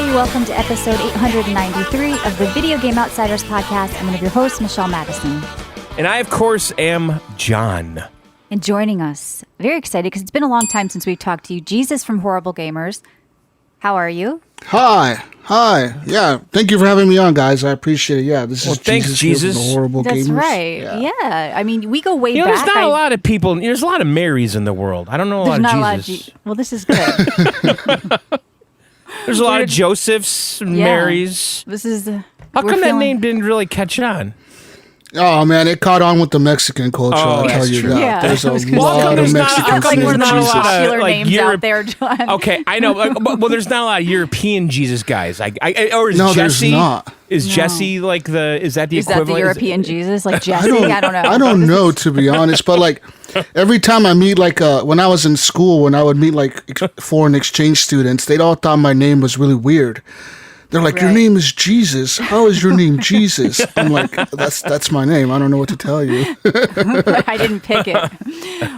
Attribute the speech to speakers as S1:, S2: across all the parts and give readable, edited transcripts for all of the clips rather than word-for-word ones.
S1: everybody. Welcome to episode 893 of the Video Game Outsiders podcast. I'm one of your hosts, Michelle Madison.
S2: And I, of course, am John.
S1: And joining us, very excited because it's been a long time since we've talked to you, Jesus from Horrible Gamers. How are you?
S3: Hi. Yeah, thank you for having me on, guys. I appreciate it. Yeah, this is
S2: thanks, Jesus.
S3: From the Horrible
S1: That's
S3: Gamers.
S1: That's right. Yeah. I mean, we go way back.
S2: There's not a lot of people. There's a lot of Marys in the world. I don't know a lot of Jesus.
S1: Well, this is good.
S2: There's a lot of Josephs and Marys.
S1: This is.
S2: How come that name didn't really catch on?
S3: Oh man, it caught on with the Mexican culture. I'll tell you
S2: true.
S3: that.
S1: Yeah.
S3: There's a
S1: Well,
S3: lot of Mexican
S1: Sounds like one of the
S3: Jesus.
S1: most popular
S2: like
S1: names out there, John.
S2: Okay, I know. Well, there's not a lot of European Jesus guys. Or is
S3: No,
S2: Jesse?
S3: there's not.
S2: Is Jesse like the? Is that the equivalent?
S1: Is that the European Jesus, like Jesse? I don't know.
S3: I don't know, to be honest. But like every time I meet when I was in school, when I would meet foreign exchange students, they'd all thought my name was really weird. They're like, Your name is Jesus. How is your name Jesus? I'm like, that's my name. I don't know what to tell you.
S1: I didn't pick it.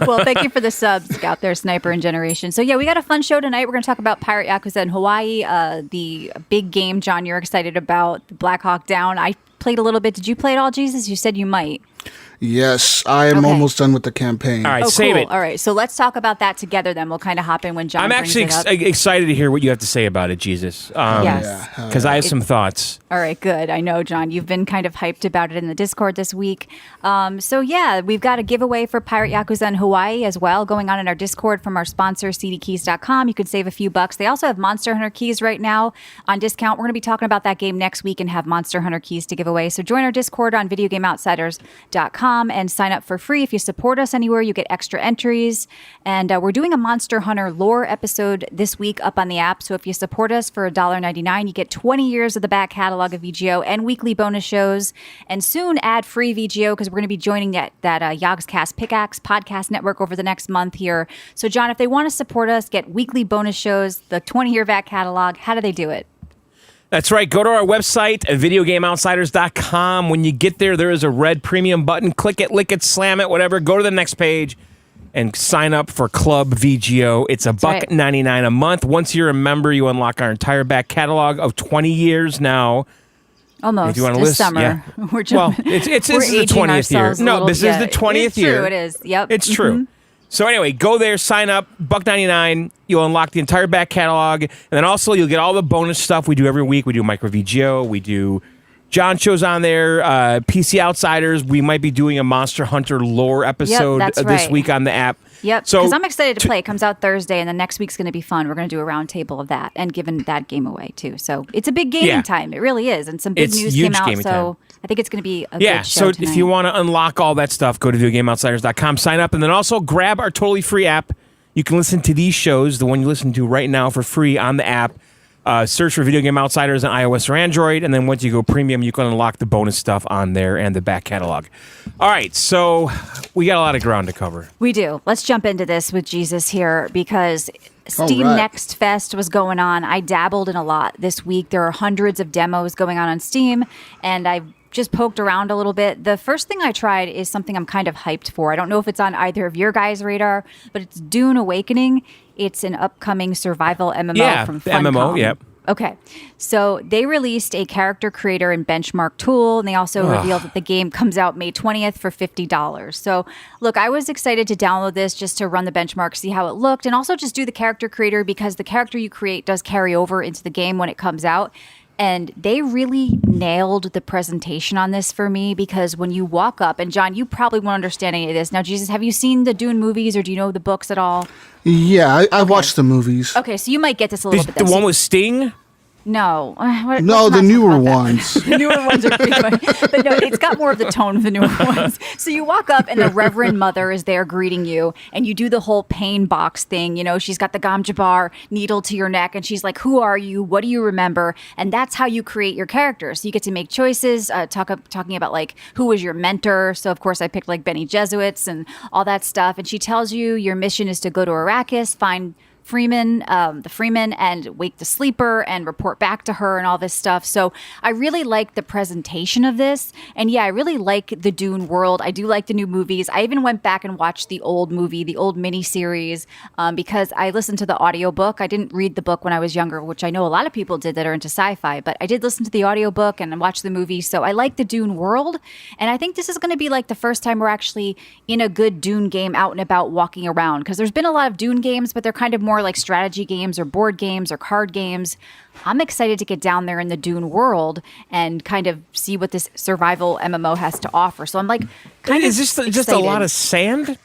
S1: Well, thank you for the subs out there, Sniper and Generation. So yeah, we got a fun show tonight. We're going to talk about Pirate Yakuza in Hawaii, the big game, John, you're excited about, the Black Hawk Down. I played a little bit. Did you play it all, Jesus? You said you might.
S3: Yes, I am almost done with the campaign.
S2: All right,
S1: save
S2: it.
S1: All right, so let's talk about that together then. We'll kind of hop in when John
S2: I'm actually excited to hear what you have to say about it, Jesus.
S1: Yes.
S2: Because I have some thoughts.
S1: All right, good. I know, John, you've been kind of hyped about it in the Discord this week. So yeah, we've got a giveaway for Pirate Yakuza in Hawaii as well going on in our Discord from our sponsor, cdkeys.com. You could save a few bucks. They also have Monster Hunter keys right now on discount. We're going to be talking about that game next week and have Monster Hunter keys to give away. So join our Discord on videogameoutsiders.com and sign up for free. If you support us anywhere, you get extra entries. And we're doing a Monster Hunter lore episode this week up on the app. So if you support us for $1.99, you get 20 years of the back catalog of VGO and weekly bonus shows. And soon ad-free VGO because we're going to be joining that Yogscast Pickaxe podcast network over the next month here. So John, if they want to support us, get weekly bonus shows, the 20-year back catalog, how do they do it?
S2: That's right. Go to our website at videogameoutsiders.com. When you get there, there is a red premium button. Click it, lick it, slam it, whatever. Go to the next page and sign up for Club VGO. It's $1.99 a month. Once you're a member, you unlock our entire back catalog of 20 years now.
S1: Almost.
S2: If you want to
S1: this
S2: list,
S1: summer.
S2: Yeah.
S1: We're jumping,
S2: it's
S1: we're
S2: this is the 20th year. No, this is the 20th year.
S1: True, it is. Yep.
S2: It's true. So anyway, go there, sign up, $1.99. You'll unlock the entire back catalog, and then also you'll get all the bonus stuff we do every week. We do Micro VGO, we do John shows on there, PC Outsiders. We might be doing a Monster Hunter lore episode this week on the app.
S1: Yep, because I'm excited to play. It comes out Thursday, and the next week's going to be fun. We're going to do a round table of that and giving that game away, too. So it's a big gaming time. It really is. And some big news came out, so I think it's going to be a good show
S2: so
S1: tonight.
S2: If you want to unlock all that stuff, go to videogameoutsiders.com, sign up, and then also grab our totally free app. You can listen to these shows, the one you listen to right now, for free on the app. Search for Video Game Outsiders on iOS or Android, and then once you go premium, you can unlock the bonus stuff on there and the back catalog. All right, so we got a lot of ground to cover.
S1: We do. Let's jump into this with Jesus here because Steam Next Fest was going on. I dabbled in a lot this week. There are hundreds of demos going on Steam, and I've just poked around a little bit. The first thing I tried is something I'm kind of hyped for. I don't know if it's on either of your guys' radar, but it's Dune Awakening. It's an upcoming survival MMO from Funcom.
S2: MMO, yep.
S1: Okay, so they released a character creator and benchmark tool, and they also revealed that the game comes out May 20th for $50. So, look, I was excited to download this just to run the benchmark, see how it looked, and also just do the character creator because the character you create does carry over into the game when it comes out. And they really nailed the presentation on this for me because when you walk up, and John, you probably won't understand any of this. Now, Jesus, have you seen the Dune movies or do you know the books at all?
S3: Yeah, I watched the movies.
S1: Okay, so you might get this a little bit.
S2: The one with Sting?
S1: No.
S3: No, the newer ones.
S1: The newer ones are pretty much, but no, it's got more of the tone of the newer ones. So you walk up and the Reverend Mother is there greeting you and you do the whole pain box thing. You know, she's got the Gamja bar needle to your neck and she's like, who are you? What do you remember? And that's how you create your character. So you get to make choices, talking about like, who was your mentor? So of course I picked like Benny Jesuits and all that stuff. And she tells you your mission is to go to Arrakis, find the Freeman, and wake the sleeper and report back to her and all this stuff. So I really like the presentation of this. And yeah, I really like the Dune world. I do like the new movies. I even went back and watched the old movie, the old miniseries, because I listened to the audiobook. I didn't read the book when I was younger, which I know a lot of people did that are into sci-fi, but I did listen to the audiobook and watch the movie. So I like the Dune world. And I think this is going to be like the first time we're actually in a good Dune game out and about walking around, because there's been a lot of Dune games, but they're kind of more like strategy games or board games or card games. I'm excited to get down there in the Dune world and kind of see what this survival MMO has to offer. So I'm like,
S2: is this just a lot of sand?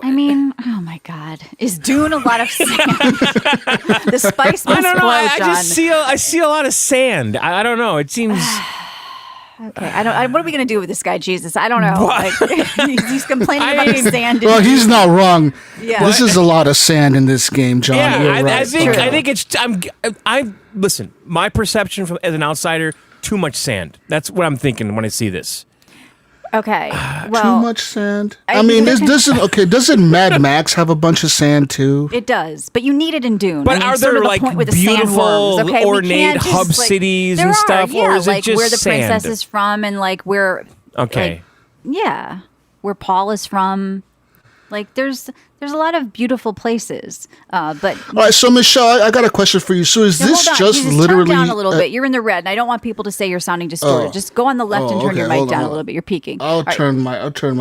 S1: I mean, oh my God, is Dune a lot of sand? The spice must
S2: I don't know.
S1: flow,
S2: I
S1: John.
S2: just see a lot of sand. I don't know. It seems.
S1: Okay, what are we gonna do with this guy, Jesus? I don't know. Like, he's complaining about the sand.
S3: Well, he's not wrong.
S1: Yeah.
S3: This is a lot of sand in this game, John.
S2: Yeah,
S3: You're
S2: I
S3: right.
S2: think it's. I listen. My perception from as an outsider, too much sand. That's what I'm thinking when I see this.
S1: Okay,
S3: Too
S1: well,
S3: much sand. I mean, doesn't Mad Max have a bunch of sand too?
S1: it does, but you need it in Dune.
S2: But
S1: I mean,
S2: are
S1: sort
S2: there
S1: of the
S2: like
S1: point with the
S2: beautiful,
S1: sandworms, okay? We
S2: ornate
S1: can't just,
S2: hub
S1: like,
S2: cities
S1: there
S2: and
S1: are,
S2: stuff,
S1: yeah,
S2: or is it
S1: like
S2: just
S1: where the
S2: sand?
S1: princess is from, and like where,
S2: Okay.
S1: like, yeah, where Paul is from. Like, there's a lot of beautiful places, but
S3: All right, so Michelle, I got a question for you. So is
S1: now,
S3: this
S1: hold on,
S3: just
S1: Jesus,
S3: literally
S1: turn down a little bit? You're in the red, and I don't want people to say you're sounding distorted. Just go on the left and turn your mic down a little bit. You're peaking.
S3: I'll turn my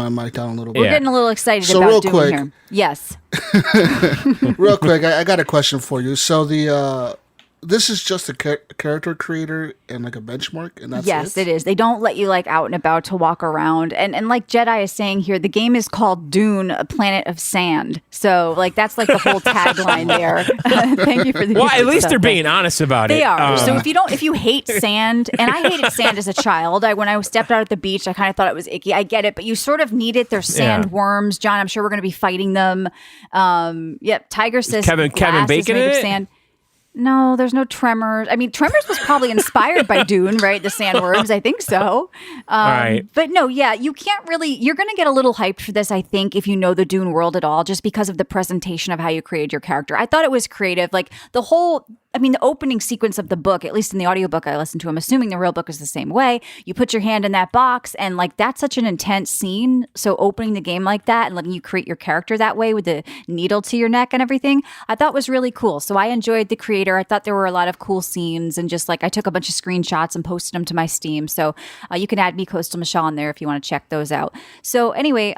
S3: mic down a little bit.
S1: We're getting a little excited
S3: So
S1: about
S3: real
S1: Dune
S3: quick-
S1: here. Yes.
S3: Real quick, I got a question for you. So this is just a character creator and like a benchmark, and that's
S1: Yes, it is. They don't let you like out and about to walk around. And like Jedi is saying here, the game is called Dune, a planet of sand. So like that's like the whole tagline there. Thank you for the
S2: Well, at least
S1: stuff.
S2: they're being honest about it.
S1: They are. So if you hate sand, and I hated sand as a child. When I stepped out at the beach, I kind of thought it was icky. I get it, but you sort of need it. There's sandworms, John. I'm sure we're going to be fighting them. Yep. Tiger says
S2: Kevin
S1: glass
S2: Bacon
S1: is made
S2: in
S1: of
S2: it?
S1: sand. No, there's no Tremors. I mean, Tremors was probably inspired by Dune, right? The sandworms, I think so.
S2: Right.
S1: But no, yeah, you can't really, you're going to get a little hyped for this, I think, if you know the Dune world at all, just because of the presentation of how you created your character. I thought it was creative. Like the opening sequence of the book, at least in the audiobook I listened to, I'm assuming the real book is the same way. You put your hand in that box, and like that's such an intense scene. So opening the game like that and letting you create your character that way with the needle to your neck and everything, I thought was really cool. So I enjoyed the creator. I thought there were a lot of cool scenes, and just like I took a bunch of screenshots and posted them to my Steam. So you can add me, Coastal Michelle, on there if you want to check those out. So anyway,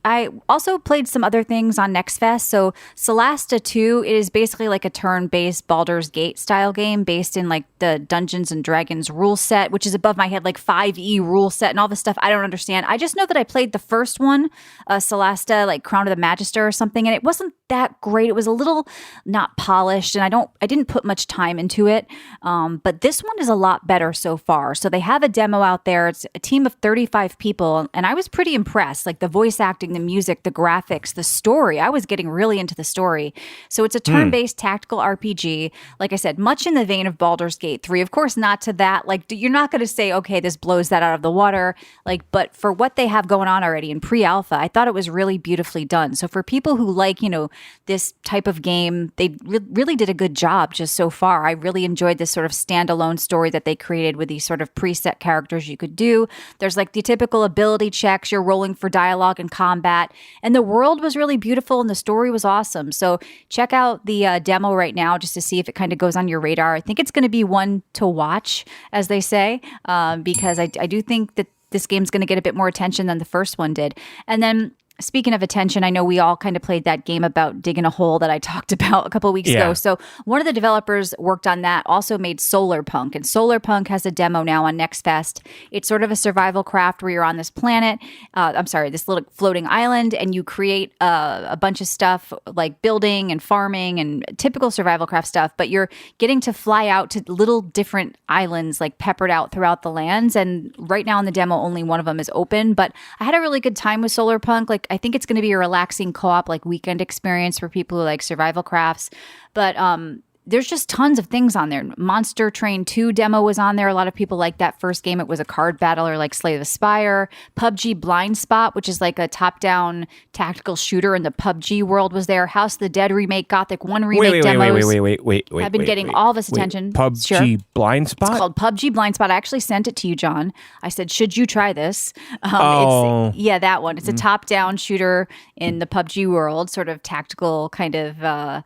S1: I also played some other things on Next Fest. So Solasta 2 is basically like a turn-based Baldur's Gate style game based in like the Dungeons and Dragons rule set, which is above my head, like 5e rule set and all this stuff I don't understand. I just know that I played the first one, Solasta, like Crown of the Magister or something, and it wasn't that great. It was a little not polished, and I didn't put much time into it. But this one is a lot better so far. So they have a demo out there. It's a team of 35 people, and I was pretty impressed. Like the voice acting, the music, the graphics, the story. I was getting really into the story. So it's a turn-based tactical RPG. Like I said, much in the vein of Baldur's Gate 3. Of course, not to that. Like you're not going to say, okay, this blows that out of the water. Like, but for what they have going on already in pre-alpha, I thought it was really beautifully done. So for people who like, this type of game, they really did a good job just so far. I really enjoyed this sort of standalone story that they created with these sort of preset characters you could do. There's like the typical ability checks. You're rolling for dialogue and combat. And the world was really beautiful and the story was awesome. So check out the demo right now just to see if it kind of goes on your radar. I think it's going to be one to watch, as they say, because I do think that this game's going to get a bit more attention than the first one did. And then speaking of attention, I know we all kind of played that game about digging a hole that I talked about a couple of weeks ago. So one of the developers worked on that, also made Solar Punk. And Solar Punk has a demo now on Next Fest. It's sort of a survival craft where you're on this planet, this little floating island, and you create a bunch of stuff like building and farming and typical survival craft stuff. But you're getting to fly out to little different islands like peppered out throughout the lands. And right now in the demo, only one of them is open. But I had a really good time with Solar Punk. Like, I think it's going to be a relaxing co-op, like weekend experience for people who like survival crafts. But there's just tons of things on there. Monster Train 2 demo was on there. A lot of people liked that first game. It was a card battler like Slay the Spire. PUBG Blind Spot, which is like a top-down tactical shooter in the PUBG world, was there. House of the Dead remake, Gothic 1 remake demos.
S2: Wait.
S1: I've been getting all this attention.
S2: PUBG Blind Spot?
S1: It's called PUBG Blind Spot. I actually sent it to you, John. I said, should you try this? Yeah, that one. It's a top-down shooter in the PUBG world, sort of tactical kind of...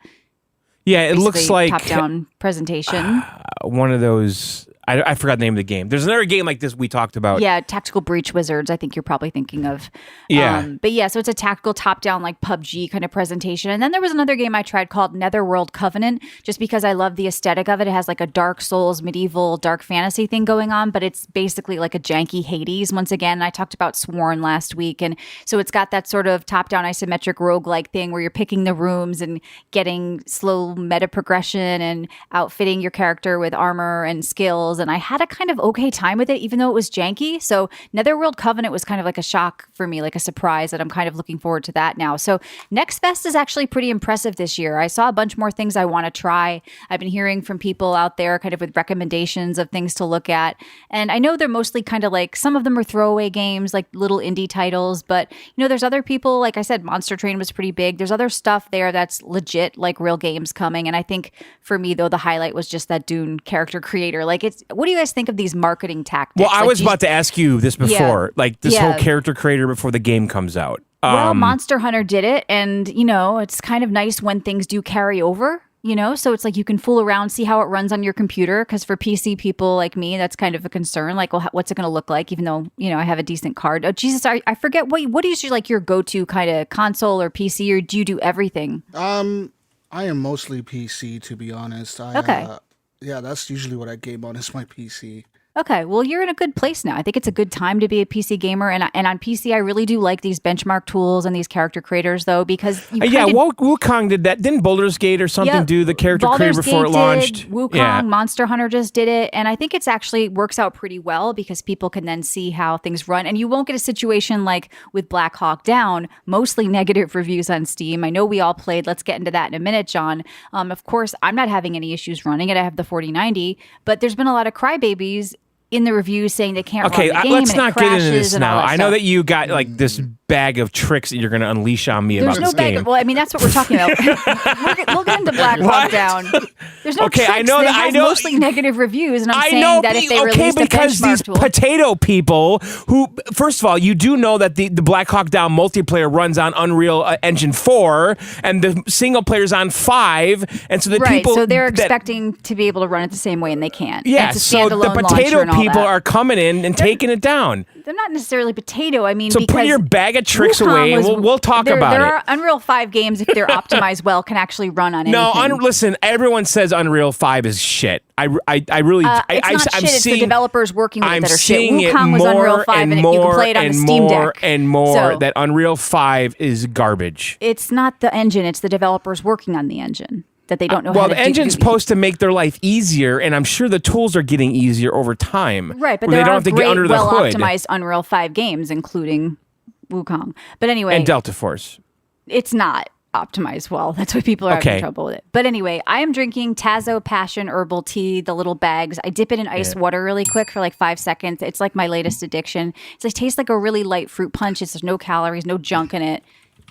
S2: it looks like
S1: top-down presentation.
S2: One of those. I forgot the name of the game. There's another game like this we talked about.
S1: Yeah, Tactical Breach Wizards, I think you're probably thinking of.
S2: Yeah.
S1: But yeah, so it's a tactical top-down like PUBG kind of presentation. And then there was another game I tried called Netherworld Covenant, just because I love the aesthetic of it. It has like a Dark Souls, medieval, dark fantasy thing going on, but it's basically like a janky Hades once again. And I talked about Sworn last week. And so it's got that sort of top-down isometric roguelike thing where you're picking the rooms and getting slow meta progression and outfitting your character with armor and skills. And I had a kind of okay time with it, even though it was janky. So Netherworld Covenant was kind of like a shock for me, like a surprise, that I'm kind of looking forward to that now. So Next Fest is actually pretty impressive this year. I saw a bunch more things I want to try. I've been hearing from people out there kind of with recommendations of things to look at. And I know they're mostly kind of like, some of them are throwaway games, like little indie titles. But, there's other people, like I said, Monster Train was pretty big. There's other stuff there that's legit, like real games coming. And I think for me, though, the highlight was just that Dune character creator. Like, what do you guys think of these marketing tactics?
S2: Well, I was about to ask you this before, like this whole character creator before the game comes out.
S1: Well, Monster Hunter did it, and it's kind of nice when things do carry over. So it's like you can fool around, see how it runs on your computer. Because for PC people like me, that's kind of a concern. Like, well, what's it going to look like? Even though I have a decent card. Oh, Jesus, I forget what is your like your go-to kind of console or PC, or do you do everything?
S3: I am mostly PC, to be honest.
S1: Okay.
S3: Yeah, that's usually what I game on, is my PC.
S1: Okay, well, you're in a good place now. I think it's a good time to be a PC gamer. And on PC, I really do like these benchmark tools and these character creators, though, because
S2: Wukong did that. Didn't Baldur's Gate or something do the character creator before it launched?
S1: Wukong, Monster Hunter just did it. And I think it's actually works out pretty well because people can then see how things run. And you won't get a situation like with Black Hawk Down, mostly negative reviews on Steam. I know we all played. Let's get into that in a minute, John. Of course, I'm not having any issues running it. I have the 4090, but there's been a lot of crybabies in the reviews saying they can't run the game.
S2: Let's
S1: and
S2: not get into this now. I know that you got like this bag of tricks that you're going to unleash on me about this game.
S1: Well, I mean, that's what we're talking about. We'll get into Black Hawk Down. There's no tricks.
S2: I know that. I know
S1: mostly negative reviews, and I'm saying that if they released a benchmark tool,
S2: potato people who, first of all, you do know that the Black Hawk Down multiplayer runs on Unreal Engine 4, and the single player's on 5, and so the people
S1: so they're expecting to be able to run it the same way, and they can't.
S2: Yeah, so the potato people are coming in and taking it down.
S1: They're not necessarily potato. I mean,
S2: so put your bag of tricks away, and we'll talk about it.
S1: There are Unreal 5 games, if they're optimized well, can actually run on anything.
S2: No, listen, everyone says Unreal 5 is shit. I really,
S1: it's not shit. It's the developers working with it that are shit.
S2: Wukong
S1: was Unreal 5, and you can play it on the Steam Deck.
S2: And more that Unreal 5 is garbage.
S1: It's not the engine; it's the developers working on the engine that they don't know how to do.
S2: Well, the engine's supposed to make their life easier, and I'm sure the tools are getting easier over time.
S1: Right, but
S2: they don't have to get under the hood.
S1: Well-optimized Unreal 5 games, including Wukong. But anyway,
S2: and Delta Force.
S1: It's not optimized well. That's why people are having trouble with it. But anyway, I am drinking Tazo Passion Herbal Tea, the little bags. I dip it in ice water really quick for like 5 seconds. It's like my latest addiction. It tastes like a really light fruit punch. There's no calories, no junk in it.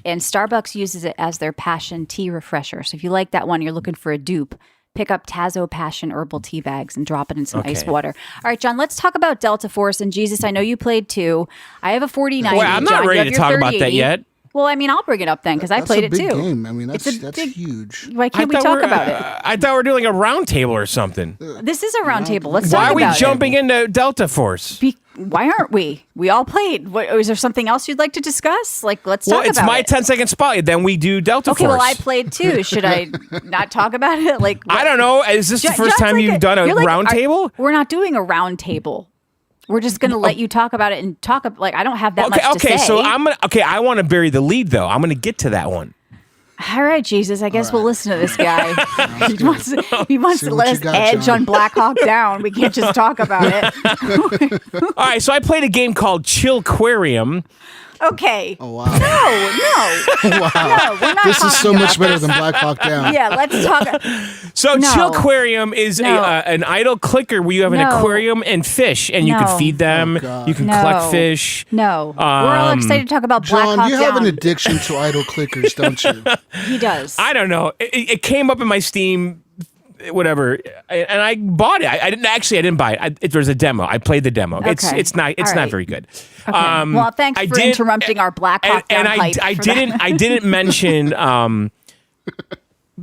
S1: And Starbucks uses it as their passion tea refresher. So if you like that one, you're looking for a dupe, pick up Tazo Passion Herbal Tea bags and drop it in some ice water. All right, John, let's talk about Delta Force. And Jesus, I know you played too. I have a 4090.
S2: Well, I'm not ready to talk about that yet.
S1: Well, I mean, I'll bring it up then because I played it too.
S3: That's a big game. I mean, that's huge.
S1: Why can't we talk about it?
S2: I thought we were doing a round table or something.
S1: This is a round table. Let's talk about it.
S2: Why are we jumping into Delta Force?
S1: Why aren't we? We all played. Is there something else you'd like to discuss? Like, let's talk about it.
S2: Well, it's my 10-second spot. Then we do Delta Force.
S1: Okay, well, I played too. Should I not talk about it? Like,
S2: I don't know. Is this the first time you've done a round table?
S1: We're not doing a round table. We're just going to let you talk about it and talk. Like, I don't have that much to say.
S2: So I want to bury the lead though. I'm going to get to that one.
S1: All right, Jesus. I guess we'll listen to this guy. He wants to let us edge on Black Hawk Down. We can't just talk about it.
S2: All right. So I played a game called Chillquarium.
S1: Okay.
S3: Oh wow.
S1: No.
S3: Wow.
S1: No, we're not
S3: This is so
S1: talking
S3: much
S1: about
S3: better
S1: this.
S3: than Black Hawk Down.
S1: Yeah, let's talk.
S2: So
S1: No.
S2: Chillquarium is
S1: No.
S2: an idle clicker where you have an
S1: No.
S2: aquarium and fish, and you
S1: No.
S2: can feed them.
S3: Oh, God.
S2: You can
S1: No.
S2: collect fish.
S1: No. We're all excited to talk about Black
S3: John,
S1: Hawk
S3: you
S1: Down.
S3: have an addiction to idle clickers, don't you?
S1: He does.
S2: I don't know. It came up in my Steam, whatever, and I bought it. I didn't buy it. There was a demo. I played the demo.
S1: Okay.
S2: It's not
S1: All
S2: not
S1: right.
S2: very good.
S1: Okay. Well, thanks for interrupting our Black Hawk Down
S2: and
S1: hype.
S2: I
S1: for
S2: didn't
S1: that.
S2: I didn't mention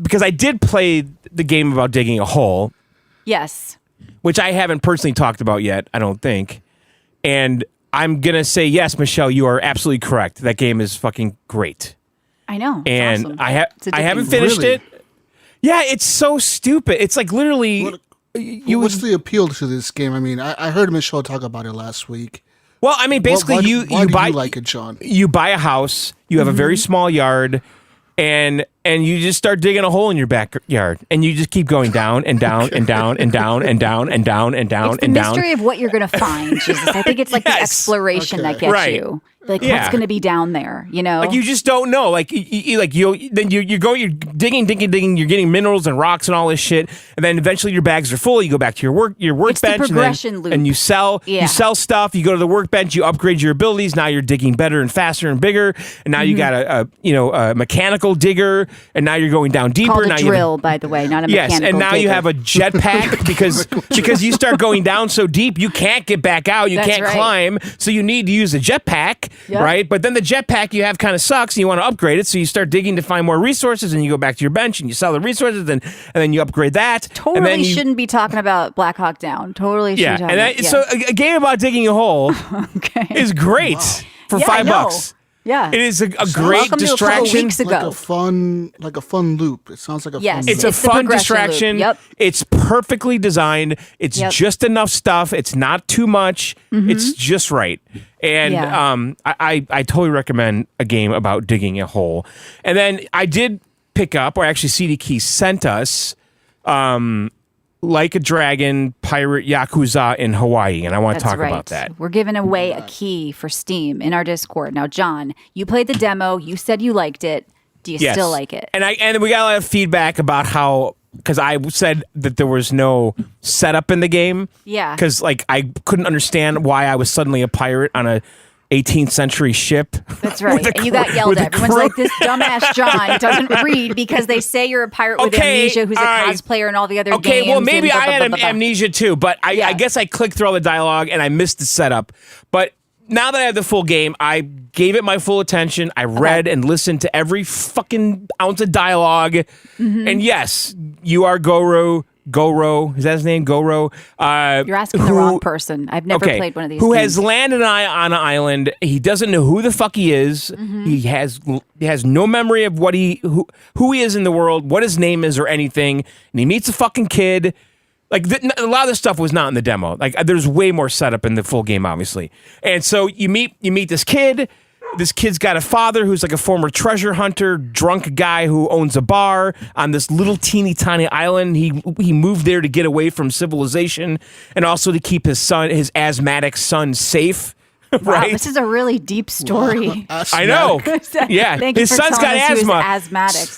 S2: because I did play the game about digging a hole,
S1: Yes.
S2: which I haven't personally talked about yet, I don't think. And I'm going to say, yes, Michelle, you are absolutely correct. That game is fucking great.
S1: I know. It's
S2: And
S1: awesome.
S2: I
S1: It's addicting.
S2: haven't finished
S3: Really?
S2: it. Yeah, it's so stupid. It's like literally
S3: What's the appeal to this game? I mean, I heard Michelle talk about it last week.
S2: well, I mean, basically
S3: why
S2: you
S3: do
S2: buy
S3: you like it, John?
S2: you buy a house, you have a very small yard, and you just start digging a hole in your backyard, and you just keep going down and down and down and down and down and down and down
S1: It's the
S2: and down.
S1: mystery of what you're going to find, Jesus. I think it's like the
S2: Yes.
S1: exploration that
S3: Okay.
S1: gets
S2: Right.
S1: you. Like,
S2: Yeah.
S1: what's going to be down there, you know?
S2: Like you just don't know. Like you're digging, you're getting minerals and rocks and all this shit, and then eventually your bags are full. You go back to your workbench,
S1: It's the progression
S2: and
S1: loop.
S2: and you sell
S1: Yeah.
S2: you sell stuff. You go to the workbench, you upgrade your abilities. Now you're digging better and faster and bigger, and now you got a mechanical digger, and now you're going down deeper.
S1: Called
S2: now
S1: a
S2: you have
S1: drill, by the way, not a
S2: Yes,
S1: mechanical
S2: and now you
S1: digger.
S2: have a jetpack because you start going down so deep you can't get back out. You
S1: That's
S2: can't
S1: right.
S2: climb, so you need to use a jetpack,
S1: Yep.
S2: right? But then the jetpack you have kind of sucks, and you want to upgrade it, so you start digging to find more resources, and you go back to your bench and you sell the resources, and then you upgrade that.
S1: Totally
S2: and then you,
S1: shouldn't be talking about Black Hawk Down. Totally
S2: yeah.
S1: shouldn't.
S2: And that, so a game about digging a hole
S1: okay.
S2: is great for
S1: Yeah, I know.
S2: $5.
S1: Yeah.
S2: It is a great
S1: Welcome to a couple
S2: distraction.
S1: weeks ago.
S3: Like a fun loop. It sounds like a
S1: Yes.
S3: fun
S2: It's
S3: loop.
S2: a
S1: the
S2: fun
S1: progression loop.
S2: distraction.
S1: Yep.
S2: It's perfectly designed. It's
S1: Yep.
S2: just enough stuff. It's not too much. It's just right. And
S1: Yeah.
S2: I totally recommend a game about digging a hole. And then I did pick up, or actually CD Key sent us, Like a Dragon Pirate Yakuza in Hawaii. And I want to
S1: That's
S2: talk
S1: right.
S2: about that.
S1: We're giving away a key for Steam in our Discord. Now, John, you played the demo. You said you liked it. Do you
S2: Yes.
S1: still like it?
S2: And we got a lot of feedback about how, because I said that there was no setup in the game.
S1: Yeah.
S2: Because like I couldn't understand why I was suddenly a pirate on a 18th century ship.
S1: That's right. And you got yelled
S2: with a
S1: at. Everyone's
S2: crew.
S1: like, this dumbass John doesn't read because they say you're a pirate with
S2: Okay,
S1: amnesia who's a
S2: all right.
S1: cosplayer and all the other
S2: Okay,
S1: games.
S2: well maybe
S1: and
S2: I
S1: blah,
S2: had
S1: blah, blah, blah.
S2: amnesia too, but I
S1: Yeah.
S2: guess I clicked through all the dialogue and I missed the setup. But now that I have the full game, I gave it my full attention. I read and listened to every fucking ounce of dialogue.
S1: Mm-hmm.
S2: And yes, you are Goro, is that his name? Goro?
S1: You're asking the wrong person. I've never played one of these
S2: Who
S1: games.
S2: has landed on an island. He doesn't know who the fuck he is.
S1: Mm-hmm.
S2: He has no memory of what who he is in the world, what his name is or anything. And he meets a fucking kid. Like a lot of this stuff was not in the demo. Like there's way more setup in the full game, obviously. And so you meet this kid. This kid's got a father who's like a former treasure hunter, drunk guy who owns a bar on this little teeny tiny island. He moved there to get away from civilization and also to keep his asthmatic son safe.
S1: Wow,
S2: Right?
S1: this is a really deep story.
S2: I know. Yeah,
S1: Thank you
S2: his
S1: for
S2: son's
S1: telling
S2: got
S1: us he was
S2: asthma.
S1: asthmatic.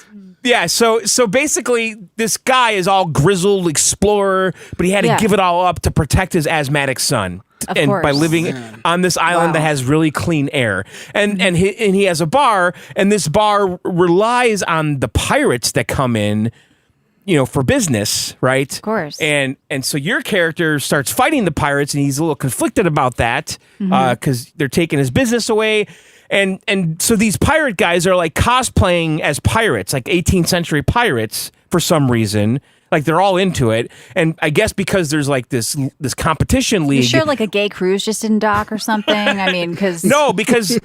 S2: Yeah, so basically, this guy is all grizzled explorer, but he had to
S1: Yeah.
S2: give it all up to protect his asthmatic son,
S1: Of
S2: and by
S1: course.
S2: living on this island
S1: Wow.
S2: that has really clean air, and he has a bar, and this bar relies on the pirates that come in, for business, right? Of
S1: course.
S2: And so your character starts fighting the pirates, and he's a little conflicted about that because they're taking his business away. And so these pirate guys are like cosplaying as pirates, like 18th century pirates for some reason. Like they're all into it. And I guess because there's like this competition league.
S1: You sure like a gay cruise just didn't dock or something? I mean, because
S2: No, because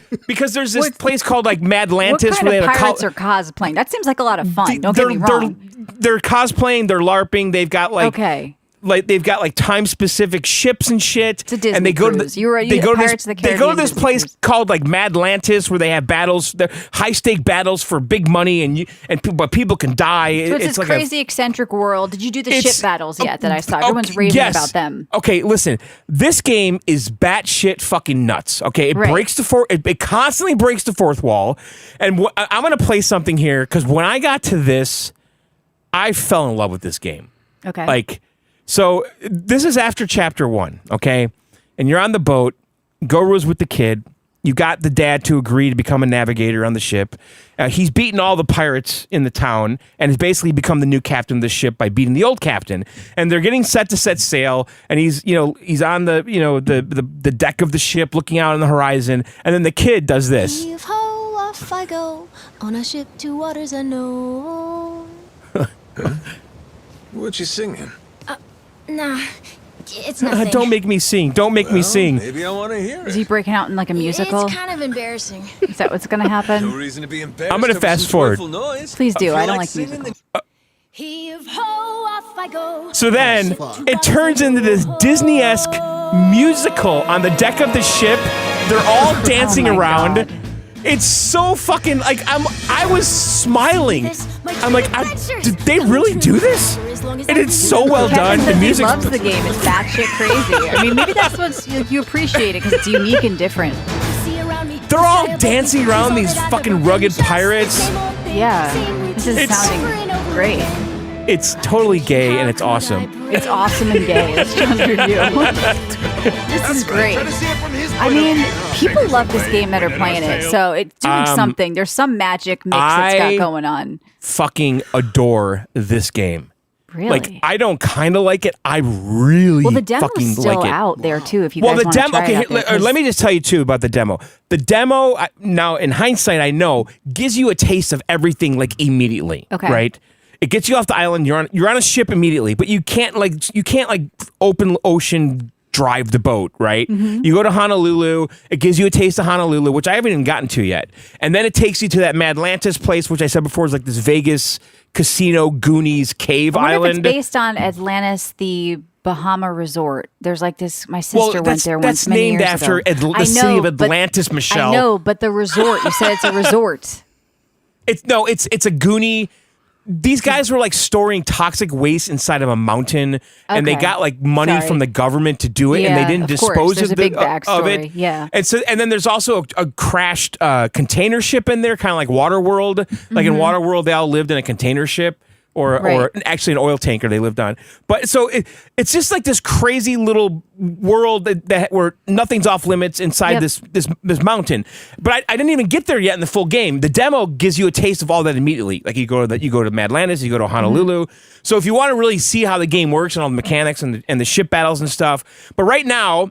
S2: there's this place called like
S1: what
S2: Madlantis
S1: kind
S2: where they
S1: of
S2: have a
S1: pirates are cosplaying? That seems like a lot of fun. Don't get me wrong.
S2: They're cosplaying, they're LARPing, they've got like
S1: Okay.
S2: like they've got like time specific ships and shit.
S1: It's a Disney
S2: and they go
S1: cruise.
S2: to they go to this,
S1: Pirates of the
S2: they go to
S1: Caribbean
S2: this
S1: Disney
S2: place
S1: cruise.
S2: called like Madlantis where they have battles, high stake battles for big money but people can die.
S1: So it's this
S2: like
S1: crazy eccentric world. Did you do the ship battles yet that I saw? Everyone's raving
S2: yes.
S1: about them.
S2: Okay, listen. This game is batshit fucking nuts. Okay, it
S1: Right.
S2: breaks the it constantly breaks the fourth wall. And I'm gonna play something here because when I got to this, I fell in love with this game.
S1: Okay.
S2: Like, so this is after chapter 1, okay? And you're on the boat. Goru's with the kid. You got the dad to agree to become a navigator on the ship. He's beaten all the pirates in the town and has basically become the new captain of the ship by beating the old captain. And they're getting set to set sail. And he's on the deck of the ship looking out on the horizon. And then the kid does this.
S4: Heave ho, off I go on a ship to waters unknown.
S5: What you singing?
S4: Nah, it's nothing.
S2: Don't make me sing. Don't make me sing.
S5: Maybe I want to hear
S1: Is
S5: it.
S1: he breaking out in like a musical?
S4: It's kind of embarrassing.
S1: Is that what's going to
S5: No
S1: happen?
S5: reason to be embarrassed.
S2: I'm gonna
S5: over
S2: fast
S5: some
S2: forward.
S5: joyful noise.
S1: Please do.
S5: If you
S1: I don't like
S5: singing,
S1: musicals.
S4: Heave ho, off I go.
S2: So then it turns into this Disney-esque musical on the deck of the ship. They're all dancing
S1: Oh my
S2: around.
S1: God.
S2: It's so fucking like I was smiling. I'm like, did they really do this? And it's so well done.
S1: Kevin
S2: The
S1: says
S2: music.
S1: he loves the game. It's batshit crazy. I mean, maybe that's what you appreciate it because it's unique and different.
S2: They're all dancing around these fucking rugged pirates.
S1: Yeah, this is
S2: It's-
S1: sounding great.
S2: It's totally gay and it's awesome.
S1: It's awesome and gay. It's just review. This is great. I mean, people love this game that are playing it, so it's doing something. There's some magic mix that's got going on.
S2: Fucking adore this game.
S1: Really?
S2: Like I don't kind of like it. I really
S1: well, the demo's
S2: fucking
S1: still
S2: like it.
S1: out there too. If you
S2: Well,
S1: guys
S2: the
S1: want to
S2: demo.
S1: try
S2: Okay,
S1: it out there, 'cause-
S2: let me just tell you too about the demo. The demo now, in hindsight, I know gives you a taste of everything like immediately.
S1: Okay.
S2: Right. It gets you off the island. You're on a ship immediately, but you can't open ocean drive the boat. Right.
S1: Mm-hmm.
S2: You go to Honolulu. It gives you a taste of Honolulu, which I haven't even gotten to yet, and then it takes you to that Madlantis place, which I said before is like this Vegas casino Goonies cave
S1: I wonder
S2: island.
S1: if it's based on Atlantis, the Bahama resort. There's like this. My sister went there once
S2: that's
S1: many
S2: named
S1: years
S2: after
S1: ago.
S2: the city of
S1: but-
S2: Atlantis, Michelle.
S1: I know, but the resort. You said it's a resort.
S2: It's a Goonie. These guys were like storing toxic waste inside of a mountain, and they
S1: Okay.
S2: got like money
S1: Sorry.
S2: from the government to do it, and
S1: Yeah,
S2: they didn't
S1: of course.
S2: dispose
S1: There's
S2: of
S1: a big
S2: of
S1: backstory,
S2: it.
S1: yeah.
S2: And then there's also a crashed container ship in there, kind of like Waterworld. Like in Waterworld, they all lived in a container ship. Or
S1: Mm-hmm. Right.
S2: actually an oil tanker they lived on. But so it's just like this crazy little world that where nothing's off limits inside
S1: Yep.
S2: this mountain. But I didn't even get there yet in the full game. The demo gives you a taste of all that immediately. Like you go to Madlantis, you go to Honolulu.
S1: Mm-hmm.
S2: So if you want to really see how the game works and all the mechanics and the ship battles and stuff. But right now,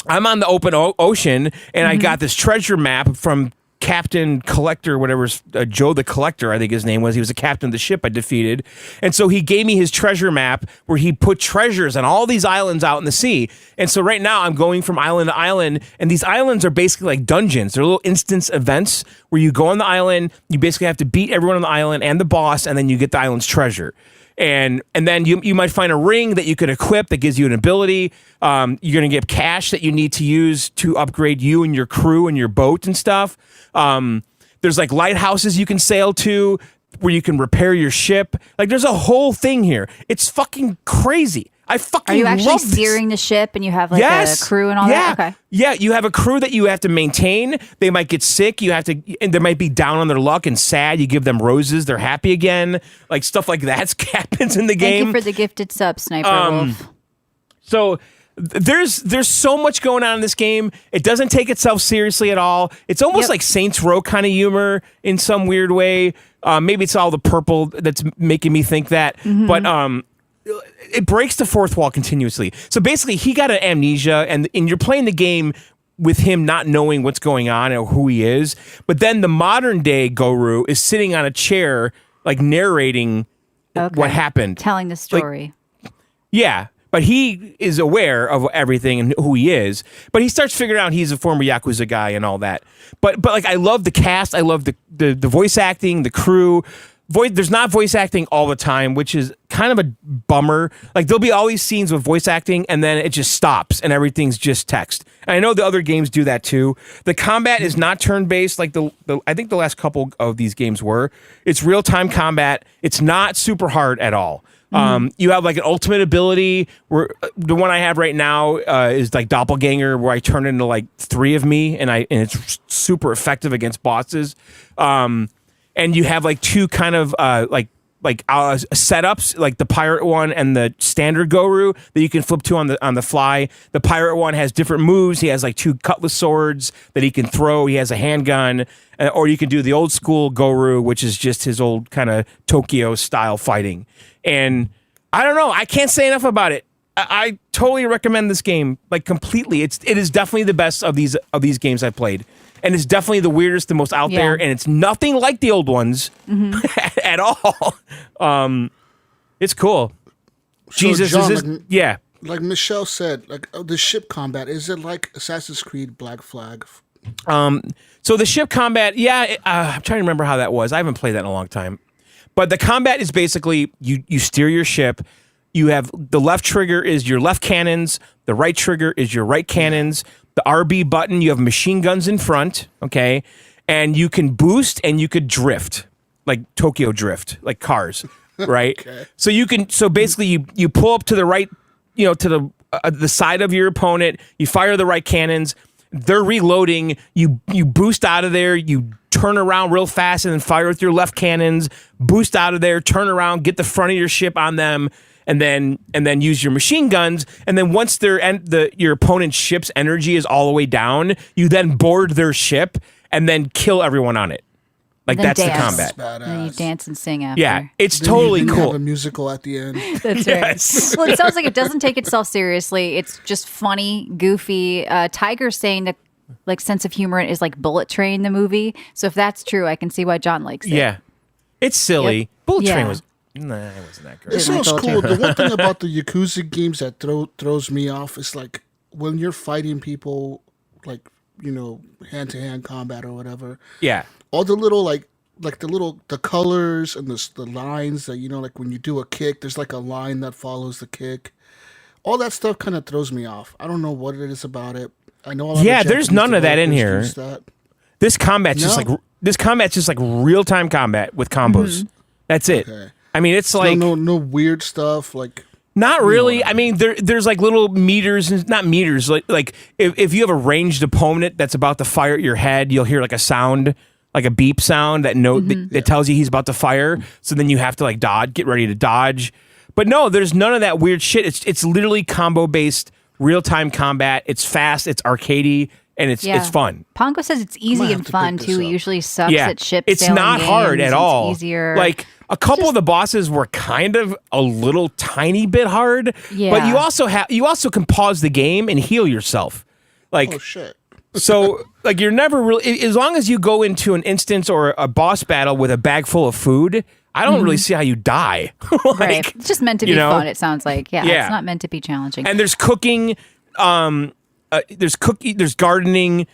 S2: I'm on the open ocean and I got this treasure map from Captain Collector, whatever, Joe the Collector, I think his name was. He was the captain of the ship I defeated. And so he gave me his treasure map where he put treasures on all these islands out in the sea. And so right now I'm going from island to island, and these islands are basically like dungeons. They're little instance events where you go on the island, you basically have to beat everyone on the island and the boss, and then you get the island's treasure. And then you might find a ring that you could equip that gives you an ability. You're going to get cash that you need to use to upgrade you and your crew and your boat and stuff. There's like lighthouses you can sail to where you can repair your ship. Like there's a whole thing here. It's fucking crazy. I fucking
S1: Are you actually
S2: love this.
S1: steering the ship and you have like
S2: Yes.
S1: a crew and all
S2: yeah.
S1: that? Okay.
S2: Yeah, you have a crew that you have to maintain. They might get sick. You have to, and they might be down on their luck and sad. You give them roses, they're happy again. Like stuff like that happens in the game.
S1: Thank you for the gifted sub, Sniper Wolf.
S2: So there's so much going on in this game. It doesn't take itself seriously at all. It's almost
S1: Yep.
S2: like Saints Row kind of humor in some weird way. Maybe it's all the purple that's making me think that.
S1: Mm-hmm.
S2: But it breaks the fourth wall continuously. So basically, he got an amnesia, and you're playing the game with him not knowing what's going on or who he is. But then the modern day Goru is sitting on a chair, like narrating
S1: Okay.
S2: what happened.
S1: Telling the story.
S2: Yeah, but he is aware of everything and who he is. But he starts figuring out he's a former Yakuza guy and all that. But like I love the cast. I love the voice acting, the crew. there's not voice acting all the time, which is kind of a bummer. Like there'll be all these scenes with voice acting and then it just stops and everything's just text. And I know the other games do that too. The combat is not turn-based like I think the last couple of these games were. It's real-time combat. It's not super hard at all. You have like an ultimate ability where the one I have right now is like Doppelganger, where I turn into like 3 of me and it's super effective against bosses. And you have like 2 kind of setups, like the pirate one and the standard Goru that you can flip to on the fly. The pirate one has different moves. He has like 2 cutlass swords that he can throw. He has a handgun, or you can do the old school Goru, which is just his old kind of Tokyo style fighting. And I don't know. I can't say enough about it. I totally recommend this game, like completely. It is definitely the best of these games I've played. And it's definitely the weirdest, the most out there, and it's nothing like the old ones at all. It's cool.
S3: So
S2: Jesus,
S3: John,
S2: is this, yeah.
S3: Like Michelle said, like the ship combat, is it like Assassin's Creed Black Flag?
S2: So the ship combat, I'm trying to remember how that was. I haven't played that in a long time. But the combat is basically you steer your ship. You have the left trigger is your left cannons. The right trigger is your right cannons. The RB button, you have machine guns in front, okay? And you can boost and you could drift, like Tokyo drift, like cars, right?
S3: Okay.
S2: So basically you pull up to the right, to the side of your opponent, you fire the right cannons, they're reloading, you boost out of there, you turn around real fast and then fire with your left cannons, boost out of there, turn around, get the front of your ship on them, and then use your machine guns, and then once your opponent's ship's energy is all the way down, you then board their ship and then kill everyone on it. Like that's
S1: dance.
S2: the combat.
S3: Badass.
S1: And then you dance and sing after.
S2: Yeah, it's
S3: Then
S2: totally
S3: you
S2: cool.
S3: Have a musical at the end.
S1: That's
S2: Yes.
S1: right. Well, it sounds like it doesn't take itself seriously. It's just funny, goofy. Tiger's saying that like sense of humor is like Bullet Train, the movie. So if that's true, I can see why John likes it.
S2: Yeah, it's silly.
S1: Yep.
S2: Bullet Train
S1: Yeah.
S2: was. Nah, it wasn't that
S3: It
S2: great.
S3: sounds
S1: Michael
S3: cool.
S1: Jordan.
S3: The one thing about the Yakuza games that throws me off is like when you're fighting people, like hand to hand combat or whatever.
S2: Yeah,
S3: All the little the colors and the lines that like when you do a kick, there's like a line that follows the kick. All that stuff kind of throws me off. I don't know what it is about it. I know. A lot
S2: Yeah,
S3: of
S2: there's
S3: Japanese
S2: none of that in
S3: developers
S2: here.
S3: use that.
S2: this combat's just like real time combat with combos. That's it.
S3: Okay.
S2: I mean, it's like
S3: no weird stuff like.
S2: not really. I mean, there's like little meters, and not meters. Like if you have a ranged opponent that's about to fire at your head, you'll hear like a sound, like a beep sound that tells you he's about to fire. So then you have to like get ready to dodge. But no, there's none of that weird shit. It's literally combo based, real time combat. It's fast. It's arcadey. And it's fun.
S1: Pongo says it's easy
S3: have
S1: and
S3: to
S1: fun
S3: pick this
S1: too. He
S3: up.
S1: usually sucks
S2: Yeah,
S1: at ship
S2: it's
S1: sailing
S2: not hard
S1: games.
S2: at all.
S1: It's easier.
S2: Like a couple of the bosses were kind of a little tiny bit hard.
S1: Yeah.
S2: But you also can pause the game and heal yourself. Like
S3: Oh shit.
S2: so, like you're never really, as long as you go into an instance or a boss battle with a bag full of food, I don't really see how you die. Like,
S1: right. It's just meant to be fun, it sounds like. Yeah,
S2: Yeah.
S1: it's not meant to be challenging.
S2: And there's cooking, there's gardening,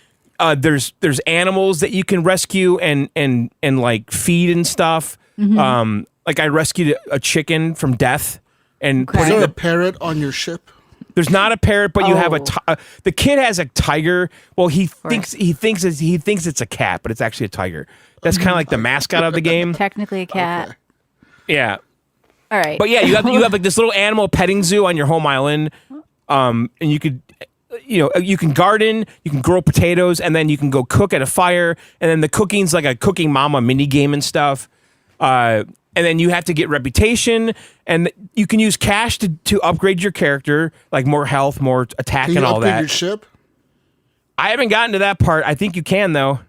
S2: there's animals that you can rescue and like feed and stuff. Like I rescued a chicken from death and
S1: Okay.
S3: Is
S2: put it
S3: there
S2: in
S3: a parrot on your ship?
S2: There's not a parrot, but you have
S1: Oh.
S2: the kid has a tiger. Well, he thinks it's a cat, but it's actually a tiger. That's kind of like the mascot of the game.
S1: Technically a cat.
S3: Okay.
S2: Yeah,
S1: All right.
S2: but yeah, you have like this little animal petting zoo on your home island, and you could. You can garden, you can grow potatoes, and then you can go cook at a fire. And then the cooking's like a Cooking Mama mini game and stuff. And then you have to get reputation, and you can use cash to upgrade your character, like more health, more attack,
S3: Can you
S2: and all
S3: upgrade
S2: that.
S3: your ship?
S2: I haven't gotten to that part. I think you can though.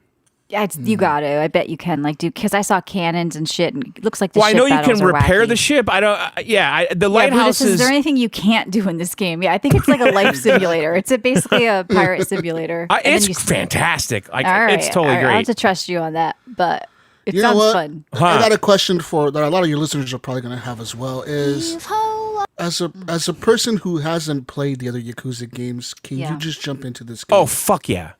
S1: Yeah, you got to. I bet you can. Like, because I saw cannons and shit, and it looks like the
S2: Well, I
S1: ship
S2: know you
S1: battles
S2: can
S1: are
S2: repair
S1: wacky.
S2: the ship. I don't. The
S1: Yeah,
S2: lighthouse
S1: Brutus, is there anything you can't do in this game? Yeah, I think it's like a life simulator. It's basically a pirate simulator. And then
S2: it's
S1: you-
S2: fantastic. Like
S1: All right,
S2: it's totally
S1: all right, I'll have
S2: great.
S1: to trust you on that, but it
S3: You know
S1: sounds
S3: what?
S1: fun.
S3: I got a question for that a lot of your listeners are probably going to have as well. Is as a person who hasn't played the other Yakuza games, can
S1: Yeah.
S3: you just jump into this game?
S2: Oh fuck yeah.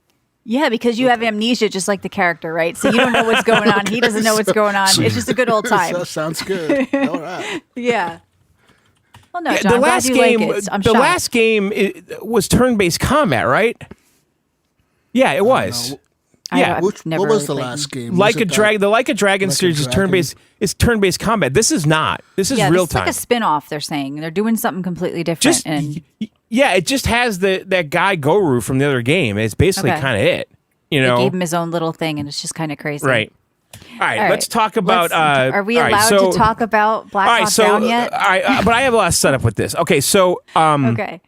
S1: Yeah, because you have amnesia just like the character, right? So you don't know what's going on. He doesn't know what's going on. It's just a good old time.
S3: That sounds good. All right.
S1: Yeah. Well, no,
S2: Yeah,
S1: John,
S2: the
S1: I'm glad
S2: last
S1: you
S2: game,
S1: like it. I'm
S2: the
S1: shocked.
S2: last game was turn-based combat, right? Yeah, it was.
S3: know.
S2: Yeah,
S3: What
S1: never
S3: was the
S1: really played
S3: last
S1: them.
S3: game?
S2: like
S3: Was
S2: a
S3: it
S2: drag. The Like a Dragon
S3: Like a
S2: series is
S3: Dragon?
S2: turn-based. It's turn-based combat. This is not. This is
S1: Yeah,
S2: real
S1: this is
S2: time.
S1: like a spin-off, they're saying. They're doing something completely different.
S2: Just
S1: and
S2: yeah, it just has that guy Goru from the other game. It's basically
S1: Okay.
S2: kind of it. You
S1: they
S2: know,
S1: gave him his own little thing, and it's just kind of crazy.
S2: right? All right,
S1: All right,
S2: let's talk about.
S1: are we
S2: all right,
S1: allowed
S2: so-
S1: to talk about Black
S2: All
S1: Hawk
S2: right, so
S1: Down yet?
S2: but I have a lot of setup with this. Okay, so
S1: Okay.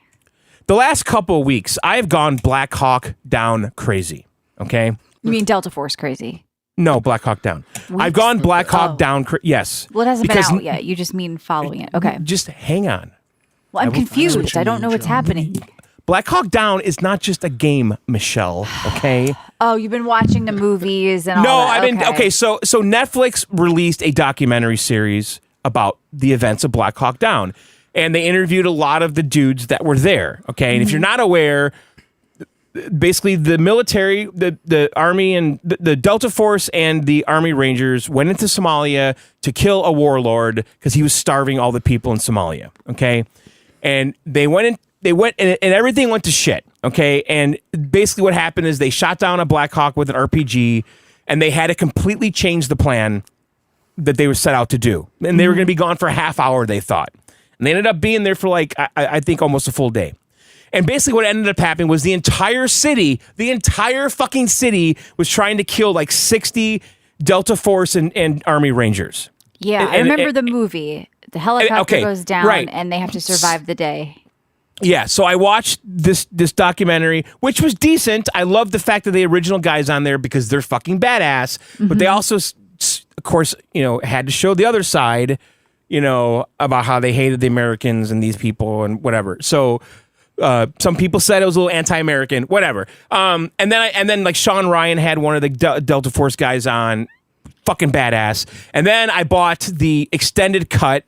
S2: the last couple of weeks, I have gone Black Hawk Down crazy. Okay,
S1: You mean Delta Force crazy?
S2: no, Black Hawk Down. I've gone Black Hawk
S1: Oh.
S2: Down. Yes,
S1: Well, it hasn't
S2: because
S1: been out yet. You just mean following it. Okay.
S2: Just hang on.
S1: Well, I'm
S3: what you
S1: confused. I don't
S3: mean,
S1: know what's
S3: John.
S1: happening.
S2: Black Hawk Down is not just a game, Michelle. Okay.
S1: Oh, you've been watching the movies and
S2: No,
S1: all that.
S2: I've been okay. So Netflix released a documentary series about the events of Black Hawk Down, and they interviewed a lot of the dudes that were there. Okay, and if you're not aware, basically the military, the army, and the Delta Force and the Army Rangers went into Somalia to kill a warlord because he was starving all the people in Somalia. Okay, and they went in. They went and everything went to shit. Okay, and basically what happened is they shot down a Black Hawk with an RPG, and they had to completely change the plan that they were set out to do. And they were going to be gone for a half hour, they thought, and they ended up being there for like I think almost a full day. And basically what ended up happening was the entire fucking city was trying to kill like 60 Delta Force and Army Rangers.
S1: Yeah, I remember the movie. The helicopter
S2: okay,
S1: goes down,
S2: right.
S1: and they have to survive the day.
S2: Yeah, so I watched this documentary, which was decent. I love the fact that the original guys on there because they're fucking badass. But they also, of course, had to show the other side, about how they hated the Americans and these people and whatever. So some people said it was a little anti-American, whatever. And then like Sean Ryan had one of the Delta Force guys on, fucking badass. And then I bought the extended cut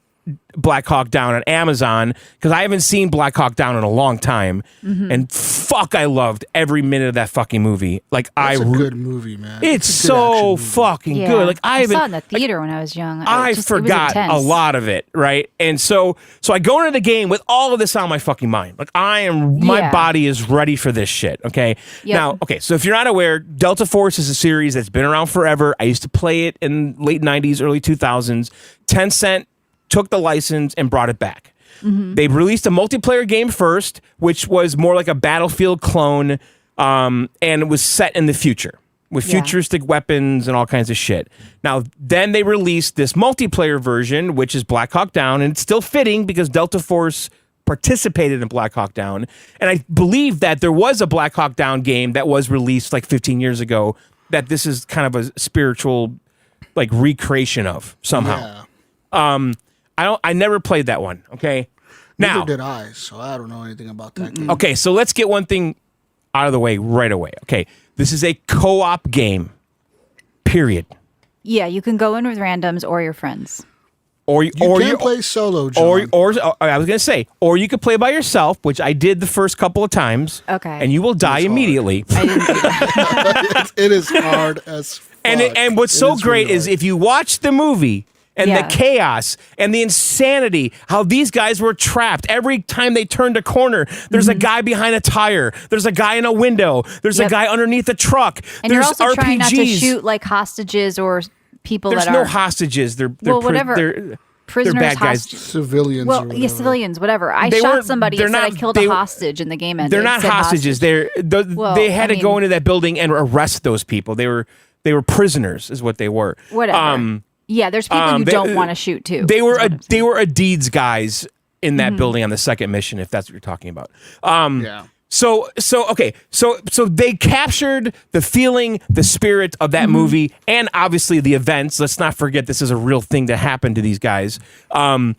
S2: Black Hawk Down on Amazon because I haven't seen Black Hawk Down in a long time, and fuck, I loved every minute of that fucking movie. Like
S3: It's a good movie, man.
S2: it's
S3: a good action
S2: so
S3: movie.
S2: fucking
S1: Yeah,
S2: good. Like
S1: I saw it in
S2: haven't,
S1: the theater when I was young.
S2: I
S1: It was
S2: forgot a
S1: intense.
S2: lot of it, right? And so I go into the game with all of this on my fucking mind. Like my
S1: Yeah.
S2: body is ready for this shit. Okay.
S1: Yep.
S2: Now, okay. So if you're not aware, Delta Force is a series that's been around forever. I used to play it in late '90s, early 2000s. Tencent took the license and brought it back. They released a multiplayer game first, which was more like a Battlefield clone, and it was set in the future with
S1: Yeah.
S2: futuristic weapons and all kinds of shit. Now, then they released this multiplayer version, which is Black Hawk Down, and it's still fitting because Delta Force participated in Black Hawk Down. And I believe that there was a Black Hawk Down game that was released like 15 years ago that this is kind of a spiritual like recreation of somehow.
S3: Yeah.
S2: I never played that one. Okay. Now,
S3: Neither did I, so I don't know anything about that game.
S2: okay, so let's get one thing out of the way right away. Okay. This is a co-op game. Period.
S1: Yeah, you can go in with randoms or your friends.
S2: Or
S3: You can play solo, John.
S2: or I was gonna say, or you could play by yourself, which I did the first couple of times.
S1: Okay.
S2: And you will die
S3: It's hard.
S2: immediately.
S1: I didn't do that.
S3: it is hard as fuck.
S2: And what's
S3: It
S2: so
S3: is
S2: great
S3: really
S2: is
S3: hard.
S2: if you watch the movie and
S1: Yeah.
S2: the chaos and the insanity, how these guys were trapped. Every time they turned a corner, there's a guy behind a tire. There's a guy in a window. There's a
S1: Yep.
S2: guy underneath a truck.
S1: And
S2: there's
S1: you're also
S2: RPGs.
S1: trying not to shoot like hostages or people
S2: There's
S1: that
S2: no
S1: are
S2: hostages. They're
S1: Well, whatever.
S2: They're
S1: prisoners,
S2: bad guys.
S1: hostages.
S3: civilians. or
S1: Well,
S3: whatever.
S1: yeah, civilians, whatever. I
S2: They
S1: shot
S2: weren't-
S1: somebody
S2: they're
S1: and said I
S2: not-
S1: killed
S2: they-
S1: a hostage, and the game ended.
S2: They're
S1: It
S2: not
S1: said
S2: hostages.
S1: hostage. Well,
S2: They had
S1: I
S2: to go
S1: mean-
S2: into that building and arrest those people. They were prisoners, is what they were.
S1: Whatever. Yeah, there's people you
S2: they-
S1: don't want to shoot too.
S2: They were
S1: is what I'm
S2: they
S1: saying.
S2: were Deeds guys in
S1: Mm-hmm.
S2: that building on the second mission, if that's what you're talking about.
S3: Yeah.
S2: So they captured the feeling, the spirit of that
S1: Mm-hmm.
S2: movie, and obviously the events. Let's not forget this is a real thing that happened to these guys. And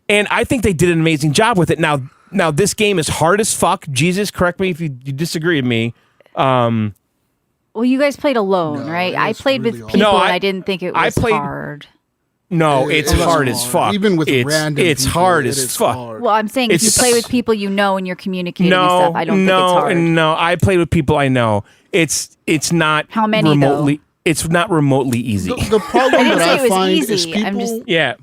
S2: I think they did an amazing job with it. Now this game is hard as fuck. Jesus, correct me if you disagree with me.
S1: Well, you guys played alone,
S3: No,
S1: right?
S3: it
S1: I
S3: was
S1: played
S3: really
S1: with
S3: hard.
S1: people,
S2: No,
S1: and
S2: I-
S1: I didn't think it
S2: I
S1: was
S2: played-
S1: hard.
S2: No,
S3: It-
S2: it's
S3: it was
S2: hard as
S3: hard.
S2: fuck.
S3: Even with
S2: it's
S3: random
S2: it's
S3: people,
S2: hard
S3: it
S2: as
S3: is
S2: fuck.
S3: hard.
S1: Well, I'm saying if you
S2: It's-
S1: play with people you know and you're communicating and
S2: No,
S1: stuff, I don't think it's hard.
S2: no. I played with people I know, it's not
S1: How many,
S2: remotely.
S1: though?
S2: It's not remotely easy.
S3: The problem
S1: didn't
S3: that
S1: say it
S3: I
S1: was
S3: find
S1: easy.
S3: is
S1: I'm just-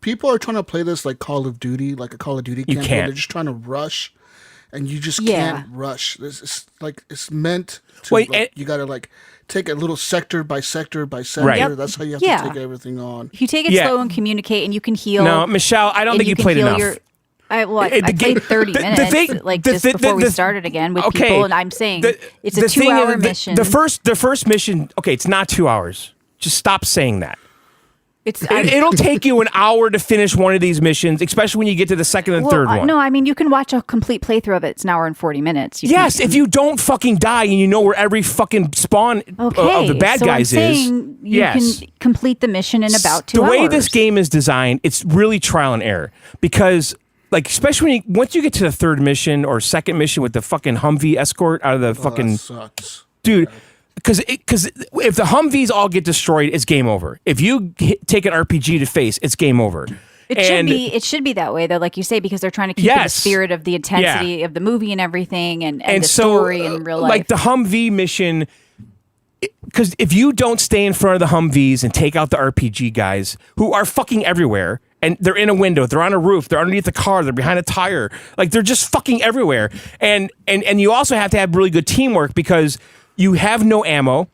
S3: people are trying to play this like Call of Duty, like a Call of Duty
S2: You
S3: campaign.
S2: can't.
S3: They're just trying to rush, and you just
S1: Yeah.
S3: can't rush. It's meant to.
S2: Wait,
S3: like,
S2: and-
S3: you got to like take it little sector by sector by sector.
S2: Right. Yep.
S3: That's how you have
S1: Yeah.
S3: to take everything on.
S1: If you take it
S2: Yeah.
S1: slow and communicate, and you can heal.
S2: No, Michelle, I don't
S1: and
S2: think you
S1: can
S2: played
S1: heal
S2: enough.
S1: I
S2: The
S1: played
S2: game-
S1: 30
S2: the
S1: minutes,
S2: thing-
S1: like
S2: the
S1: just
S2: thi-
S1: before we
S2: the-
S1: started again with
S2: okay,
S1: people, and I'm saying it's a
S2: the thing
S1: 2-hour
S2: is,
S1: mission.
S2: The first mission, okay, it's not 2 hours. Just stop saying that. It'll take you an hour to finish one of these missions, especially when you get to the second and third one.
S1: No, I mean you can watch a complete playthrough of it. It's an hour and 40 minutes.
S2: Yes, if you don't fucking die and you know where every fucking spawn of the bad
S1: so
S2: guys
S1: I'm saying
S2: is.
S1: you
S2: Yes.
S1: can complete the mission in about 2 hours.
S2: The way this game is designed, it's really trial and error because, like, especially once you get to the third mission or second mission with the fucking Humvee escort out of the fucking
S3: That sucks.
S2: dude. Because if the Humvees all get destroyed, it's game over. If you take an RPG to face, it's game over.
S1: It should be that way though, like you say, because they're trying to keep the spirit of the intensity of the movie and everything, and the story in real life.
S2: Like the Humvee mission, because if you don't stay in front of the Humvees and take out the RPG guys who are fucking everywhere, and they're in a window, they're on a roof, they're underneath the car, they're behind a tire, like they're just fucking everywhere. And you also have to have really good teamwork because you have no ammo,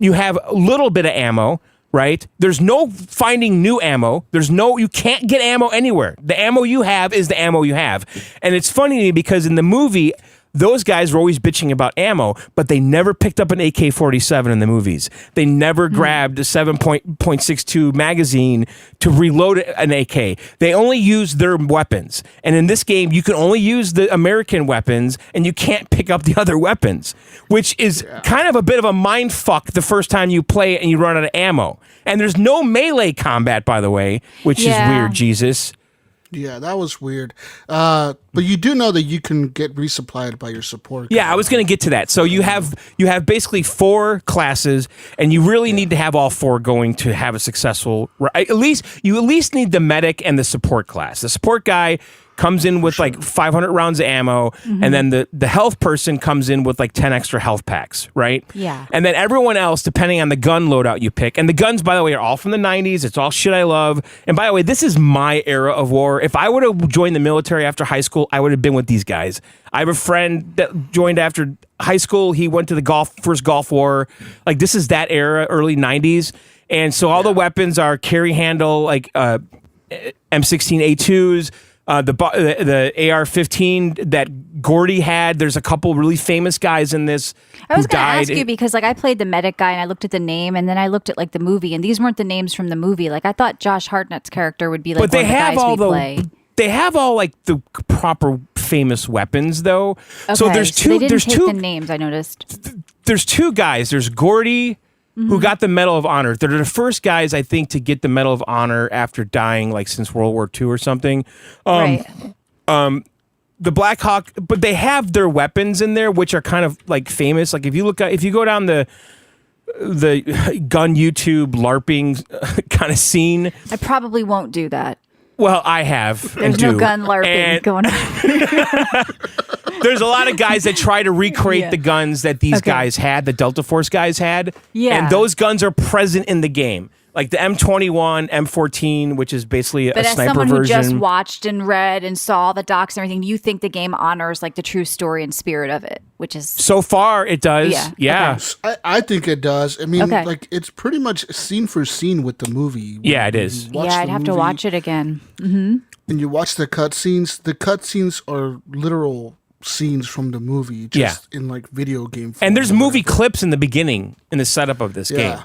S2: you have a little bit of ammo. Right? There's no finding new ammo. You can't get ammo anywhere. The ammo you have is the ammo you have. And it's funny to me because in the movie, those guys were always bitching about ammo, but they never picked up an AK-47 in the movies. They never grabbed a 7.62 magazine to reload an AK. They only used their weapons. And in this game, you can only use the American weapons, and you can't pick up the other weapons, which is kind of a bit of a mind fuck the first time you play it and you run out of ammo. And there's no melee combat, by the way, which is weird, Jesus.
S3: Yeah, that was weird. But you do know that you can get resupplied by your support.
S2: Yeah, I was going to get to that. So you have basically 4 classes, and you really need to have all 4 going to have a successful. You at least need the medic and the support class. The support guy comes in with like 500 rounds of ammo, and then the health person comes in with like 10 extra health packs, right?
S1: Yeah.
S2: And then everyone else, depending on the gun loadout you pick, and the guns, by the way, are all from the 90s. It's all shit I love. And by the way, this is my era of war. If I would have joined the military after high school, I would have been with these guys. I have a friend that joined after high school. He went to the first Gulf War. Like, this is that era, early 90s. And so all the weapons are carry handle, like M16A2s, the AR-15 that Gordy had. There's a couple really famous guys in this.
S1: I was going to ask you because like I played the medic guy and I looked at the name and then I looked at like the movie and these weren't the names from the movie. Like I thought Josh Hartnett's character would be like
S2: but they
S1: one of the
S2: have
S1: guys
S2: all
S1: we play.
S2: They have all like the proper famous weapons though.
S1: Okay,
S2: so there's two.
S1: They didn't
S2: there's
S1: take
S2: two.
S1: the names. I noticed.
S2: There's 2 guys. There's Gordy, who got the Medal of Honor. They're the first guys, I think, to get the Medal of Honor after dying, like since World War II or something.
S1: Right.
S2: The Black Hawk, but they have their weapons in there, which are kind of like famous. Like if you go down the gun YouTube LARPing kind of scene.
S1: I probably won't do that.
S2: Well, I have.
S1: There's no gun LARPing going on.
S2: There's a lot of guys that try to recreate the guns that these guys had, the Delta Force guys had.
S1: Yeah.
S2: And those guns are present in the game. Like the M21, M14, which is basically
S1: But
S2: a
S1: as
S2: sniper
S1: someone who
S2: version.
S1: just watched and read and saw the docs and everything, you think the game honors like the true story and spirit of it, which is
S2: So far, it does.
S1: Yeah.
S2: Okay.
S3: I think it does. I mean,
S1: Okay.
S3: like it's pretty much scene for scene with the movie.
S2: Yeah, it is.
S3: You watch
S1: I'd
S3: the
S1: have to
S3: movie
S1: watch it again.
S3: And you watch the cutscenes. The cutscenes are literal scenes from the movie, just in like video game form.
S2: And there's
S3: or
S2: movie
S3: whatever.
S2: clips in the beginning in the setup of this game.
S3: Yeah.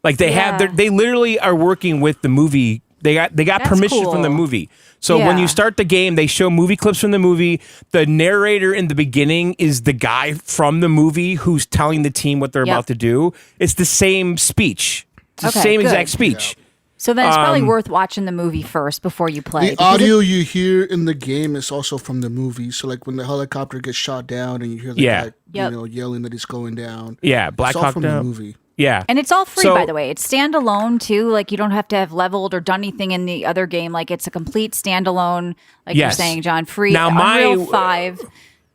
S2: Like they literally are working with the movie. They got
S1: That's
S2: permission from the
S1: cool.
S2: movie. So when
S1: Yeah.
S2: you start the game, they show movie clips from the movie. The narrator in the beginning is the guy from the movie who's telling the team what they're about to do. It's the same speech. It's the
S1: Okay,
S2: same
S1: good.
S2: exact speech.
S1: So then it's probably worth watching the movie first before you play.
S3: The
S1: because
S3: audio you hear in the game is also from the movie. So like when the helicopter gets shot down and you hear the guy,
S1: Yep.
S3: yelling that he's going down.
S2: Yeah, Black
S3: it's all
S2: Hawk
S3: from
S2: Down.
S3: the movie.
S2: Yeah.
S1: And it's all free,
S2: So-
S1: by the way. It's standalone too. Like you don't have to have leveled or done anything in the other game. Like it's a complete standalone. Like you're
S2: Yes.
S1: saying, John, free.
S2: Now,
S1: Unreal 5.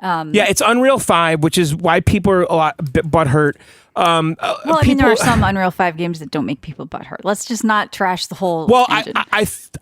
S2: Yeah, it's Unreal 5, which is why people are a lot butthurt.
S1: Well, I mean, there are some Unreal 5 games that don't make people butthurt. Let's just not trash the whole engine.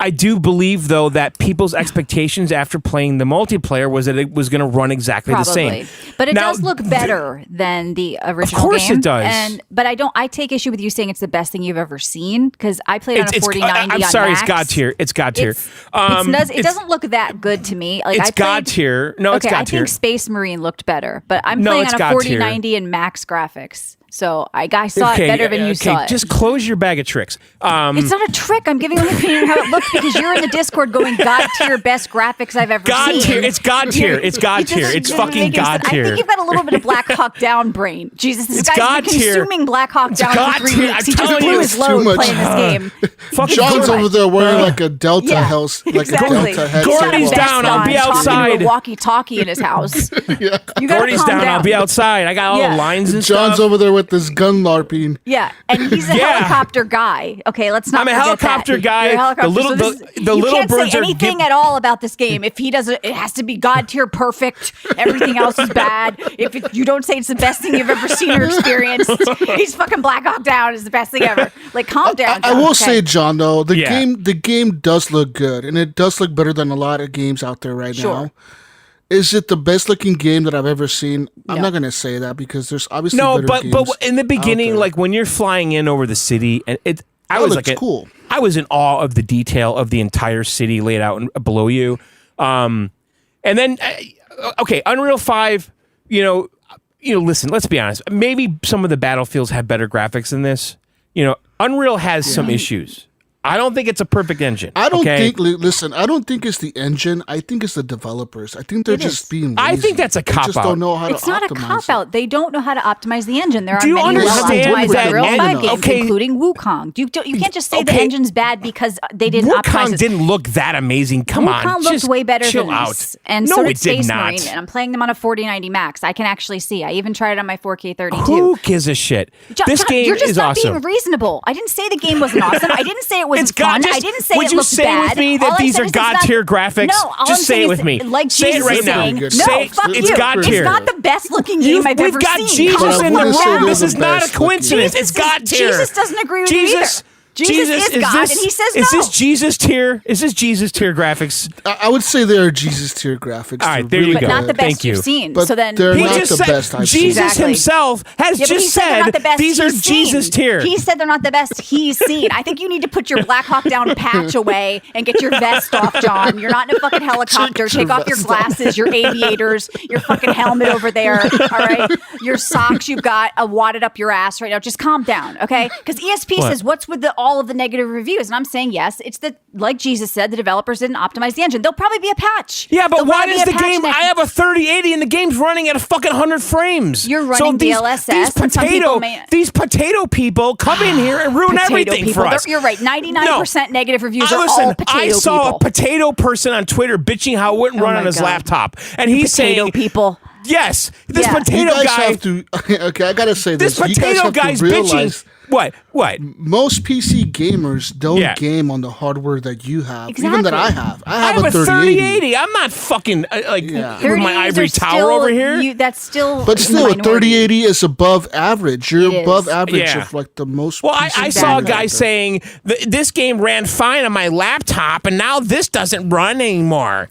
S2: I do believe, though, that people's expectations after playing the multiplayer was that it was going to run exactly the same.
S1: But it does look better than the original game.
S2: Of course it does.
S1: But I take issue with you saying it's the best thing you've ever seen, because I played on a 4090
S2: I'm sorry,
S1: Max.
S2: it's God tier. It's God tier.
S1: It doesn't look that good to me. Like,
S2: it's God tier. No, it's God tier.
S1: I think Space Marine looked better, but I'm playing on a 4090 and max graphics. So I saw it better than you saw it.
S2: Just close your bag of tricks.
S1: It's not a trick. I'm giving you an opinion on how it looks because you're in the Discord going God tier best graphics I've ever seen.
S2: Tier. It's God tier. It's God tier. It's fucking God tier.
S1: I think you've got a little bit of Black Hawk Down brain. Jesus, this
S2: it's
S1: guy's
S2: God
S1: been
S2: tier.
S1: consuming Black Hawk Down for 3 weeks. He just
S2: telling
S1: blew
S2: you,
S1: his
S3: it's too
S1: load
S3: much.
S1: playing this game.
S3: John's over there wearing like a Delta house, like
S1: exactly.
S3: a Delta headset.
S2: Gordy's down. I'll be outside.
S1: Talking to a walkie-talkie in his house.
S3: Yeah.
S1: You gotta
S2: Gordy's
S1: calm
S2: down. I'll be outside. I got all the lines and
S3: John's
S2: stuff.
S3: over there with this gun LARPing.
S1: Yeah, and he's a helicopter guy. Okay, let's not.
S2: I'm a
S1: forget
S2: helicopter
S1: that.
S2: guy.
S1: You're a helicopter.
S2: The little
S1: you can't
S2: birds
S1: say
S2: are
S1: anything at all about this game. If he doesn't, it has to be God tier perfect. Everything else is bad. If you don't say it's the best thing you've ever seen or experienced, he's fucking Black Hawk Down is the best thing ever. Like, calm down.
S3: I will say, John, though, the
S2: Yeah.
S3: game does look good, and it does look better than a lot of games out there right now. Is it the best looking game that I've ever seen? I'm not going to say that because there's obviously better games
S2: but in the beginning, like when you're flying in over the city, and I was like,
S3: cool.
S2: I was in awe of the detail of the entire city laid out below you. And then, okay, Unreal 5. Listen, let's be honest. Maybe some of the battlefields have better graphics than this. Unreal has some issues. I don't think it's a perfect engine.
S3: I don't think. Listen, I don't think it's the engine. I think it's the developers. I think they're just being lazy.
S2: I think that's a cop-out.
S3: They just don't know how
S1: It's
S3: to
S1: not a
S3: optimize
S1: cop out. They don't know how to optimize the engine. There are
S2: Do you
S1: many
S2: understand
S1: well-optimized
S2: that
S1: Unreal 5
S2: engine-
S1: games,
S2: okay.
S1: including Wukong. You can't just say the
S2: Okay.
S1: engine's bad because they didn't optimize
S2: Wukong
S1: it.
S2: didn't look that amazing. Come on,
S1: Wukong looked
S2: just
S1: way better
S2: chill
S1: than
S2: out.
S1: this. And
S2: no,
S1: so did
S2: it did
S1: Space
S2: not.
S1: Marine. And I'm playing them on a 4090 Max. I can actually see. I even tried it on my 4K 32.
S2: Who gives a shit? This game
S1: you're just
S2: is
S1: not
S2: awesome.
S1: being reasonable. I didn't say the game wasn't awesome. I didn't say it wasn't fun. I didn't say
S2: would
S1: it
S2: you
S1: looked
S2: say
S1: bad.
S2: with me that
S1: All I
S2: these
S1: said
S2: are
S1: is it's not-
S2: God tier graphics?
S1: No, all
S2: just
S1: I'm
S2: say
S1: saying
S2: it
S1: is
S2: with me.
S1: Like
S2: say
S1: Jesus
S2: it right
S1: is
S2: now.
S1: saying,
S3: Good.
S1: no,
S2: Say
S1: fuck
S2: it's
S1: you.
S2: God
S1: It's
S2: tier.
S1: not the best looking game I've
S2: We've
S1: ever
S2: got
S1: seen.
S2: Jesus
S3: But I
S2: in the
S3: wouldn't say
S2: room.
S3: they're
S2: This
S3: the
S2: is not a
S3: best looking.
S2: coincidence. It's God tier.
S1: Jesus doesn't agree with you either. Jesus is God, and he says no.
S2: Is this Jesus tier? Is this Jesus tier graphics?
S3: I would say they're Jesus tier graphics.
S2: All right,
S3: They're
S2: there you
S3: really
S2: go.
S1: But not the
S3: good.
S1: best
S2: Thank you.
S1: you've seen.
S3: But
S1: So then
S3: they're
S2: He
S3: not
S2: just
S3: the
S2: said
S3: best I've seen.
S2: Jesus
S1: Exactly.
S2: himself has
S1: Yeah, but he
S2: just
S1: said they're
S2: said
S1: not the best
S2: these are
S1: he's
S2: Jesus
S1: seen.
S2: tier.
S1: He said they're not the best he's seen. I think you need to put your Black Hawk Down patch away and get your vest off, John. You're not in a fucking helicopter.
S3: Take your
S1: Take off your
S3: vest
S1: glasses, your aviators, your fucking helmet over there. All right, your socks you've got wadded up your ass right now. Just calm down, okay? Because ESP
S2: What?
S1: says, "What's with all of the negative reviews?" And I'm saying yes. It's like Jesus said, the developers didn't optimize the engine. There'll probably be a patch.
S2: Yeah, but
S1: There'll
S2: why
S1: probably
S2: does
S1: be
S2: the
S1: a patch
S2: game?
S1: next-
S2: I have a 3080 and the game's running at a fucking 100 frames.
S1: You're running DLSS, and some people may-
S2: These potato people come in here and ruin everything for us.
S1: You're right. 99% negative reviews are
S2: Listen,
S1: all potato
S2: I saw
S1: people.
S2: a potato person on Twitter bitching how it wouldn't
S1: Oh
S2: run
S1: my
S2: on his
S1: God.
S2: laptop, and he's
S1: potato
S2: saying,
S1: people.
S2: "Yes, this
S1: Yeah.
S3: You
S2: potato
S3: guys
S2: guy."
S3: have to. Okay, I gotta say
S2: This
S3: this. You guys
S2: potato
S3: have to
S2: guy's
S3: realize
S2: bitching. What?
S3: most PC gamers don't
S2: Yeah.
S3: game on the hardware that you have, even
S1: Exactly.
S3: that I have. I
S2: I
S3: have,
S2: have a
S3: 3080.
S2: 3080. I'm not fucking
S3: Yeah.
S2: with my
S1: 30s
S2: ivory
S1: are
S2: tower
S1: still-
S2: over here.
S1: That's still.
S3: But
S1: in
S3: still,
S1: the
S3: a 3080 is above average. You're
S1: It
S3: above
S1: is.
S3: average
S2: Yeah.
S3: of like the most.
S2: Well,
S3: PC
S2: I saw a
S3: gamers
S2: guy
S3: out there.
S2: saying this game ran fine on my laptop, and now this doesn't run anymore.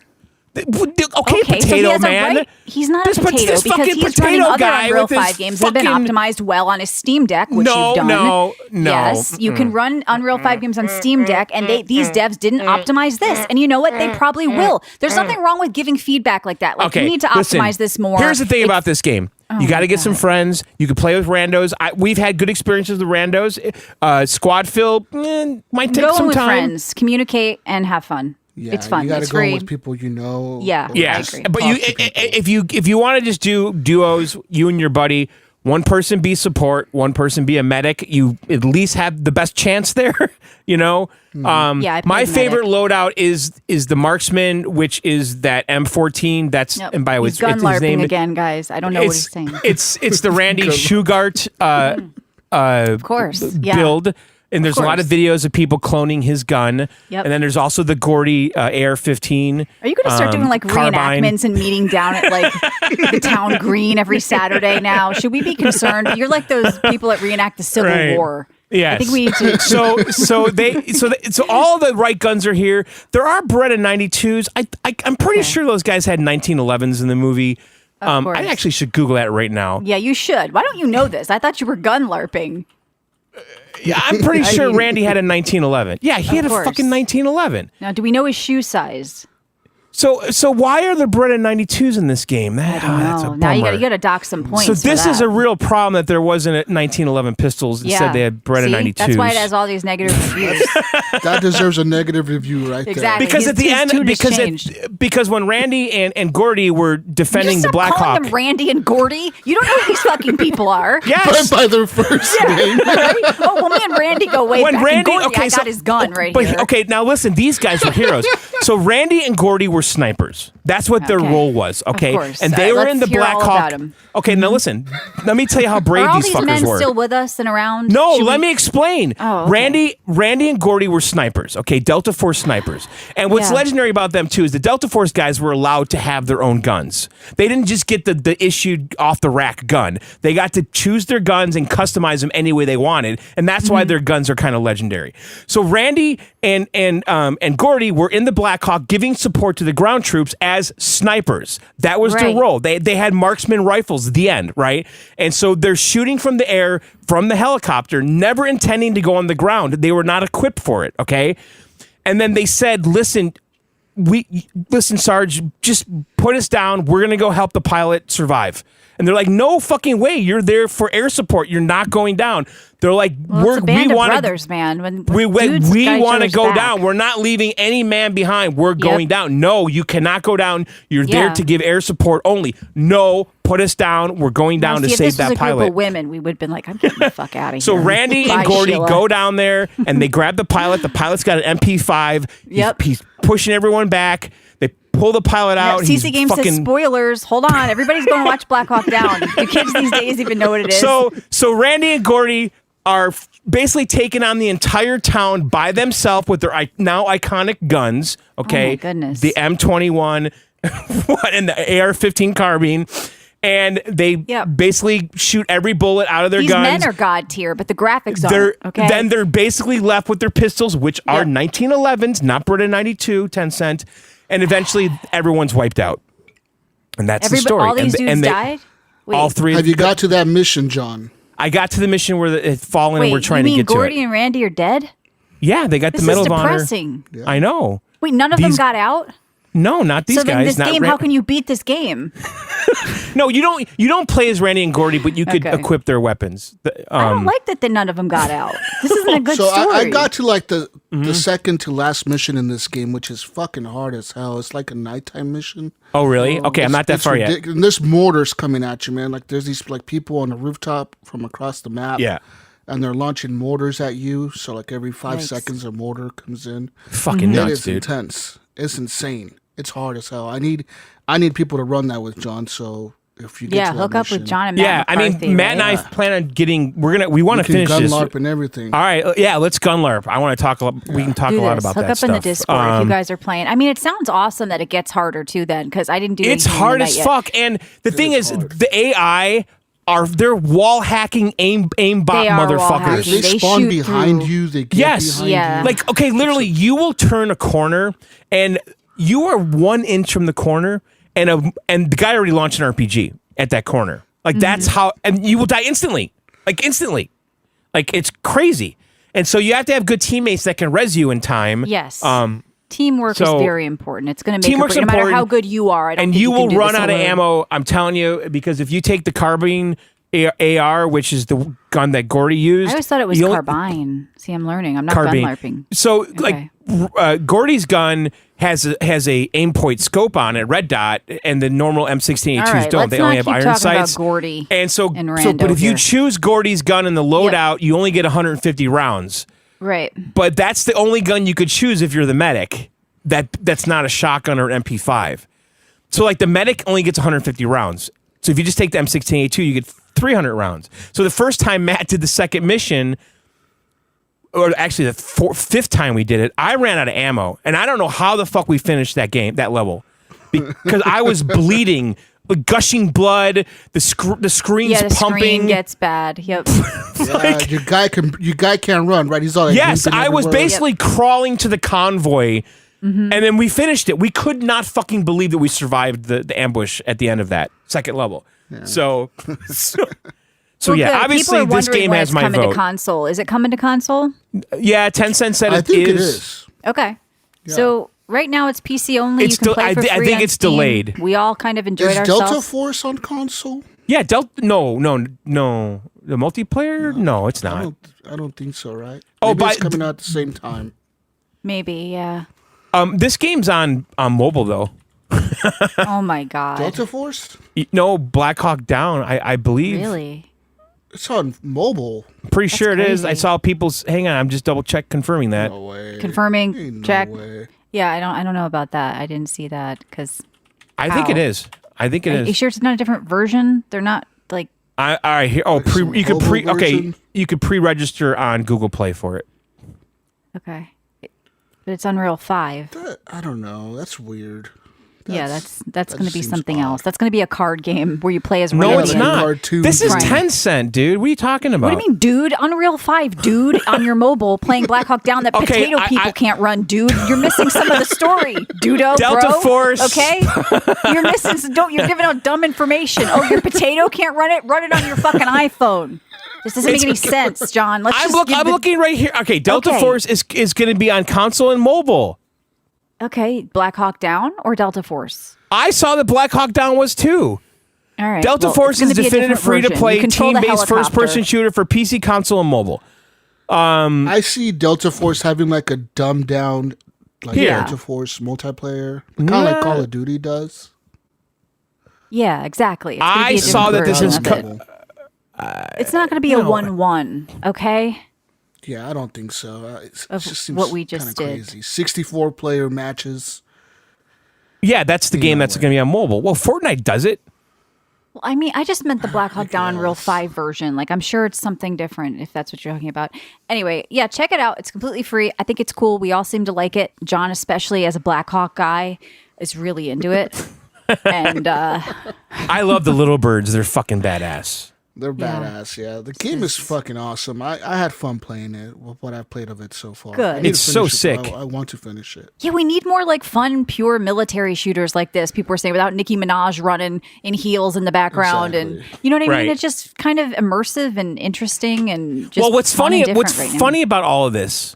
S2: Okay,
S1: so he
S2: potato
S1: has a
S2: man.
S1: right- He's not
S2: This
S1: a potato
S2: this
S1: because
S2: fucking
S1: he's
S2: potato
S1: running other
S2: guy
S1: Unreal
S2: with his
S1: 5 games that have been
S2: fucking-
S1: optimized well on his Steam Deck, which
S2: No,
S1: you've done.
S2: no.
S1: Yes, you can run Unreal 5 games on Steam Deck, and these devs didn't optimize this. And you know what? They probably will. There's nothing wrong with giving feedback like that. Like,
S2: Okay,
S1: you need to
S2: listen,
S1: optimize this more.
S2: Here's the thing about this game. You got to get some friends. You can play with randos. We've had good experiences with randos. Squad fill might take
S1: Go
S2: some
S1: with
S2: time.
S1: friends, communicate, and have fun.
S3: Yeah,
S1: It's fun.
S3: You gotta
S1: It's
S3: go
S1: free.
S3: with people you know.
S1: Yeah.
S3: or
S2: Yeah,
S3: just
S1: agree.
S2: but
S3: talk to people.
S2: if you want to just do duos, you and your buddy, one person be support, one person be a medic. You at least have the best chance there. You know.
S1: Yeah, I
S2: my
S1: played
S2: favorite
S1: medic.
S2: loadout is the marksman, which is that M14. That's
S1: Nope.
S2: and by the way,
S1: He's gun
S2: it's his name.
S1: larping again, guys. I don't know what he's saying.
S2: It's the Randy Shugart
S1: Of course. Yeah.
S2: build. And there's a lot of videos of people cloning his gun.
S1: Yep.
S2: And then there's also the Gordy AR-15.
S1: Are you going to start doing like
S2: carbine.
S1: reenactments and meeting down at like the town green every Saturday now? Should we be concerned? You're like those people that reenact the Civil War.
S2: Yes.
S1: I think we need to.
S2: So all the right guns are here. There are Beretta 92s. I'm pretty sure those guys had 1911s in the movie.
S1: Course.
S2: I actually should Google that right now.
S1: Yeah, you should. Why don't you know this? I thought you were gun larping.
S2: Yeah, I'm pretty sure Randy had a 1911. Yeah, he had a
S1: course.
S2: fucking 1911.
S1: Now, do we know his shoe size?
S2: So why are the Beretta 92s in this game?
S1: I don't
S2: That's a
S1: know.
S2: bummer.
S1: Now you got to dock some points.
S2: So
S1: for
S2: this is
S1: that.
S2: a real problem that there wasn't 1911 pistols. Instead, they had Beretta
S1: See?
S2: 92s.
S1: That's why it has all these negative reviews.
S3: That deserves a negative review right
S1: Exactly.
S2: because
S1: His-
S2: at the
S1: his
S2: end,
S1: tune has changed.
S2: because when Randy and Gordy were defending
S1: Just
S2: the
S1: stop
S2: Black
S1: calling
S2: Hawk,
S1: them Randy and Gordy. You don't know who these fucking people are.
S3: there.
S2: yes,
S3: By their first name.
S1: Right? Oh, well, me and Randy go way
S2: when
S1: back.
S2: Randy,
S1: and Gordy,
S2: okay,
S1: I got his gun right
S2: but,
S1: here.
S2: Okay, now listen, these guys were heroes. So Randy and Gordy were snipers. That's what their
S1: Okay.
S2: role was. Okay,
S1: course.
S2: and
S1: All
S2: they
S1: right,
S2: were in the
S1: let's hear
S2: Black
S1: all
S2: Hawk.
S1: about 'em.
S2: Okay, now listen. Let me tell you how brave
S1: Are all
S2: these
S1: these
S2: fuckers
S1: men
S2: were.
S1: still with us and around?
S2: No,
S1: Should
S2: let
S1: we-
S2: me explain.
S1: Oh, okay.
S2: Randy and Gordy were snipers, okay? Delta Force snipers. And what's
S1: Yeah.
S2: legendary about them, too, is the Delta Force guys were allowed to have their own guns. They didn't just get the issued off-the-rack gun. They got to choose their guns and customize them any way they wanted, and that's why their guns are kind of legendary. So Randy and Gordy were in the Black Hawk giving support to the ground troops as snipers. That was their
S1: Right.
S2: role. They had marksman rifles at the end, right? And so they're shooting from the air, from the helicopter, never intending to go on the ground. They were not equipped for it, okay? And then they said, listen, Sarge, just put us down. We're going to go help the pilot survive. And they're like, no fucking way. You're there for air support. You're not going down. They're like,
S1: Well, it's a band
S2: we
S1: of
S2: want
S1: brothers, man. When
S2: we
S1: dudes got each
S2: want to
S1: other's
S2: go
S1: back.
S2: down. We're not leaving any man behind. We're going down. No, you cannot go down. You're there
S1: Yeah.
S2: to give air support only. No, put us down. We're going down
S1: Now,
S2: to
S1: see,
S2: save
S1: if this
S2: that
S1: was a
S2: pilot.
S1: group of women, we would have been like, I'm getting the fuck out of here.
S2: So Randy and
S1: Bye,
S2: Gordy
S1: Sheila.
S2: go down there and they grab the pilot. The pilot's got an MP5.
S1: Yep.
S2: He's pushing everyone back. They pull the pilot out.
S1: Yeah, CC Game says
S2: fucking
S1: spoilers. Hold on, everybody's going to watch Black Hawk Down. Do kids these days even know what it is?
S2: So Randy and Gordy are basically taking on the entire town by themselves with their now iconic guns. Okay,
S1: Oh my goodness.
S2: The M21 and the AR-15 carbine. And they basically shoot every bullet out of their
S1: These
S2: guns.
S1: men are god tier, but the graphics
S2: They're,
S1: aren't. Okay.
S2: Then they're basically left with their pistols, which are 1911s, not Beretta 92, 10 cent. And eventually everyone's wiped out. And that's the story.
S1: All these dudes
S2: and they,
S1: died? Wait,
S2: all three.
S3: Have you got to that mission, John?
S2: I got to the mission where it's fallen
S1: wait,
S2: and we're trying
S1: you
S2: to
S1: mean
S2: get
S1: Gordy
S2: to it.
S1: and Randy are dead?
S2: Yeah, they got
S1: This
S2: the Medal
S1: is
S2: of Honor.
S1: depressing.
S2: I know.
S1: Wait, none of them
S2: These-
S1: got out?
S2: No, not these
S1: So then
S2: guys.
S1: this
S2: not
S1: game,
S2: Ran-
S1: how can you beat this game?
S2: No, you don't. You don't play as Randy and Gordy, but you could
S1: Okay.
S2: equip their weapons.
S1: I don't like that none of them got out. This isn't a good
S3: So
S1: story.
S3: I got to like the
S2: Mm-hmm.
S3: second to last mission in this game, which is fucking hard as hell. It's like a nighttime mission.
S2: Oh, really? Okay, I'm not that
S3: It's
S2: far yet.
S3: And there's mortars coming at you, man. Like there's these like people on the rooftop from across the map.
S2: Yeah.
S3: And they're launching mortars at you. So like every 5
S1: Yikes.
S3: seconds a mortar comes in.
S2: Fucking
S3: It
S2: nuts,
S3: is
S2: dude.
S3: intense. It's insane. It's hard as hell. I need people to run that with John. So if you get to that
S1: hook up with
S3: mission,
S1: John and Matt
S2: Yeah, I mean,
S1: McCarthy,
S2: Matt and
S1: right?
S2: I plan on getting. We want
S3: you
S2: to
S3: can
S2: finish
S3: gun
S2: this.
S3: LARP and everything.
S2: All right, yeah, let's gun LARP. I want to talk. We can talk
S1: Do
S2: a lot
S1: this.
S2: about
S1: Hook
S2: that
S1: up
S2: stuff.
S1: in the Discord if you guys are playing. I mean, it sounds awesome that it gets harder too. Then because I didn't do
S2: It's
S1: anything in the
S2: hard
S1: night
S2: as
S1: yet.
S2: fuck, and the thing is,
S3: hard.
S2: the AI they're wall hacking aimbot
S1: They are wall
S2: motherfuckers.
S1: hacking.
S3: They
S1: They
S3: spawn
S1: shoot
S3: behind
S1: through.
S3: you. They get
S2: Yes.
S3: behind
S1: Yeah.
S3: you.
S2: Like, okay, literally, you will turn a corner and you are 1 inch from the corner, and the guy already launched an RPG at that corner. Like, that's how, and you will die instantly. Like, instantly. Like, it's crazy. And so you have to have good teammates that can res you in time.
S1: Yes. Teamwork
S2: so-
S1: is very important. It's going to make
S2: Teamwork's
S1: no matter
S2: important,
S1: how good you are. I don't
S2: and
S1: think
S2: you
S1: can
S2: will
S1: do
S2: run
S1: this
S2: out of
S1: alone.
S2: ammo, I'm telling you, because if you take the carbine AR, which is the gun that Gordy used.
S1: I always thought it was
S2: you only-
S1: carbine. See, I'm learning. I'm not
S2: Carbine.
S1: gun larping.
S2: So,
S1: Okay.
S2: like, Gordy's gun has a aim point scope on it, red dot, and the normal M16A2s
S1: All right,
S2: don't.
S1: let's
S2: They only
S1: not
S2: have
S1: keep
S2: iron
S1: talking
S2: sights.
S1: about Gordy
S2: and so,
S1: and
S2: but
S1: Rando
S2: if you
S1: here.
S2: choose Gordy's gun in the loadout, you only get 150 rounds.
S1: Right.
S2: But that's the only gun you could choose if you're the medic. That's not a shotgun or an MP5. So like the medic only gets 150 rounds. So if you just take the M16A2, you get 300 rounds. So the first time Matt did the second mission, or actually the fifth time we did it, I ran out of ammo, and I don't know how the fuck we finished that level, because I was bleeding, gushing blood. The screen's
S1: the
S2: pumping.
S1: screen gets bad. Yep.
S3: Yeah, your guy can't run, right? He's all like,
S2: Yes,
S3: limping
S2: I was
S3: everywhere.
S2: basically crawling to the convoy, and then we finished it. We could not fucking believe that we survived the ambush at the end of that second level. Yeah. So
S1: Well,
S2: yeah,
S1: good.
S2: obviously
S1: People are
S2: this game
S1: when
S2: has
S1: it's
S2: my
S1: coming
S2: vote.
S1: to console. Is it coming to console?
S2: Yeah, Tencent said
S3: I think it
S2: is.
S3: is.
S1: Okay. So right now it's PC only.
S2: It's
S1: you can play for free
S2: I think
S1: on
S2: it's
S1: Steam.
S2: delayed.
S1: We all kind of enjoyed
S3: Is
S1: ourselves.
S3: Delta Force on console?
S2: Yeah, no. The multiplayer? No, it's not.
S3: I don't think so, right?
S2: Oh,
S3: Maybe it's
S2: but-
S3: coming out at the same time.
S1: Maybe, yeah.
S2: This game's on mobile though.
S1: Oh my god.
S3: Delta Force?
S2: No, Black Hawk Down. I believe.
S1: Really?
S3: It's on mobile.
S2: Pretty sure it is. I
S1: crazy.
S2: saw people's. Hang on, I'm just double confirming that.
S3: No way.
S1: Confirming.
S3: Ain't
S1: Check.
S3: No way.
S1: Yeah, I don't know about that. I didn't see that because.
S2: I think it is. I think it
S1: Are you
S2: is.
S1: sure it's not a different version? They're not like.
S2: All right. Here. Oh,
S3: some
S2: you could
S3: mobile version?
S2: You could pre-register on Google Play for it.
S1: Okay. But it's Unreal 5.
S3: I don't know. That's weird.
S1: Yeah, that's
S3: that
S1: going to be
S3: seems
S1: something
S3: odd.
S1: else. That's going to be a card game where you play as
S2: No,
S1: Randy.
S2: it's
S3: Randy
S2: not.
S3: cartoon
S2: This is
S1: Right.
S2: Tencent, dude. What are you talking about?
S1: What do you mean, dude? Unreal 5, dude, on your mobile playing Black Hawk Down that
S2: Okay,
S1: potato
S2: I-
S1: people
S2: I-
S1: can't run, dude. You're missing some of the story, dudo,
S2: Delta
S1: bro.
S2: Force.
S1: Okay? You're missing you're giving out dumb information. Oh, your potato can't run it? Run it on your fucking iPhone. This doesn't make any sense, John. Let's
S2: I'm
S1: just give the-
S2: looking right here. Okay, Delta
S1: Okay.
S2: Force is going to be on console and mobile.
S1: Okay, Black Hawk Down or Delta Force?
S2: I saw that Black Hawk Down was too.
S1: All right.
S2: Delta
S1: well,
S2: Force
S1: it's gonna
S2: is
S1: be a
S2: definitive
S1: different version.
S2: free-to-play
S1: You control the
S2: team-based
S1: helicopter.
S2: first-person shooter for PC, console, and mobile.
S3: I see Delta Force having like a dumbed down like
S2: Here.
S3: Delta Force multiplayer. Kind of like Call of Duty does.
S1: Yeah, exactly. It's gonna
S2: I
S1: be a
S2: saw
S1: different
S2: that this
S1: version
S2: is
S1: of it. It's not going to be a 1-1, okay?
S3: Yeah, I don't think so. It
S1: Of
S3: just seems
S1: what we just
S3: kinda
S1: did.
S3: crazy. 64 player matches.
S2: Yeah, that's the game that's going to be on mobile. Well, Fortnite does it.
S1: Well, I mean, I just meant the Black Hawk Down Unreal 5 version. Like, I'm sure it's something different if that's what you're talking about. Anyway, yeah, check it out. It's completely free. I think it's cool. We all seem to like it. John, especially as a Black Hawk guy, is really into it. And
S2: I love the little birds. They're fucking badass.
S3: They're
S1: Yeah.
S3: badass, yeah. The game is fucking awesome. I had fun playing it with what I've played of it so far.
S1: Good.
S3: I need
S2: It's
S3: to
S2: so
S3: finish it, though.
S2: sick.
S3: I want to finish it.
S1: yeah, we need more like fun, pure military shooters like this. People were saying without Nicki Minaj running in heels in the background, and
S3: Exactly.
S1: you know what I mean.
S2: Right.
S1: It's just kind of immersive and interesting, and just
S2: Well, what's
S1: fun and
S2: funny? What's
S1: different right now.
S2: funny about all of this?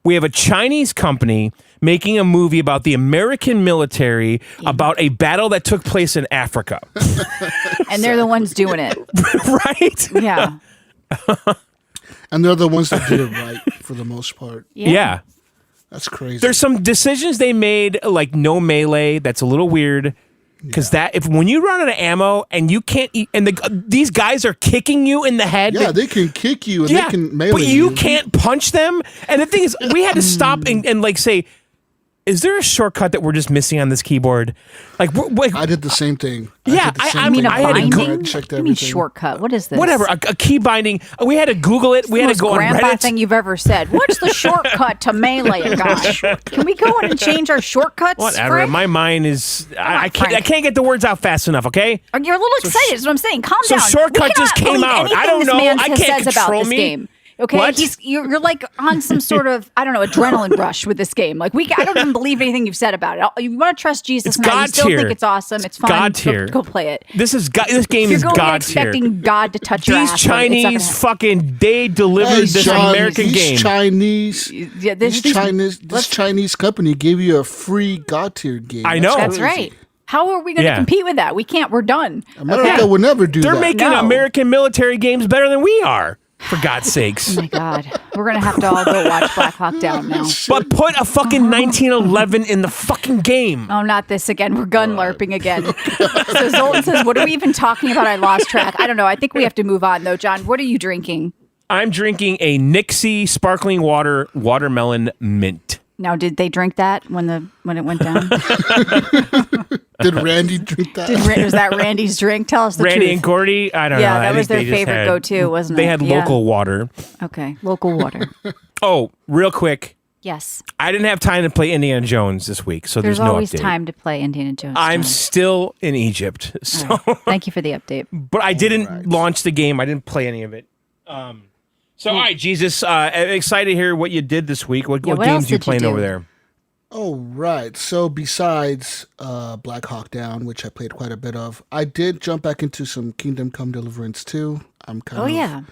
S2: We have a Chinese company making a movie about the American military about a battle that took place in Africa,
S1: and they're the ones doing it.
S2: right?
S1: Yeah,
S3: And they're the ones that did it right for the most part.
S2: Yeah.
S3: That's crazy.
S2: There's some decisions they made, like no melee. That's a little weird. Because when you run out of ammo and you can't eat, and these guys are kicking you in the head.
S3: yeah, they can kick you and
S2: yeah,
S3: they can melee
S2: but you can't punch them. And the thing is, we had to stop and like say, is there a shortcut that we're just missing on this keyboard? Like,
S3: I did the same thing.
S2: Yeah,
S3: did the
S2: I
S3: same
S2: mean,
S3: thing.
S2: I had to
S3: went
S2: go-
S3: and
S1: binding.
S3: checked
S1: What do you mean
S3: everything.
S1: shortcut? What is this?
S2: whatever, a key binding. We had to Google it. We had to
S1: Most
S2: go on
S1: grandpa
S2: Reddit.
S1: thing you've ever said. What's the shortcut to melee, gosh? Can we go in and change our shortcuts?
S2: Whatever.
S1: Frank?
S2: My mind is. I can't.
S1: Frank.
S2: I can't get the words out fast enough. Okay.
S1: You're a little excited. Is what I'm saying. Calm
S2: so
S1: down.
S2: shortcut
S1: We
S2: just
S1: cannot
S2: came
S1: believe
S2: out.
S1: anything
S2: I don't
S1: this
S2: know.
S1: man
S2: I can't
S1: says about
S2: control
S1: this
S2: me.
S1: game. Okay,
S2: What?
S1: you're like on some sort of I don't know adrenaline rush with this game. Like I don't even believe anything you've said about it. You want to trust Jesus
S2: It's
S1: now. You
S2: God
S1: still
S2: tier.
S1: think it's awesome. It's fun.
S2: God
S1: Go-
S2: tier.
S1: Go play it.
S2: This game
S1: You're
S2: is
S1: going in
S2: God tier.
S1: expecting God to touch your
S2: These
S1: ass. Like, it's not
S2: Chinese
S1: gonna
S2: fucking they delivered
S3: Hey,
S2: this
S3: John,
S2: American
S3: these
S2: game.
S3: Chinese,
S1: Yeah,
S3: this Chinese company gave you a free God tier game.
S2: I know.
S1: That's right. How are we going to
S2: Yeah.
S1: compete with that? We can't. We're done.
S3: America would never do
S2: They're
S3: that.
S2: making
S1: No.
S2: American military games better than we are. For God's sakes.
S1: Oh my God, we're going to have to all go watch Black Hawk Down now.
S2: But put a fucking 1911 in the fucking game.
S1: Oh, not this again. We're gun LARPing again. So Zoltan says, what are we even talking about? I lost track. I don't know. I think we have to move on, though. John, what are you drinking?
S2: I'm drinking a Nixie sparkling water watermelon mint.
S1: Now, did they drink that when it went down?
S3: Did Randy drink that?
S1: Was that Randy's drink? Tell us the
S2: Randy
S1: truth.
S2: and Gordy, I don't know.
S1: Yeah,
S2: I
S1: that was
S2: think
S1: their
S2: they just
S1: favorite
S2: had-
S1: go-to, wasn't
S2: They
S1: it?
S2: had
S1: Yeah.
S2: local water.
S1: Okay, local water.
S2: Oh, real quick.
S1: Yes.
S2: I didn't have time to play Indiana Jones this week, so there's no
S1: always
S2: update.
S1: time to play Indiana Jones.
S2: I'm
S1: John.
S2: still in Egypt, so
S1: All right. Thank you for the update.
S2: but I didn't launch the game. I didn't play any of it. So, all right, Jesus, excited to hear what you did this week. What
S1: what else
S2: games you
S1: did you
S2: playing
S1: do?
S2: over there?
S3: Oh, right. So besides Black Hawk Down, which I played quite a bit of, I did jump back into some Kingdom Come Deliverance 2. I'm kind
S1: Oh,
S3: of,
S1: yeah.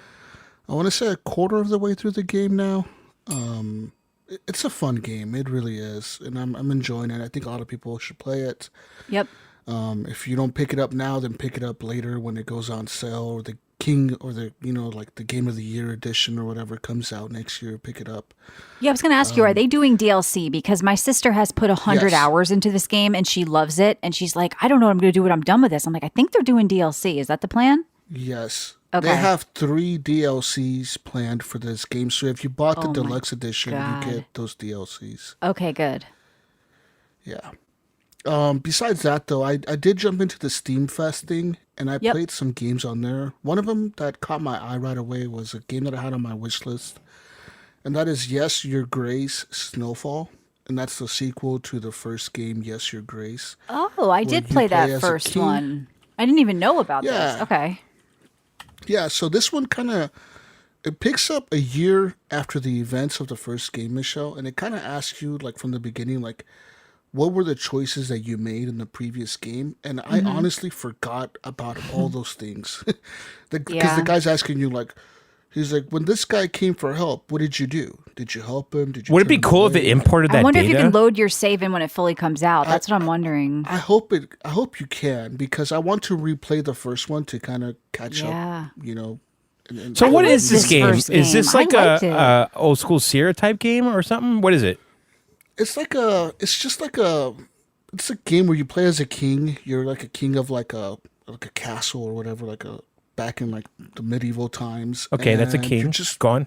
S3: I want to say a quarter of the way through the game now. It's a fun game. It really is. And I'm enjoying it. I think a lot of people should play it.
S1: Yep.
S3: If you don't pick it up now, then pick it up later when it goes on sale, or the King, or the, like the Game of the Year edition or whatever comes out next year. Pick it up.
S1: Yeah, I was going to ask you, are they doing DLC? Because my sister has put 100
S3: Yes.
S1: hours into this game and she loves it. And she's like, I don't know what I'm going to do when I'm done with this. I'm like, I think they're doing DLC. Is that the plan?
S3: Yes.
S1: Okay.
S3: They have 3 DLCs planned for this game. So if you bought the
S1: Oh my
S3: deluxe edition,
S1: God.
S3: you get those DLCs.
S1: Okay, good.
S3: Yeah. Besides that, though, I did jump into the Steam Fest thing, and I
S1: Yep.
S3: played some games on there. One of them that caught my eye right away was a game that I had on my wish list, and that is Yes, Your Grace Snowfall. And that's the sequel to the first game, Yes, Your Grace.
S1: Oh, I did
S3: you
S1: play
S3: play
S1: that
S3: as a
S1: first
S3: king.
S1: one. I didn't even know about this.
S3: Yeah.
S1: Okay.
S3: Yeah, so this one kind of, it picks up a year after the events of the first game, Michelle, and it kind of asks you, like, from the beginning, like, what were the choices that you made in the previous game? And I honestly forgot about all those things. Because
S1: Yeah.
S3: the guy's asking you, like, he's like, when this guy came for help, what did you do? Did you help him? Did you
S2: Would it be
S3: turn him
S2: cool if
S3: away?
S2: it imported
S1: I
S2: that
S1: wonder
S2: data?
S1: if you can load your save in when it fully comes out. That's what I'm wondering.
S3: I hope you can, because I want to replay the first one to kind of catch
S1: Yeah.
S3: up, and
S2: So what
S1: liked
S2: is this
S1: this
S2: game?
S1: first
S2: Is this
S1: game.
S2: like
S1: I liked
S2: a old school Sierra type game or something? What is it?
S3: it's a game where you play as a king. You're like a king of like a castle or whatever, back in like the medieval times.
S2: Okay, that's a
S3: And
S2: king. Go on.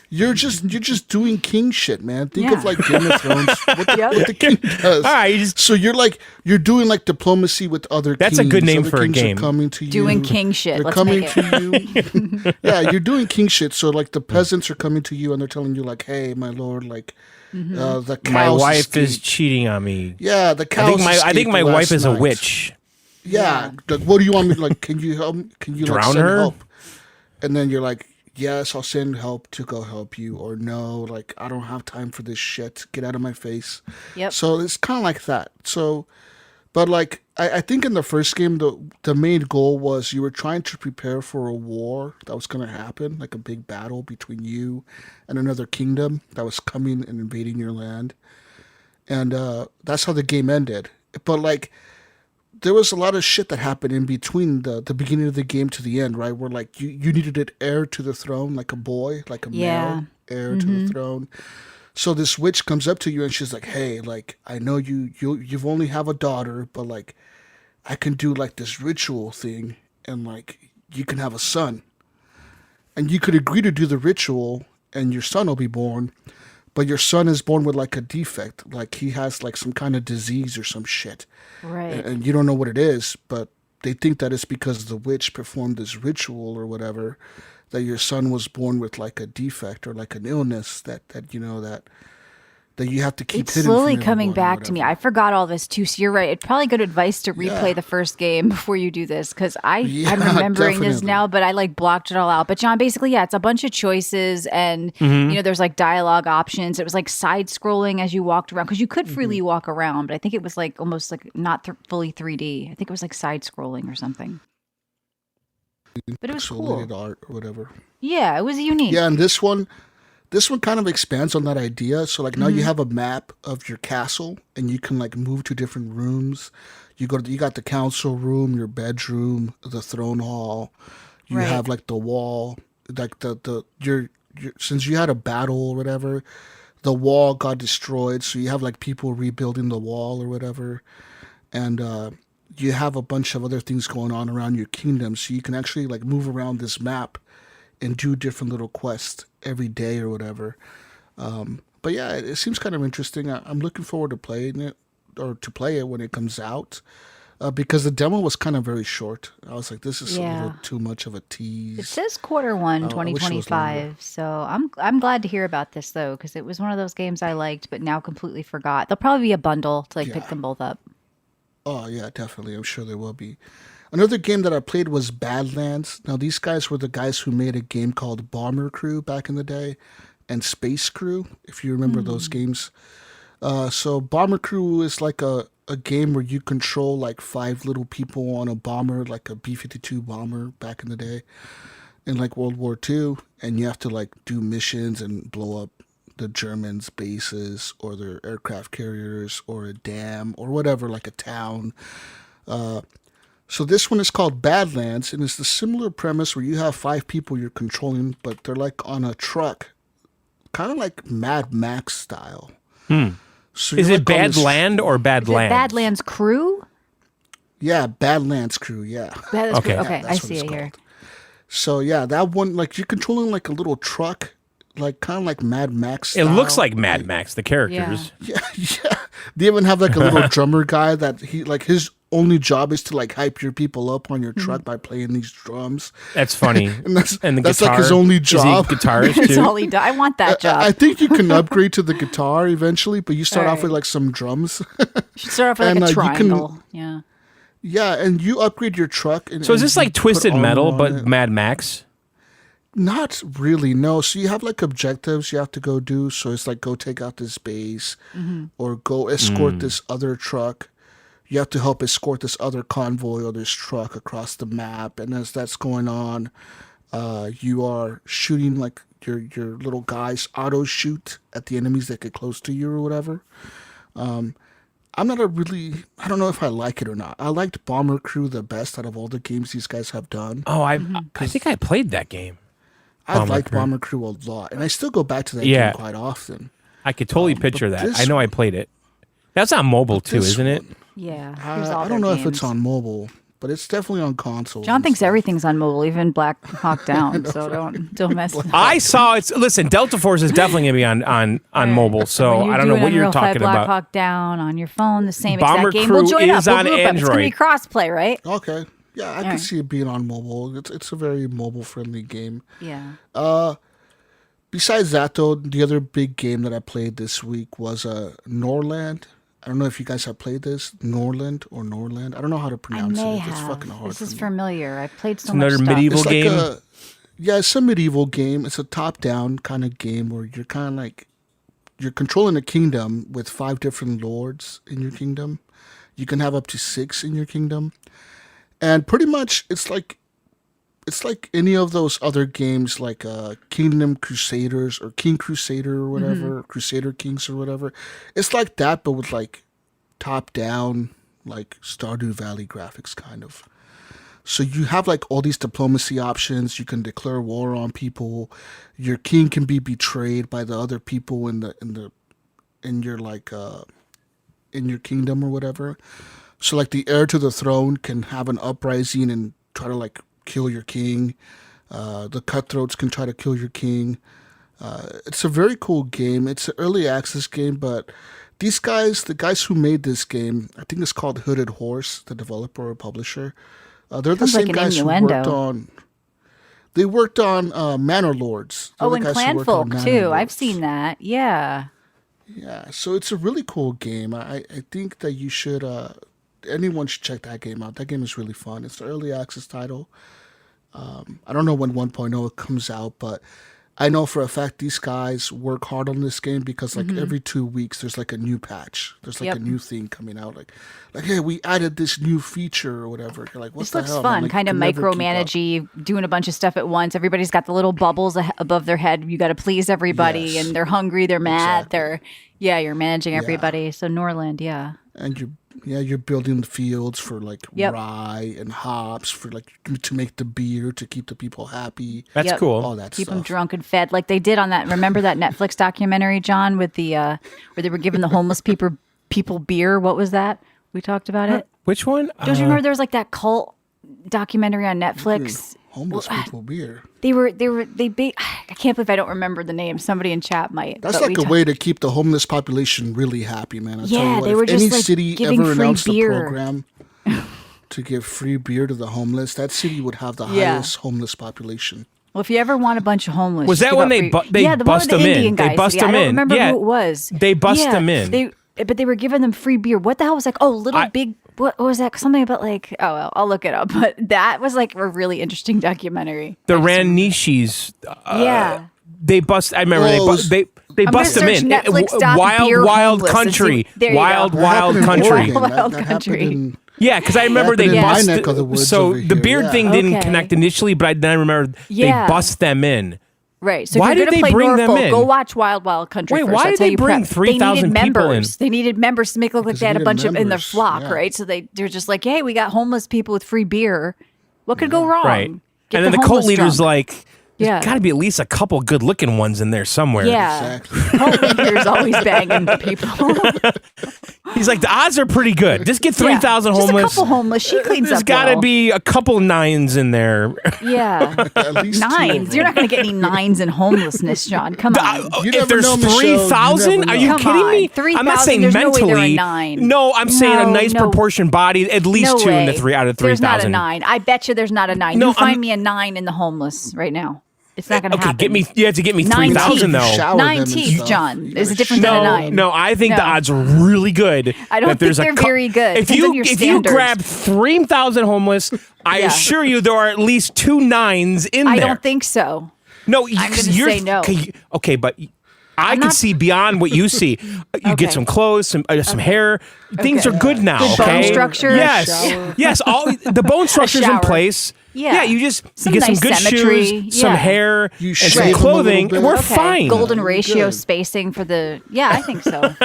S3: You're just doing king shit, man. Think of
S1: Yeah.
S3: like Game of Thrones, what the king does.
S2: All right,
S3: So you're doing like diplomacy with other
S2: That's
S3: kings.
S2: a good name
S3: Other
S2: for a
S3: kings are
S2: game.
S3: coming to you.
S1: Doing king shit.
S3: They're
S1: Let's
S3: coming
S1: make it.
S3: to you. Yeah, you're doing king shit. So like the peasants are coming to you and they're telling you like, hey, my lord, like the cows
S2: My wife is
S3: escaped.
S2: cheating on me.
S3: Yeah, the
S2: I
S3: cows.
S2: think my
S3: escaped
S2: wife
S3: last
S2: is a
S3: night.
S2: witch.
S3: Yeah. Like, what do you want me like? Can you help? Can you like
S2: Drown
S3: send
S2: her?
S3: help? And then you're like, yes, I'll send help to go help you, or no, like I don't have time for this shit. Get out of my face.
S1: Yep.
S3: So it's kind of like that. So, but like I think in the first game, the main goal was you were trying to prepare for a war that was going to happen, like a big battle between you and another kingdom that was coming and invading your land, and that's how the game ended. But like, there was a lot of shit that happened in between the beginning of the game to the end, right? Where like you needed an heir to the throne, like a boy, like a
S1: Yeah.
S3: male heir to the throne. So this witch comes up to you and she's like, "Hey, like I know you've only have a daughter, but like I can do like this ritual thing, and like you can have a son, and you could agree to do the ritual, and your son will be born." But your son is born with like a defect, like he has like some kind of disease or some shit.
S1: Right.
S3: And you don't know what it is, but they think that it's because the witch performed this ritual or whatever, that your son was born with like a defect or like an illness that you have to keep
S1: It's
S3: hidden from
S1: slowly coming
S3: everyone or
S1: back to me.
S3: whatever.
S1: I forgot all this too. So you're right. It's probably good advice to replay
S3: Yeah.
S1: the first game before you do this, because I'm
S3: Yeah,
S1: remembering this
S3: definitely.
S1: now, but I like blocked it all out. But John, basically, yeah, it's a bunch of choices, and there's like dialogue options. It was like side scrolling as you walked around, because you could freely walk around, but I think it was like almost like not fully 3D. I think it was like side scrolling or something. But it was cool.
S3: Pixelated art or whatever.
S1: Yeah, it was unique.
S3: Yeah, and this one kind of expands on that idea. So like now you have a map of your castle and you can like move to different rooms. You got the council room, your bedroom, the throne hall. You
S1: Right.
S3: have like the wall, like your since you had a battle or whatever, the wall got destroyed. So you have like people rebuilding the wall or whatever. And you have a bunch of other things going on around your kingdom. So you can actually like move around this map and do different little quests every day or whatever. But yeah, it seems kind of interesting. I'm looking forward to playing it, or to play it when it comes out. because the demo was kind of very short. I was like, this is a
S1: Yeah.
S3: little too much of a
S1: It
S3: tease.
S1: says Q1
S3: I wish it was longer.
S1: 2025. So I'm glad to hear about this though, because it was one of those games I liked, but now completely forgot. There'll probably be a bundle to like pick
S3: Yeah.
S1: them both up.
S3: Oh yeah, definitely. I'm sure there will be. Another game that I played was Badlands. Now these guys were the guys who made a game called Bomber Crew back in the day, and Space Crew, if you remember those games. So Bomber Crew is like a game where you control like 5 little people on a bomber, like a B-52 bomber back in the day, in like World War II, and you have to like do missions and blow up the Germans' bases or their aircraft carriers or a dam or whatever, like a town. So this one is called Badlands, and it's the similar premise where you have 5 people you're controlling, but they're like on a truck, kind of like Mad Max style. So
S2: Is
S3: you're
S2: it
S3: like on
S2: Bad
S3: this-
S2: Land or
S1: Is it
S2: Badlands?
S1: Badlands Crew?
S3: Yeah, Badlands Crew. Yeah.
S1: Badlands
S2: Okay.
S1: Crew. Okay, I
S3: That's what
S1: see
S3: it's
S1: it here.
S3: called. So yeah, that one, like you're controlling like a little truck, like kind of like Mad Max.
S2: It looks
S3: style.
S2: like Mad Max, the characters.
S3: Yeah, yeah. They even have like a little drummer guy that he like his only job is to like hype your people up on your truck by playing these drums.
S2: That's funny.
S3: And that's
S2: the
S3: like his
S2: guitar.
S3: only
S2: Is he
S3: job.
S2: guitarist
S1: That's
S2: too?
S1: all he does. I want that job.
S3: I think you can upgrade to the guitar eventually, but you start off
S1: Alright.
S3: with like some drums.
S1: Should start off with
S3: and,
S1: like a
S3: you can-
S1: triangle. Yeah.
S3: Yeah, and you upgrade your truck. And,
S2: So is
S3: and
S2: this
S3: you
S2: like
S3: put
S2: Twisted
S3: armor
S2: Metal
S3: on
S2: but
S3: it.
S2: Mad Max?
S3: Not really, no. So you have like objectives you have to go do. So it's like go take out this base or go escort this other truck. You have to help escort this other convoy or this truck across the map. And as that's going on, you are shooting like your little guys auto shoot at the enemies that get close to you or whatever. I don't know if I like it or not. I liked Bomber Crew the best out of all the games these guys have done.
S2: Oh, I think I played that game.
S3: I
S2: Bomber
S3: liked
S2: Crew.
S3: Bomber Crew a lot, and I still go back to that
S2: Yeah.
S3: game quite often.
S2: I could totally picture
S3: but
S2: that.
S3: this
S2: I know I played it. That's on mobile too,
S3: this
S2: isn't it?
S1: Yeah. Here's all
S3: I
S1: their
S3: don't know if
S1: games.
S3: it's on mobile, but it's definitely on console.
S1: John thinks everything's on mobile, even Black Hawk Down. So don't mess with
S2: I saw it's. Listen, Delta Force is definitely gonna be on mobile. So I don't know what you're talking
S1: Black
S2: about.
S1: Hawk Down on your phone, the same
S2: Bomber
S1: exact game.
S2: Crew
S1: We'll join
S2: is
S1: up. We'll
S2: on
S1: group up. It's gonna be
S2: Android.
S1: crossplay, right?
S3: Okay, yeah, I can see it being on mobile. It's a very mobile friendly game.
S1: Yeah.
S3: Besides that, though, the other big game that I played this week was Norland. I don't know if you guys have played this, Norland or Norland. I don't know how to
S1: I
S3: pronounce
S1: may
S3: it.
S1: have.
S3: It's fucking hard.
S1: This is
S3: for me.
S1: familiar. I've played so
S2: another
S1: much stuff.
S2: medieval
S3: It's like
S2: game.
S3: it's a medieval game. It's a top-down kind of game where you're kind of like you're controlling a kingdom with 5 different lords in your kingdom. You can have up to 6 in your kingdom, and pretty much it's like any of those other games, like Kingdom Crusaders or King Crusader or whatever, Crusader Kings or whatever. It's like that, but with like top-down, like Stardew Valley graphics, kind of. So you have like all these diplomacy options. You can declare war on people. Your king can be betrayed by the other people in your kingdom or whatever. So like the heir to the throne can have an uprising and try to like kill your king. The cutthroats can try to kill your king. It's a very cool game. It's an early access game, but these guys, the guys who made this game, I think it's called Hooded Horse, the developer or publisher. They're the
S1: Sounds like
S3: same
S1: an
S3: guys who
S1: innuendo.
S3: worked on. They worked on Manor Lords. They're
S1: Oh,
S3: the
S1: and
S3: guys who worked on
S1: Clanfolk
S3: Manor
S1: too. I've
S3: Lords.
S1: seen that. Yeah.
S3: Yeah, so it's a really cool game. I think that you should. Anyone should check that game out. That game is really fun. It's an early access title. I don't know when 1.0 comes out, but I know for a fact these guys work hard on this game because like every 2 weeks there's like a new patch. There's like
S1: Yep.
S3: a new thing coming out. Like hey, we added this new feature or whatever. You're like, what
S1: This
S3: the
S1: looks
S3: hell? man?
S1: fun,
S3: Like,
S1: kind
S3: you
S1: of
S3: can never keep up.
S1: micromanagey, doing a bunch of stuff at once. Everybody's got the little bubbles above their head. You got to please everybody,
S3: Yes.
S1: and they're hungry, they're mad,
S3: Exactly.
S1: you're managing everybody. So Norland, yeah.
S3: And you're building the fields for like
S1: Yep.
S3: rye and hops for like to make the beer to keep the people happy.
S2: That's
S1: Yep.
S2: cool.
S3: All that
S1: Keep
S3: stuff.
S1: them drunk and fed, like they did on that. Remember that Netflix documentary, John, with the where they were giving the homeless people beer? What was that? We talked about it.
S2: Which one?
S1: Don't you remember there was like that cult documentary on Netflix?
S3: Homeless people beer.
S1: I can't believe I don't remember the name. Somebody in chat might.
S3: That's
S1: but
S3: like
S1: we
S3: a way to keep the homeless population really happy, man. I tell
S1: Yeah,
S3: you what,
S1: they
S3: if
S1: were just,
S3: any
S1: like,
S3: city
S1: giving
S3: ever
S1: free
S3: announced
S1: beer.
S3: a program, to give free beer to the homeless, that city would have the
S1: Yeah.
S3: highest homeless population.
S1: Well, if you ever want a bunch of homeless,
S2: Was
S1: you
S2: that
S1: give
S2: when
S1: out
S2: they
S1: free-
S2: they
S1: the one
S2: bust
S1: with the
S2: them in?
S1: Indian
S2: They
S1: guys.
S2: bust
S1: Yeah,
S2: them
S1: I don't
S2: in.
S1: remember
S2: Yeah.
S1: who it was.
S2: They bust them in.
S1: But they were giving them free beer. What the hell was like? Oh, little big. What was that? Something about like. Oh, well, I'll look it up. But that was like a really interesting documentary.
S2: The Ranishis.
S1: Yeah.
S2: They bust. I remember
S3: Whoa,
S2: they
S1: I'm
S2: bust
S1: gonna
S2: them in.
S1: search Netflix doc beer
S2: Wild
S1: homeless and see-
S2: country.
S1: there you go.
S2: Wild
S3: That happened in
S2: country.
S3: Oregon.
S1: Wild
S3: That
S1: country.
S3: happened in-
S2: Yeah, because I remember they
S3: happened in my
S2: bust.
S3: neck of the woods
S2: So
S3: over
S2: the
S3: here,
S2: beard
S3: yeah.
S2: thing didn't
S1: Okay.
S2: connect initially, but then I remember
S1: Yeah.
S2: they bust them in.
S1: Right. So
S2: Why
S1: if you're
S2: did
S1: gonna
S2: they
S1: play
S2: bring them
S1: Norfolk,
S2: in?
S1: go watch Wild Country
S2: Wait,
S1: first.
S2: why
S1: That's
S2: did
S1: how
S2: they
S1: you
S2: bring
S1: prep.
S2: 3,000
S1: They needed
S2: people in?
S1: members. They needed members to make it look like
S3: Because
S1: they had
S3: they
S1: a bunch
S3: needed
S1: of in their
S3: members,
S1: flock,
S3: yeah.
S1: right? So they're just like, hey, we got homeless people with free beer. What could go wrong?
S2: Right.
S1: Get
S2: And then the cult
S1: homeless
S2: leader's
S1: drunk.
S2: like, there's
S1: Yeah.
S2: got to be at least a couple good-looking ones in there somewhere.
S1: Yeah.
S3: Exactly.
S1: Cult leader's always banging people.
S2: He's like, the odds are pretty good. Just get 3,000
S1: Just
S2: homeless.
S1: a couple homeless. She cleans
S2: There's
S1: up
S2: got to
S1: well.
S2: be a couple nines in there.
S1: Yeah.
S3: At least two of
S1: Nines.
S3: them.
S1: You're not going to get any nines in homelessness, John. Come on.
S3: You
S2: If
S3: never
S2: there's
S3: know, Michelle. You
S2: 3,000,
S3: never
S2: are you
S3: know.
S1: Come
S2: kidding
S1: on.
S2: me?
S1: 3,000,
S2: I'm not saying
S1: there's no way they're a
S2: mentally.
S1: 9.
S2: No, I'm saying a nice
S1: No.
S2: proportion body, at least
S1: No
S2: two in
S1: way.
S2: the three out of
S1: There's not a
S2: 3,000.
S1: 9. I bet you there's not a 9.
S2: No,
S1: You find
S2: I'm-
S1: me a 9 in the homeless right now. It's not going to
S2: Okay,
S1: happen.
S2: you have to get me
S1: 9
S2: 3,000
S1: teeth.
S2: though.
S3: Shower them
S1: 9
S3: and
S1: teeth,
S3: stuff.
S1: John.
S3: You
S1: Is
S3: gotta
S1: it different than a
S3: shower
S1: 9?
S2: No, I think
S1: No.
S2: the odds are really good.
S1: I don't
S2: that there's
S1: think
S2: a
S1: they're very good.
S2: If
S1: Depends on your
S2: you
S1: standards.
S2: grab 3,000 homeless, I
S1: Yeah.
S2: assure you there are at least 2 9s in
S1: I
S2: there.
S1: don't think so.
S2: No,
S1: I'm gonna
S2: you're,
S1: say no.
S2: Okay, but I can
S1: not-
S2: see beyond what you see. You
S1: Okay.
S2: get some clothes, some hair. Things are good now.
S1: Good bone
S2: okay,
S1: structure.
S2: Yes,
S3: Shower.
S2: yes. All the bone structure's in
S1: shower.
S2: place.
S1: Yeah.
S2: you just
S1: Some
S2: you get
S1: nice
S2: some good
S1: symmetry.
S2: shoes, some
S1: Yeah.
S2: hair,
S3: You
S2: and
S3: shave
S2: some
S3: 'em a little
S2: clothing.
S3: bit.
S2: We're
S1: Okay.
S2: fine.
S1: Golden
S3: You're
S1: ratio
S3: good.
S1: spacing for the. Yeah, I think so.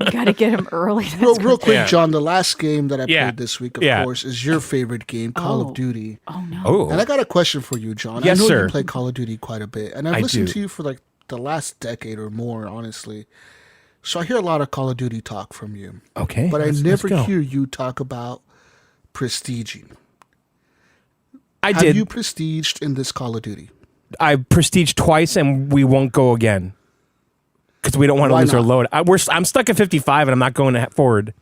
S1: You got to get them early. That's
S3: Real quick,
S2: Yeah.
S3: John, the last game that I
S2: Yeah.
S3: played this week, of
S2: Yeah.
S3: course, is your favorite game, Call of Duty.
S1: Oh no.
S2: Oh,
S3: And I got a question for you, John.
S2: Yes,
S3: I know
S2: sir.
S3: you play Call of Duty quite a bit, and I've
S2: I
S3: listened
S2: do.
S3: to you for like the last decade or more, honestly. So I hear a lot of Call of Duty talk from you,
S2: okay.
S3: but I
S2: let's
S3: never
S2: go.
S3: hear you talk about prestiging.
S2: I
S3: Have
S2: did.
S3: you prestiged in this Call of Duty?
S2: I prestiged twice, and we won't go again because we don't want to
S3: Why
S2: lose our
S3: not?
S2: load. I'm stuck at 55, and I'm not going forward.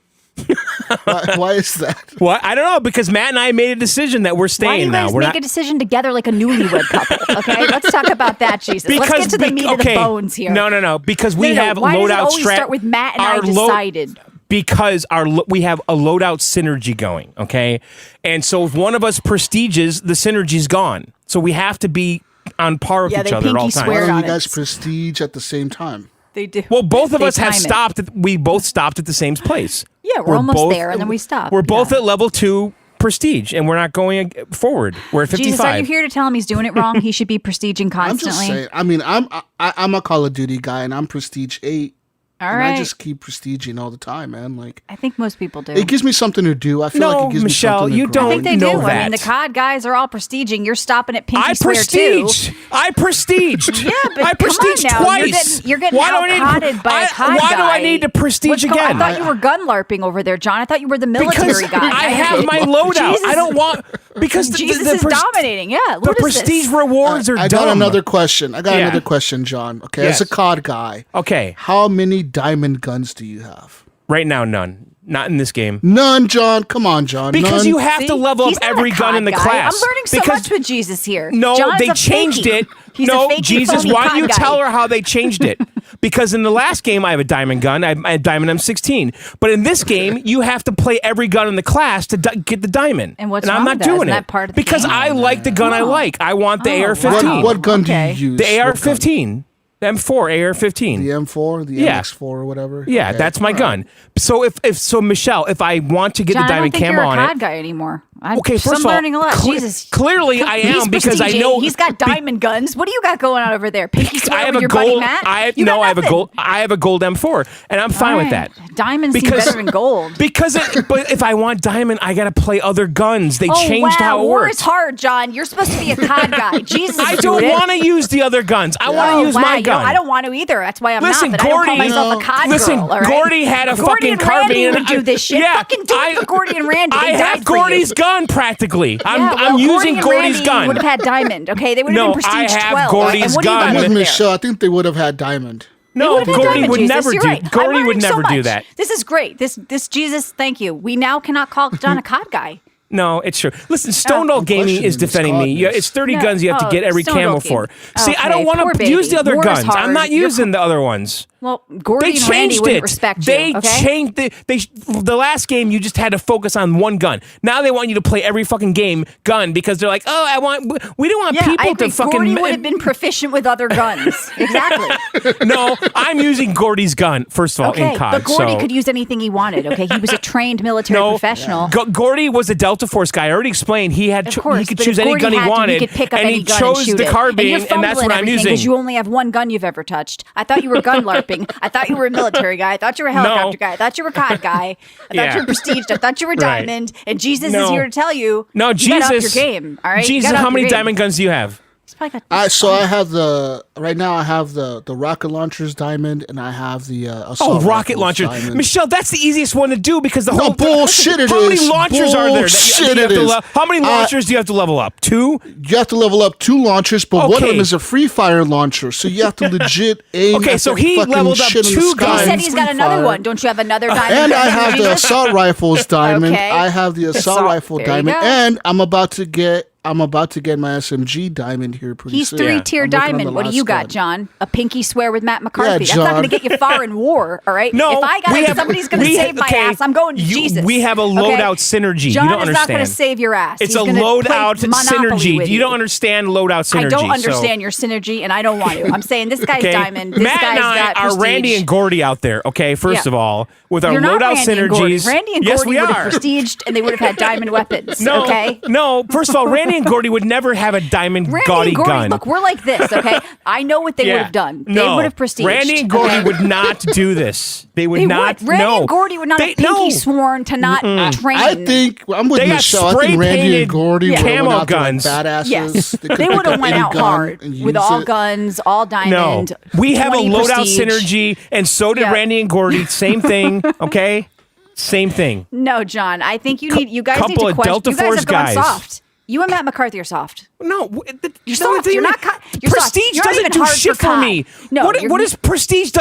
S3: Why is that?
S2: Well, I don't know, because Matt and I made a decision that we're
S1: Why do
S2: staying
S1: you
S2: now.
S1: guys
S2: We're
S1: make
S2: not
S1: a decision together like a newlywed couple? Okay, let's talk about that, Jesus. Let's get to the meat of the bones here.
S2: No, because we
S1: No,
S2: have
S1: why does it
S2: loadout
S1: always start with Matt and I decided?
S2: Because we have a loadout synergy going, okay? And so if one of us prestiges, the synergy's gone. So we have to be on par with
S1: Yeah,
S2: each
S1: they
S2: other at all
S1: pinky
S2: times.
S1: swear
S3: Why don't
S1: on
S3: you guys
S1: it.
S3: prestige at the same time?
S1: They do.
S2: Well, both of
S1: They
S2: us have
S1: time it.
S2: stopped. We both stopped at the same place.
S1: Yeah, we're almost there, and then we stop.
S2: We're both
S1: Yeah.
S2: at level 2 prestige, and we're not going forward. We're at 55.
S1: Jesus, are you here to tell him he's doing it wrong? He should be prestiging
S3: I'm just
S1: constantly.
S3: saying. I mean, I'm a Call of Duty guy, and I'm prestige 8.
S1: All
S3: and
S1: right.
S3: I just keep prestiging all the time, man. Like,
S1: I think most people do.
S3: it gives me something to do. I feel
S2: No,
S3: like it gives
S2: Michelle,
S3: me something to
S2: you
S3: grow.
S2: don't
S1: I think they
S2: know
S1: do. I mean, the
S2: that.
S1: COD guys are all prestiging. You're stopping at pinky
S2: I
S1: swear
S2: prestige.
S1: too.
S2: I prestiged.
S1: Yeah, but
S2: I
S1: come on
S2: prestiged
S1: now.
S2: twice.
S1: You're getting
S2: Why do I need to-
S1: out-CODed by a COD
S2: Why do
S1: guy.
S2: I need to prestige
S1: What's going-
S2: again?
S1: I thought you were gun larping over there, John. I thought you were the
S2: because
S1: military guy.
S2: I have my loadout.
S1: Jesus.
S2: I don't want because
S1: Jesus
S2: the
S1: is dominating. Yeah,
S2: The
S1: what is
S2: prestige
S1: this?
S2: rewards are
S3: I
S2: dumb.
S3: got another question.
S2: Yeah.
S3: Another question, John. Okay,
S2: Yes.
S3: as a COD guy,
S2: Okay,
S3: how many diamond guns do you have?
S2: right now none. Not in this game.
S3: None, John. Come on, John.
S2: Because
S3: None.
S2: you have to
S1: See?
S2: level
S1: He's
S2: up
S1: not
S2: every
S1: a
S2: gun in the
S1: COD guy.
S2: class.
S1: I'm learning so
S2: because
S1: much with Jesus here.
S2: No,
S1: John's
S2: they
S1: a
S2: changed
S1: fakey.
S2: it.
S1: He's
S2: No,
S1: a fakey,
S2: Jesus,
S1: phony
S2: why don't
S1: COD
S2: you
S1: guy.
S2: tell her how they changed it? Because in the last game, I have a diamond gun. I had diamond M16. But in this game, you have to play every gun in the class to get the diamond.
S1: And what's
S2: I'm
S1: wrong
S2: not
S1: with that?
S2: doing
S1: Isn't
S2: it
S1: that part of the
S2: because
S1: game?
S2: I like the gun I
S1: Oh.
S2: like. I want the
S1: Oh,
S2: AR-15.
S1: wow.
S3: What gun
S1: Okay.
S3: do you use?
S2: The
S3: What gun?
S2: AR-15. The M4 AR-15.
S3: The M4, the
S2: Yeah.
S3: MX4, or whatever.
S2: Yeah,
S3: Okay.
S2: that's my
S3: All right.
S2: gun. So if Michelle, if I want to get
S1: John,
S2: the
S1: I don't
S2: diamond
S1: think
S2: camo
S1: you're a
S2: on
S1: COD
S2: it.
S1: guy anymore.
S2: Okay, first of all,
S1: I'm learning a lot. Jesus.
S2: clearly I
S1: He's
S2: am because I
S1: prestiging.
S2: know
S1: He's got diamond guns. What do you got going on over there? Pinky swear
S2: I have
S1: with
S2: a
S1: your buddy
S2: gold.
S1: Matt?
S2: I
S1: You got
S2: have a
S1: nothing.
S2: gold. I have a gold M4, and I'm fine
S1: All
S2: with
S1: right.
S2: that.
S1: Diamonds seem
S2: Because-
S1: better than gold.
S2: Because but if I want diamond, I got to play other guns. They
S1: Oh,
S2: changed
S1: wow.
S2: how it
S1: War
S2: works.
S1: is hard, John. You're supposed to be a COD guy. Jesus,
S2: I
S1: is
S2: don't
S1: doing it.
S2: want to use the other guns. I want to
S1: Oh,
S2: use
S1: wow.
S2: my
S1: You know,
S2: gun.
S1: I don't want to either. That's why I'm
S2: Listen,
S1: not. But I don't call
S2: Gordy-
S1: myself a COD
S2: Listen,
S1: girl. All right?
S2: Gordy had a
S1: Gordy
S2: fucking
S1: and Randy
S2: carbine.
S1: would do this shit.
S2: Yeah,
S1: Fucking do it for Gordy and Randy.
S2: I
S1: They
S2: have
S1: died for you.
S2: Gordy's gun practically.
S1: Yeah, well,
S2: I'm using
S1: Gordy
S2: Gordy's
S1: and
S2: gun.
S1: Randy would have had diamond. Okay, they would have
S2: No,
S1: been prestige
S2: I have
S1: 12.
S2: Gordy's
S1: and what do you got
S2: gun.
S3: I'm with
S1: over there?
S3: Michelle. I think they would have had diamond.
S2: No,
S1: would have had
S2: Gordy
S1: Diamond
S2: would
S1: Jesus.
S2: never
S1: You're
S2: do.
S1: right. I'm
S2: Gordy would
S1: learning so
S2: never do
S1: much.
S2: that.
S1: This is great. This Jesus, thank you. We now cannot call John a COD guy.
S2: No, it's true. Listen, Stonewall Gaming is defending me. Yeah, it's 30
S1: No.
S2: guns you have to get every
S1: Stonewall
S2: camo for.
S1: Gaming.
S2: See, I don't
S1: Okay,
S2: want
S1: poor
S2: to use
S1: baby.
S2: the other
S1: War is
S2: guns. I'm
S1: hard.
S2: not using the other ones.
S1: Well, Gordy
S2: They
S1: and Randy
S2: changed
S1: wouldn't
S2: it.
S1: respect you.
S2: They
S1: Okay?
S2: changed the last game. You just had to focus on one gun. Now they want you to play every fucking game gun because they're like, we don't want
S1: Yeah, I
S2: people
S1: agree.
S2: to fucking.
S1: Gordy would have been proficient with other guns. Exactly.
S2: No, I'm using Gordy's gun first of all
S1: Okay,
S2: in COD.
S1: but Gordy
S2: so.
S1: could use anything he wanted. Okay, he was a trained military professional.
S2: Gordy was a Delta Force guy. I already explained he had
S1: Of course,
S2: he could
S1: but
S2: choose
S1: if
S2: any
S1: Gordy
S2: gun he
S1: had to,
S2: wanted,
S1: he could pick up
S2: and
S1: any
S2: he
S1: gun
S2: chose
S1: and shoot
S2: the
S1: it.
S2: carbine, and that's what I'm using.
S1: Because you only have one gun you've ever touched. I thought you were gun larping. I thought you were a military guy. I thought you were a helicopter guy. I thought you were a COD guy. I thought you were prestiged. I thought you were
S2: Right.
S1: diamond. And Jesus
S2: No.
S1: is here to tell you.
S2: No,
S1: you
S2: Jesus.
S1: gotta up your game. All right. You
S2: Jesus,
S1: gotta
S2: how
S1: up
S2: many
S1: your game.
S2: diamond guns do you have?
S1: He's probably got
S3: I have the right now. I have the rocket launchers diamond, and I have the assault
S2: Rocket
S3: rifles
S2: launcher,
S3: diamond.
S2: Michelle. That's the easiest one to do because the
S3: No,
S2: whole
S3: bullshit it
S2: How many
S3: is.
S2: launchers are there?
S3: Bullshit
S2: that
S3: it
S2: you
S3: is.
S2: have to how many launchers do you have to level up? 2?
S3: You have to level up 2 launchers, but one of
S2: Okay.
S3: them is a free fire launcher, so you have to legit aim.
S2: Okay,
S3: at
S2: so
S3: the
S2: he
S3: fucking
S2: leveled up
S3: shit in the
S2: 2
S3: sky
S2: guns.
S1: He
S3: in
S1: said he's got
S3: free
S1: another
S3: fire.
S1: one. Don't you have another diamond?
S3: And
S1: gun?
S3: I have the assault rifles diamond.
S1: Okay.
S3: I have the assault rifle
S1: there you
S3: diamond,
S1: go.
S3: and I'm about to get my SMG diamond here pretty
S1: He's
S3: soon.
S1: 3-tier
S3: I'm working on
S1: diamond.
S3: the
S1: What do
S3: last
S1: you got,
S3: gun.
S1: John? A pinky swear with Matt McCarthy. That's not
S3: John.
S1: going to get you far in war, all right?
S2: No,
S1: if I got
S2: we
S1: it,
S2: have-
S1: somebody's going to
S2: we-
S1: save my
S2: okay,
S1: ass. I'm going to
S2: you-
S1: Jesus.
S2: we have a
S1: okay?
S2: loadout synergy. You
S1: John
S2: don't
S1: is not going to
S2: understand.
S1: save your ass.
S2: It's
S1: He's
S2: a
S1: gonna
S2: loadout
S1: play Monopoly
S2: synergy.
S1: with
S2: You don't understand loadout synergy.
S1: I don't
S2: so-
S1: understand your synergy, and I don't want to. I'm saying this guy's
S2: Okay,
S1: diamond. This
S2: Matt
S1: guy's
S2: and I
S1: got
S2: are
S1: prestige.
S2: Randy and Gordy out there. Okay, first
S1: Yeah.
S2: of all, with our
S1: You're not
S2: loadout
S1: Randy and Gordy.
S2: synergies.
S1: Randy and
S2: yes,
S1: Gordy
S2: we
S1: would
S2: are.
S1: have prestiged, and they would have had diamond weapons.
S2: No,
S1: okay.
S2: no. First of all, Randy and Gordy would never have a diamond
S1: Randy
S2: gaudy
S1: and Gordy,
S2: gun.
S1: look, we're like this, okay? I know what they would have done. They
S2: No.
S1: would have prestiged.
S2: Randy and Gordy
S1: okay?
S2: would not do this. They would
S1: They
S2: not.
S1: would. Randy
S2: no.
S1: and Gordy would not
S2: They-
S1: have pinky
S2: no.
S1: sworn to not train.
S3: I think I'm with
S2: They got
S3: Michelle. I think Randy
S2: spray-painted
S3: and Gordy would have
S2: camo
S3: went out there like
S2: guns.
S3: badasses.
S1: Yes.
S3: They could
S1: They
S3: pick
S1: would have
S3: up
S1: went
S3: any
S1: out
S3: gun
S1: hard
S3: and
S1: with
S3: use
S1: all
S3: it.
S1: guns, all
S2: No,
S1: diamond.
S2: we have a
S1: 20
S2: loadout
S1: prestige.
S2: synergy, and so did
S1: Yeah.
S2: Randy and Gordy. Same thing. Okay, same thing.
S1: No, John. I think you guys need
S2: couple
S1: to
S2: of
S1: question.
S2: Delta
S1: You guys
S2: Force
S1: have gone
S2: guys.
S1: soft. You and Matt McCarthy are soft.
S2: No,
S1: You're soft. You're not. You're soft.
S2: Prestige
S1: You're not
S2: doesn't
S1: even
S2: do
S1: hard
S2: shit
S1: for
S2: for
S1: COD.
S2: me.
S1: No.
S2: What is prestige?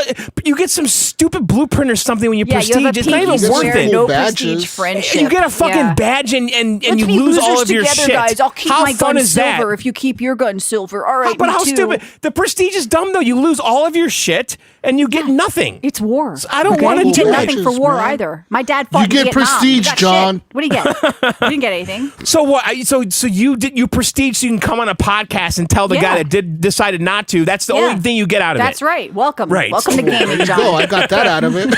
S2: You get some stupid blueprint or something when you
S1: Yeah,
S2: prestige.
S1: you have a
S2: It's not
S1: pinky
S2: even worth
S1: swear,
S2: it.
S1: no
S3: Badges.
S1: prestige friendship.
S2: You get a fucking
S1: Yeah.
S2: badge and
S1: Let's
S2: you
S1: be
S2: lose all
S1: losers
S2: of your
S1: together,
S2: shit.
S1: guys. I'll keep
S2: how
S1: my
S2: fun
S1: gun
S2: is that?
S1: silver if you keep your gun silver. All right,
S2: But
S1: me
S2: how
S1: too.
S2: stupid! The prestige is dumb though. You lose all of your shit and you get nothing.
S1: It's war.
S2: I don't wanna
S1: You
S2: do
S1: get
S2: it.
S1: nothing for
S3: Badges,
S1: war
S3: man.
S1: either. My dad fought
S3: You
S1: in
S3: get
S1: Vietnam.
S3: prestige,
S1: You got
S3: John.
S1: shit. What do you get? You didn't get anything.
S2: So what? So you prestige so you can come on a podcast and tell the
S1: Yeah.
S2: guy that decided not to. That's the
S1: Yeah.
S2: only thing you get out of
S1: That's
S2: it.
S1: right. Welcome.
S2: Right.
S1: Welcome to gaming,
S3: There you
S1: John.
S3: go. I got that out of it.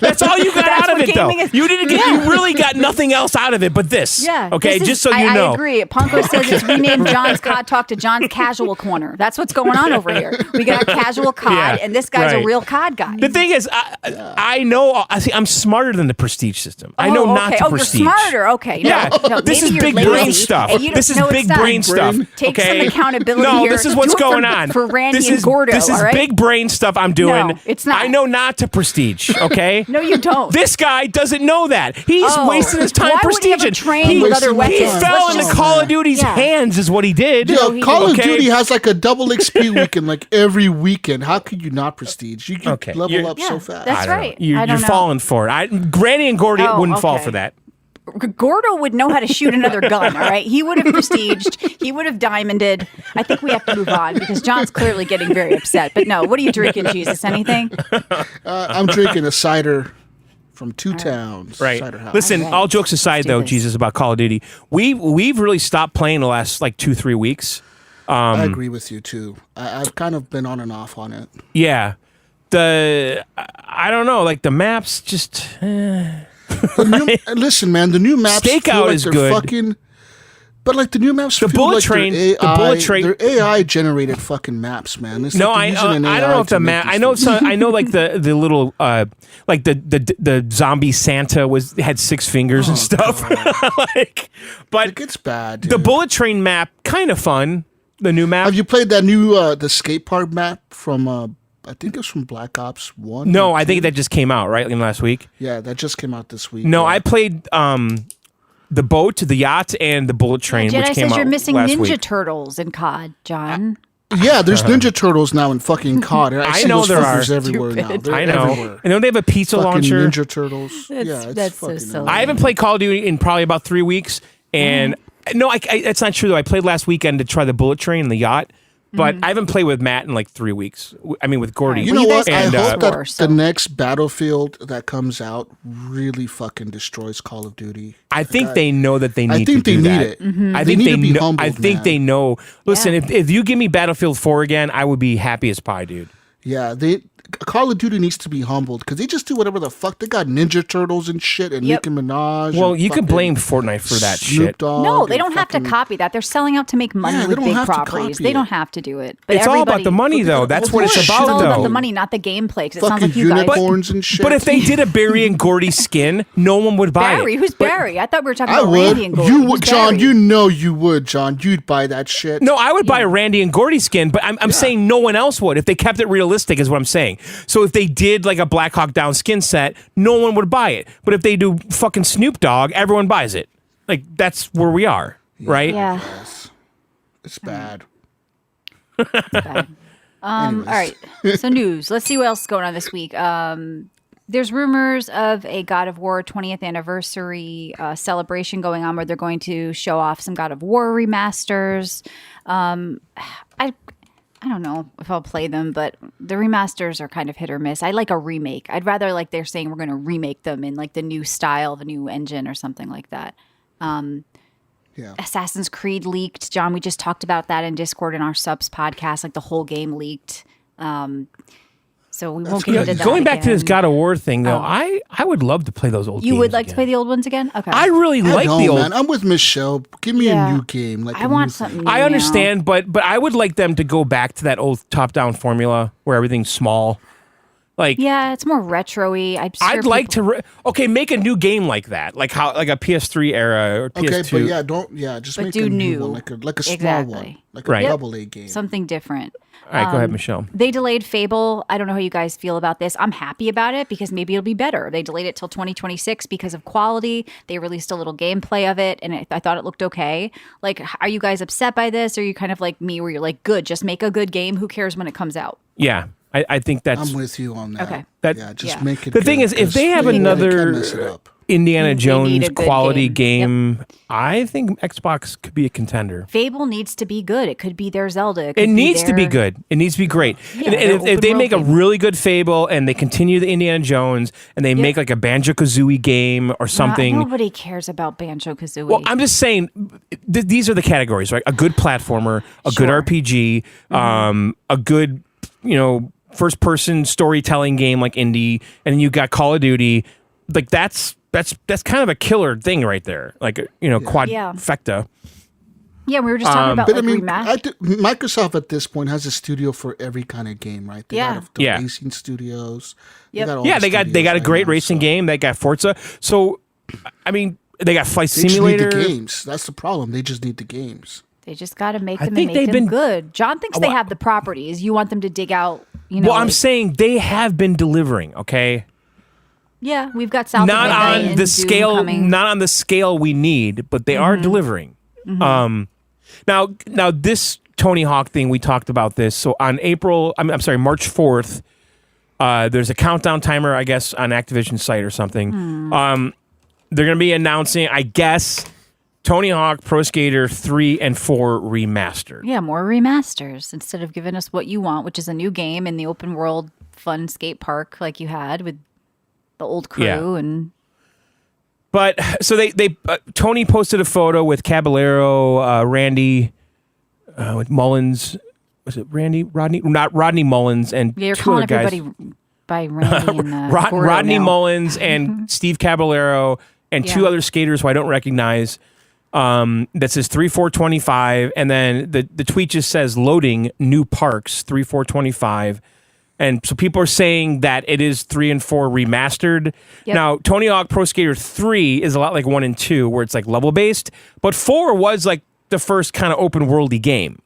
S2: That's all you got
S1: That's
S2: out of
S1: what
S2: it, though.
S1: gaming is.
S2: You didn't get.
S1: Yeah.
S2: You really got nothing else out of it but this.
S1: Yeah.
S2: Okay.
S1: this
S2: Just
S1: is-
S2: so you know.
S1: I agree. Ponko says it's renamed John's COD Talk to John's Casual Corner. That's what's going on over here. We got casual COD,
S2: Yeah,
S1: and this guy's
S2: right.
S1: a real COD guy.
S2: The thing is, I know. I see. I'm smarter than the prestige system. I know
S1: Oh,
S2: not
S1: okay.
S2: to
S1: Oh,
S2: prestige.
S1: you're smarter. Okay. No,
S2: Yeah,
S1: no,
S2: this
S1: maybe
S2: is
S1: you're
S2: big
S1: lazy
S2: brain stuff.
S1: and you don't
S2: This is
S1: know
S2: big
S1: it's done.
S2: brain stuff.
S1: Take
S2: okay?
S1: some accountability
S2: No,
S1: here.
S2: this is what's
S1: Do it
S2: going
S1: for,
S2: on.
S1: for Randy
S2: this
S1: and
S2: is,
S1: Gordo.
S2: This is
S1: all right?
S2: big brain stuff I'm doing.
S1: No, it's not.
S2: I know not to prestige. Okay.
S1: No, you don't.
S2: This guy doesn't know that. He's
S1: Oh.
S2: wasting his time
S1: Why would he
S2: prestiging.
S1: ever train with other
S3: Wasting
S2: He
S3: my
S1: weapons?
S3: time.
S2: fell
S1: Let's
S2: into
S1: just-
S2: Call of Duty's
S1: Yeah.
S2: hands, is what he did.
S3: Yo,
S1: he
S3: Call of
S2: did.
S3: Duty has like a double XP weekend, like every weekend. How could you not prestige? You can
S2: Okay,
S3: level
S2: you're-
S3: up
S1: Yeah,
S3: so fast.
S1: that's
S2: I don't know.
S1: right.
S2: You're,
S1: I don't
S2: you're
S1: know.
S2: falling for it. Granny and Gordy
S1: Oh,
S2: wouldn't fall
S1: okay.
S2: for that.
S1: Gordo would know how to shoot another gun, all right? He would have prestiged. He would have diamonded. I think we have to move on because John's clearly getting very upset. But no, what are you drinking, Jesus? Anything?
S3: I'm drinking a cider from Two Towns.
S2: Right.
S3: Cider House.
S2: Listen,
S1: All right.
S2: all jokes aside,
S1: Let's do
S2: though,
S1: this.
S2: Jesus, about Call of Duty, we've really stopped playing the last like 2-3 weeks.
S3: I agree with you too. I've kind of been on and off on it.
S2: Yeah, I don't know, like the maps just.
S3: Listen, man, the new maps feel
S2: Stakeout
S3: like
S2: is
S3: they're
S2: good.
S3: fucking. But like the new maps, feel
S2: bullet
S3: like
S2: train-
S3: they're
S2: the bullet train-
S3: they're AI generated fucking maps, man. It's
S2: No,
S3: like they're using an
S2: I don't
S3: AI
S2: know if
S3: to
S2: the
S3: make
S2: map.
S3: these
S2: I know
S3: things.
S2: some. I know like the little like the zombie Santa had 6 fingers and stuff. Like, but
S3: It gets bad.
S2: the
S3: Dude.
S2: bullet train map kind of fun. The new map.
S3: Have you played that new the skate park map from? I think it's from Black Ops 1.
S2: No,
S3: or
S2: I think
S3: 2?
S2: that just came out right in last week.
S3: Yeah, that just came out this week.
S2: No,
S3: yeah.
S2: I played the boat, the yacht, and the bullet train,
S1: Jedi
S2: which came
S1: says
S2: out
S1: you're missing
S2: last
S1: Ninja
S2: week.
S1: Turtles in COD, John.
S3: Yeah, there's Ninja Turtles now in fucking COD. I see
S2: know
S3: those
S2: there
S3: fuckers
S2: are.
S3: everywhere now. They're
S2: I know.
S3: everywhere.
S2: And don't they have a pizza
S3: Fucking
S2: launcher?
S3: Ninja Turtles. It's
S1: that's so
S3: fucking
S1: silly.
S2: I haven't played Call of Duty in probably about 3 weeks, and no, that's not true though. I played last weekend to try the bullet train and the yacht, but I haven't played with Matt in like 3 weeks. I mean, with Gordy.
S3: You
S1: Well,
S3: know
S1: you
S3: what?
S1: guys
S3: I
S1: played
S3: hope
S1: before,
S3: that
S1: so-
S3: the next Battlefield that comes out really fucking destroys Call of Duty.
S2: I think they know that they need to
S3: think
S2: do
S3: they need
S2: that.
S3: it.
S2: I
S3: They
S2: think
S3: need
S2: they
S3: to be
S2: know.
S3: humbled,
S2: I think
S3: man.
S2: they know. Listen,
S1: Yeah.
S2: if you give me Battlefield 4 again, I would be happy as pie, dude.
S3: Yeah, Call of Duty needs to be humbled because they just do whatever the fuck. They got Ninja Turtles and shit and
S1: Yep.
S3: Nicki Minaj.
S2: Well,
S3: and
S2: you could
S3: fucking
S2: blame Fortnite for that
S3: Snoop
S2: shit.
S3: Dogg
S1: No, they
S3: and
S1: don't have to
S3: fucking-
S1: copy that. They're selling out to make money
S3: Yeah, they
S1: with
S3: don't
S1: big
S3: have to
S1: properties.
S3: copy
S1: They
S3: it.
S1: don't have to do it. But
S2: It's all about
S1: everybody-
S2: the money, though. That's what it's
S3: It's
S2: about,
S1: It's all
S2: though.
S1: about the money, not the gameplay. Because it sounds
S3: Fucking
S1: like you guys.
S3: unicorns and shit.
S2: But if they did a Barry and Gordy skin, no one would buy
S1: Barry,
S2: it.
S1: who's Barry? I thought we were talking
S3: I
S1: about
S3: would.
S1: Randy and Gordy.
S3: You
S1: Who's
S3: would, John.
S1: Barry?
S3: You know you would, John. You'd buy that shit.
S2: No, I would buy a Randy and Gordy skin, but I'm saying no one else would if they kept it realistic, is what I'm saying. So if they did like a Black Hawk Down skin set, no one would buy it. But if they do fucking Snoop Dogg, everyone buys it. Like that's where we are, right?
S1: Yeah.
S3: It's bad.
S1: Bad. All right. So news. Let's see what else is going on this week. There's rumors of a God of War 20th anniversary celebration going on where they're going to show off some God of War remasters. I don't know if I'll play them, but the remasters are kind of hit or miss. I like a remake. I'd rather like they're saying we're going to remake them in like the new style, the new engine or something like that.
S3: Yeah.
S1: Assassin's Creed leaked. John, we just talked about that in Discord in our subs podcast. Like the whole game leaked. So we won't get into that.
S2: Going back to this
S1: again.
S2: God of War thing, though, I would love to play those old games.
S1: You would like to
S2: again.
S1: play the old ones again? Okay.
S2: I really
S3: I
S2: like
S3: know,
S2: the old.
S3: man. I'm with Michelle. Give me
S1: Yeah.
S3: a new game. Like
S1: I
S3: a
S1: want
S3: new
S1: something
S3: thing.
S1: new
S2: I
S1: now.
S2: understand, but I would like them to go back to that old top-down formula where everything's small. Like,
S1: Yeah, it's more retro-y.
S2: I'd like to. Make a new game like that, like a PS3 era or PS2.
S3: Okay, but just
S1: But
S3: make
S1: do
S3: a
S1: new.
S3: new one, like a small
S1: Exactly.
S3: one, like a
S2: Right.
S3: double A game.
S1: something different.
S2: All right, go ahead, Michelle.
S1: They delayed Fable. I don't know how you guys feel about this. I'm happy about it because maybe it'll be better. They delayed it till 2026 because of quality. They released a little gameplay of it, and I thought it looked okay. Like, are you guys upset by this? Or are you kind of like me where you're like, good, just make a good game. Who cares when it comes out?
S2: Yeah, I think that's
S3: I'm with you on that.
S1: Okay.
S3: Just
S1: Yeah.
S3: make it.
S2: the thing
S3: good,
S2: is, if
S3: 'cause
S2: they have
S3: you can't mess it
S2: another
S3: up.
S2: Indiana
S1: They need
S2: Jones
S1: a good
S2: quality
S1: game.
S2: game, I think Xbox could be a contender.
S1: Fable needs to be good. It could be their Zelda.
S2: It needs to be
S1: their-
S2: good. It needs to be great.
S1: Yeah,
S2: and
S1: their
S2: if
S1: open
S2: they
S1: world
S2: make a
S1: game.
S2: really good Fable and they continue the Indiana Jones and they make like a Banjo-Kazooie game or something.
S1: Nobody cares about Banjo-Kazooie.
S2: Well, I'm just saying, these are the categories, right? A good platformer, a good
S1: Sure.
S2: RPG, a good, first-person storytelling game like indie, and then you got Call of Duty. Like that's kind of a killer thing right there. Like quadfecta.
S1: Yeah, we were just talking about
S3: But
S1: like
S3: I mean,
S1: rematch.
S3: Microsoft at this point has a studio for every kind of game, right? They
S1: Yeah.
S3: got the
S2: Yeah.
S3: racing studios.
S1: Yep.
S3: all
S2: Yeah,
S3: the
S2: they got
S3: studios
S2: a
S3: right
S2: great
S3: now,
S2: racing
S3: so
S2: game. They got Forza. So, I mean, they got Flight
S3: They just need
S2: Simulator.
S3: the games. That's the problem. They just need the games.
S1: They just got to make
S2: I
S1: them
S2: think
S1: and make
S2: they've
S1: them
S2: been-
S1: good. John thinks they have the properties. You want them to dig out,
S2: Well, I'm
S1: like-
S2: saying they have been delivering. Okay,
S1: Yeah, we've got South
S2: not
S1: of Midnight
S2: on
S1: and
S2: the
S1: Doom
S2: scale,
S1: coming.
S2: not on the scale we need, but they are delivering. Now this Tony Hawk thing, we talked about this. So on March 4th, there's a countdown timer, I guess, on Activision's site or something. They're going to be announcing, I guess, Tony Hawk Pro Skater 3 and 4 remastered.
S1: Yeah, more remasters instead of giving us what you want, which is a new game in the open world fun skate park like you had with the old crew
S2: Yeah.
S1: and
S2: But so they Tony posted a photo with Caballero, Randy, with Mullins. Was it Rodney? Not Rodney Mullins and
S1: you're
S2: two
S1: calling
S2: other guys.
S1: everybody by Randy and Gordo
S2: Rodney
S1: now.
S2: Mullins and Steve Caballero and two
S1: Yeah.
S2: other skaters who I don't recognize. That says 3/4/25, and then the tweet just says loading new parks 3/4/25. And so people are saying that it is 3 and 4 remastered.
S1: Yep.
S2: Now, Tony Hawk Pro Skater 3 is a lot like 1 and 2, where it's like level based, but 4 was like the first kind of open worldy game.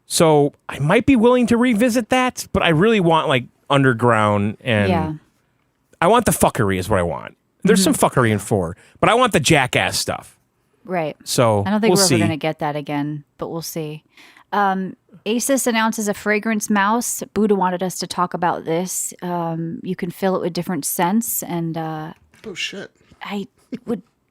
S2: So I might be willing to revisit that, but I really want like underground and
S1: Yeah.
S2: I want the fuckery is what I want. There's some fuckery in 4, but I want the jackass stuff.
S1: Right.
S2: So
S1: I don't think
S2: we'll
S1: we're
S2: see.
S1: ever going to get that again, but we'll see. Asus announces a fragrance mouse. Buddha wanted us to talk about this. You can fill it with different scents, and
S3: Oh shit.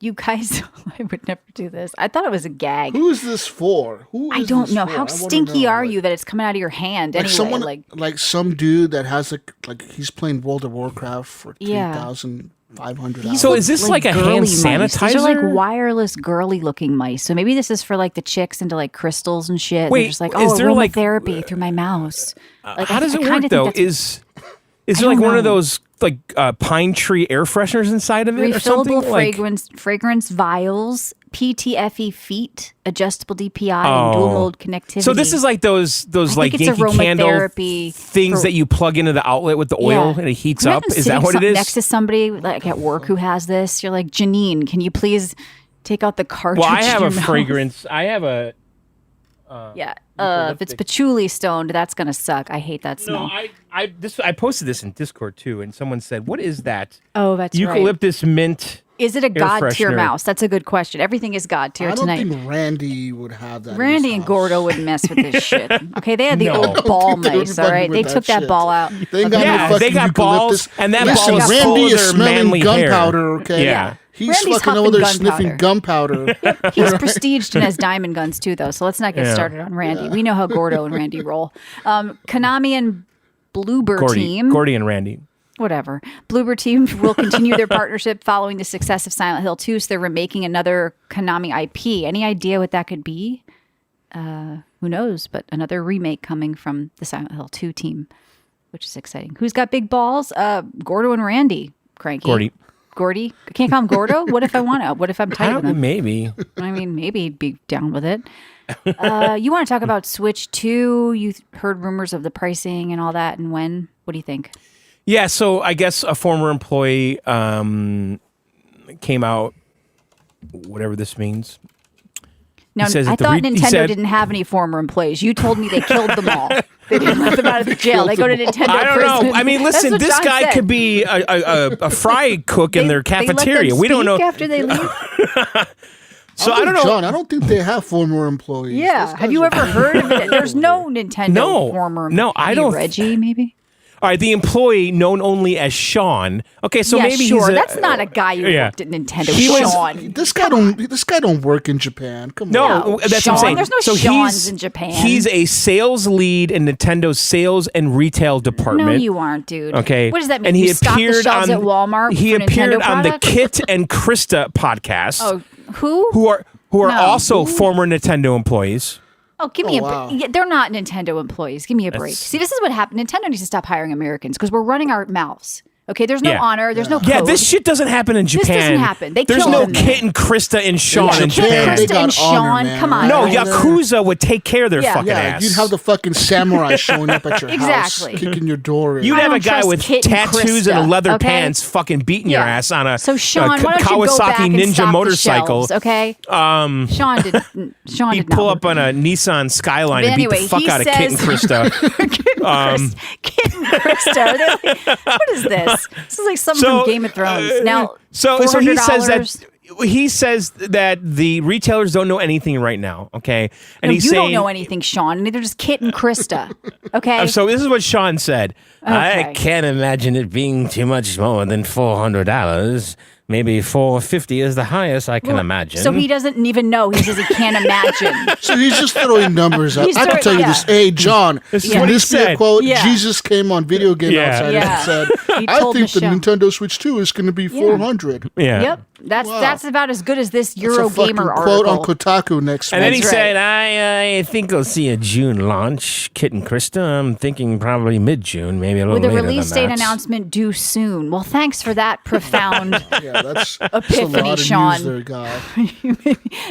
S1: you guys, I would never do this. I thought it was a gag.
S3: Who is this for?
S1: I don't know. How stinky are you that it's coming out of your hand?
S3: Like
S1: Anyway,
S3: someone, like some dude that has like he's playing World of Warcraft for 3,500 hours.
S2: So is this like a hand
S1: girly mice.
S2: sanitizer?
S1: These are like wireless, girly-looking mice. So maybe this is for like the chicks into like crystals and shit.
S2: Wait,
S1: They're just like,
S2: is there like
S1: therapy through my mouse? Like,
S2: how does it
S1: kinda
S2: work
S1: think
S2: though?
S1: that's
S2: Is there like one of those like pine tree air fresheners inside of it or something?
S1: refillable fragrance vials, PTFE feet, adjustable DPI, and dual mode connectivity.
S2: So this is like those like
S1: it's
S2: Yankee Candle
S1: aromatherapy
S2: things that you plug into the outlet with the oil and it heats up.
S1: Imagine
S2: Is that
S1: sitting
S2: what it is?
S1: Next to somebody like at work who has this, you're like, Janine, can you please take out the cartridge?
S2: Well, I have
S1: in
S2: a
S1: your mouth?"
S2: fragrance. I have a
S1: if it's patchouli stoned, that's gonna suck. I hate that smell.
S2: I posted this in Discord too, and someone said, "What is that?"
S1: Oh, that's right.
S2: Eucalyptus mint.
S1: Is it a god tier
S2: freshener.
S1: mouse? That's a good question. Everything is god tier
S3: I don't
S1: tonight.
S3: think Randy would have that. in
S1: Randy
S3: his
S1: and
S3: house.
S1: Gordo would mess with this shit. Okay, they had the
S2: No.
S1: old
S2: I
S1: ball
S3: think they would
S1: mice. All
S3: fuck
S1: right,
S3: with
S1: they
S3: that
S1: took that
S3: shit.
S1: ball out.
S3: They ain't got
S2: Yeah,
S3: no fucking
S2: they got balls,
S3: eucalyptus.
S2: and that
S1: Listen,
S2: ball is
S3: Randy
S2: full of
S3: is
S2: their
S3: smelling
S2: manly hair.
S3: gunpowder. Okay.
S2: Yeah.
S3: He's
S1: Randy's
S3: fucking
S1: huffing
S3: over there
S1: gunpowder.
S3: sniffing gunpowder.
S1: He's prestiged and has diamond guns too, though. So let's not get
S2: Yeah.
S1: started on Randy. We know how Gordo and Randy roll. Konami and Bloober team.
S2: Gordy and Randy.
S1: Whatever. Bloober team will continue their partnership following the success of Silent Hill 2, so they're remaking another Konami IP. Any idea what that could be? Who knows? But another remake coming from the Silent Hill 2 team, which is exciting. Who's got big balls? Gordo and Randy. Cranky. Gordy. I can't call him Gordo? What if I want to? What if I'm tight with him?
S2: Maybe.
S1: I mean, maybe he'd be down with it. You want to talk about Switch 2? You heard rumors of the pricing and all that, and when? What do you think?
S2: Yeah, so I guess a former employee came out, whatever this means.
S1: Now,
S2: says
S1: I
S2: that
S1: thought
S2: he
S1: Nintendo
S2: said-
S1: didn't have any former employees. You told me they killed them all. They didn't let them out of the jail. They go to Nintendo
S2: I don't
S1: prison.
S2: know. I mean,
S1: That's
S2: listen,
S1: what
S2: this
S1: John
S2: guy
S1: said.
S2: could be a fry cook in their
S1: They let them
S2: cafeteria. We don't
S1: speak
S2: know.
S1: after they leave.
S2: So I don't know.
S3: John, I don't think they have former employees.
S1: Yeah.
S3: Those
S1: Have
S3: guys
S1: you
S3: are
S1: ever heard of it? There's no Nintendo
S2: No.
S1: former.
S2: No, I
S1: maybe
S2: don't-
S1: Reggie, maybe.
S2: All right, the employee known only as Sean. Okay, so
S1: yeah,
S2: maybe
S1: sure.
S2: he's a,
S1: That's not a guy who
S2: yeah.
S1: worked at Nintendo.
S2: He was-
S1: Sean.
S3: This guy don't work in Japan. Come on.
S2: No, that's
S1: Sean,
S2: what I'm saying.
S1: there's no
S2: so
S1: Seans
S2: he's,
S1: in Japan.
S2: He's a sales lead in Nintendo's sales and retail department.
S1: No, you aren't, dude.
S2: Okay.
S1: What does that mean?
S2: And he
S1: you stock the
S2: appeared
S1: shelves
S2: on
S1: at Walmart.
S2: He
S1: for
S2: appeared
S1: Nintendo
S2: on the
S1: products?
S2: Kit and Krista podcast.
S1: Oh, who?
S2: who are
S1: No.
S2: also former Nintendo employees.
S1: Oh, give me
S3: wow.
S1: yeah, they're not Nintendo employees. Give me a break. See, this is what happened. Nintendo needs to stop hiring Americans because we're running our mouths. Okay, there's no
S2: Yeah.
S1: honor. There's no code.
S2: Yeah, this shit doesn't happen in Japan.
S1: doesn't happen. They
S2: There's
S1: kill
S2: no
S1: them there.
S2: Kit and Krista and Sean in
S1: Kit,
S2: Japan.
S3: They
S1: Krista,
S3: got
S1: and
S3: honor,
S1: Sean.
S3: man.
S1: Come on.
S2: No,
S3: Right.
S2: Yakuza would take care of their
S1: Yeah.
S2: fucking
S3: Yeah,
S2: ass.
S3: you'd have the fucking samurai showing up at your
S1: Exactly.
S3: house, kicking your door in.
S2: You'd
S1: I
S2: have a
S1: don't
S2: guy
S1: trust
S2: with
S1: Kit and
S2: tattoos
S1: Krista,
S2: and leather
S1: okay?
S2: pants fucking beating your ass on a,
S1: So Sean,
S2: a
S1: why don't you go
S2: Kawasaki
S1: back and
S2: Ninja
S1: stock
S2: motorcycle.
S1: the shelves, okay? Sean did. Sean
S2: He'd
S1: did not
S2: pull
S1: work.
S2: up on a Nissan Skyline
S1: But
S2: and beat
S1: anyway,
S2: the fuck
S1: he
S2: out of Kit and
S1: says-
S2: Krista.
S1: Kit and Krista. Are they like, what is this? This is like something from Game of Thrones. Now,
S2: so he says
S1: $400?
S2: that he says that the retailers don't know anything right now. Okay, and
S1: No,
S2: he's
S1: you
S2: saying,
S1: don't know anything, Sean. Neither does Kit and Krista. Okay.
S2: So this is what Sean said. I
S1: Okay.
S2: can't imagine it being too much more than $400. Maybe $450 is the highest I can imagine.
S1: So he doesn't even know. He says he can't imagine.
S3: So he's just throwing numbers out.
S1: He's
S3: I can
S1: throwing-
S3: tell you
S1: yeah.
S3: this. Hey, John,
S2: This is
S3: can
S2: what he
S3: this be a
S2: said.
S3: quote?
S1: Yeah.
S3: Jesus came on Video Game
S2: Yeah.
S3: Outsiders
S1: Yeah.
S3: and said,
S1: He
S3: I
S1: told
S3: think the
S1: Michelle.
S3: Nintendo Switch 2 is going to be 400.
S2: yeah.
S1: Yep. That's about as good as this
S3: It's a fucking
S1: Eurogamer
S3: quote on
S1: article.
S3: Kotaku next
S2: And then
S3: week.
S2: he
S1: That's
S2: said, I think I'll see a June launch, Kit and Krista. I'm thinking probably mid-June, maybe a little
S1: With a
S2: later
S1: release
S2: than
S1: date
S2: that.
S1: announcement due soon. Well, thanks for that profound.
S3: Yeah, that's a
S1: Epiphany,
S3: lot of
S1: Sean.
S3: news there, God.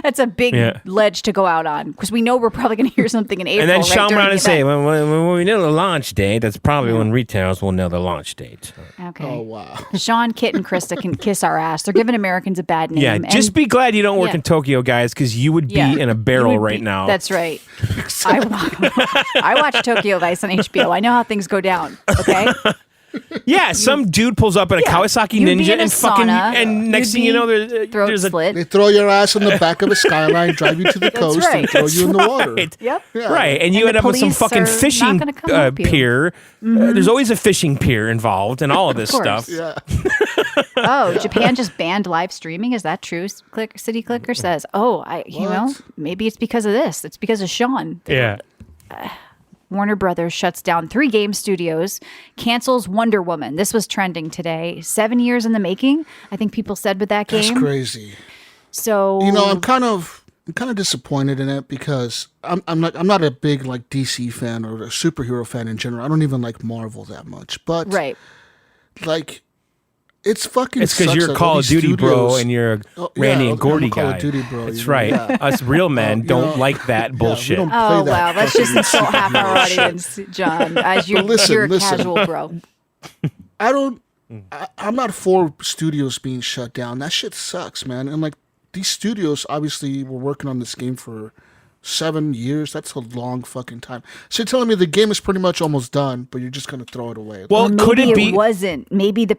S1: That's a big
S2: Yeah.
S1: ledge to go out on because we know we're probably going to hear something in April.
S2: And then
S1: right
S2: Sean
S1: during
S2: went on
S1: the
S2: to say,
S1: event.
S2: when we know the launch date, that's probably when retailers will know the launch date.
S1: Okay.
S3: Oh, wow.
S1: Sean, Kit, and Krista can kiss our ass. They're giving Americans a bad name.
S2: Yeah,
S1: and-
S2: just be glad you don't work
S1: Yeah.
S2: in Tokyo, guys, because you would be
S1: Yeah.
S2: in a
S1: You
S2: barrel
S1: would
S2: right
S1: be-
S2: now.
S1: That's right. I watch Tokyo Vice on HBO. I know how things go down. Okay.
S2: Yeah, some dude pulls up in a Kawasaki
S1: You'd be
S2: Ninja
S1: in a
S2: and fucking,
S1: sauna,
S2: and next
S1: you'd
S2: thing you
S1: be
S2: know,
S1: throat
S2: there's a
S1: slit.
S3: They throw your ass on the back of a skyline, drive you to the coast,
S1: right.
S3: and throw you in the water.
S2: Right.
S1: Yep.
S3: Yeah.
S2: Right, and you
S1: And
S2: end
S1: the
S2: up with some
S1: police
S2: fucking
S1: are
S2: fishing
S1: not gonna come help you.
S2: pier. There's always a fishing pier involved in all of this
S1: course.
S2: stuff.
S3: Yeah.
S1: Oh, Japan just banned live streaming. Is that true? City Clicker says, maybe it's because of this. It's because of Sean.
S2: Yeah.
S1: Warner Brothers shuts down 3 game studios, cancels Wonder Woman. This was trending today. 7 years in the making, I think people said with that
S3: That's
S1: game.
S3: crazy.
S1: So
S3: I'm kind of disappointed in it because I'm not a big like DC fan or a superhero fan in general. I don't even like Marvel that much. But
S1: right.
S3: like it's fucking.
S2: It's because
S3: sucks
S2: you're a
S3: that
S2: Call
S3: all
S2: of
S3: these
S2: Duty bro
S3: studios-
S2: and you're a
S3: Oh,
S2: Randy
S3: yeah,
S2: and Gordy
S3: I'm a Call
S2: guy.
S3: of Duty bro.
S2: That's
S3: you know,
S2: right.
S3: yeah.
S2: Us real men
S3: you
S2: don't
S3: know,
S2: like that
S3: we
S2: bullshit.
S3: don't play
S1: Oh,
S3: that
S1: wow. Let's just
S3: fucking
S1: insult half our
S3: shit.
S1: audience, John, as you're,
S3: listen,
S1: you're a
S3: listen.
S1: casual bro.
S3: I'm not for studios being shut down. That shit sucks, man. And like these studios obviously were working on this game for 7 years. That's a long fucking time. So you're telling me the game is pretty much almost done, but you're just gonna throw it away.
S2: Well,
S1: Maybe
S2: could it be?
S1: wasn't. Maybe the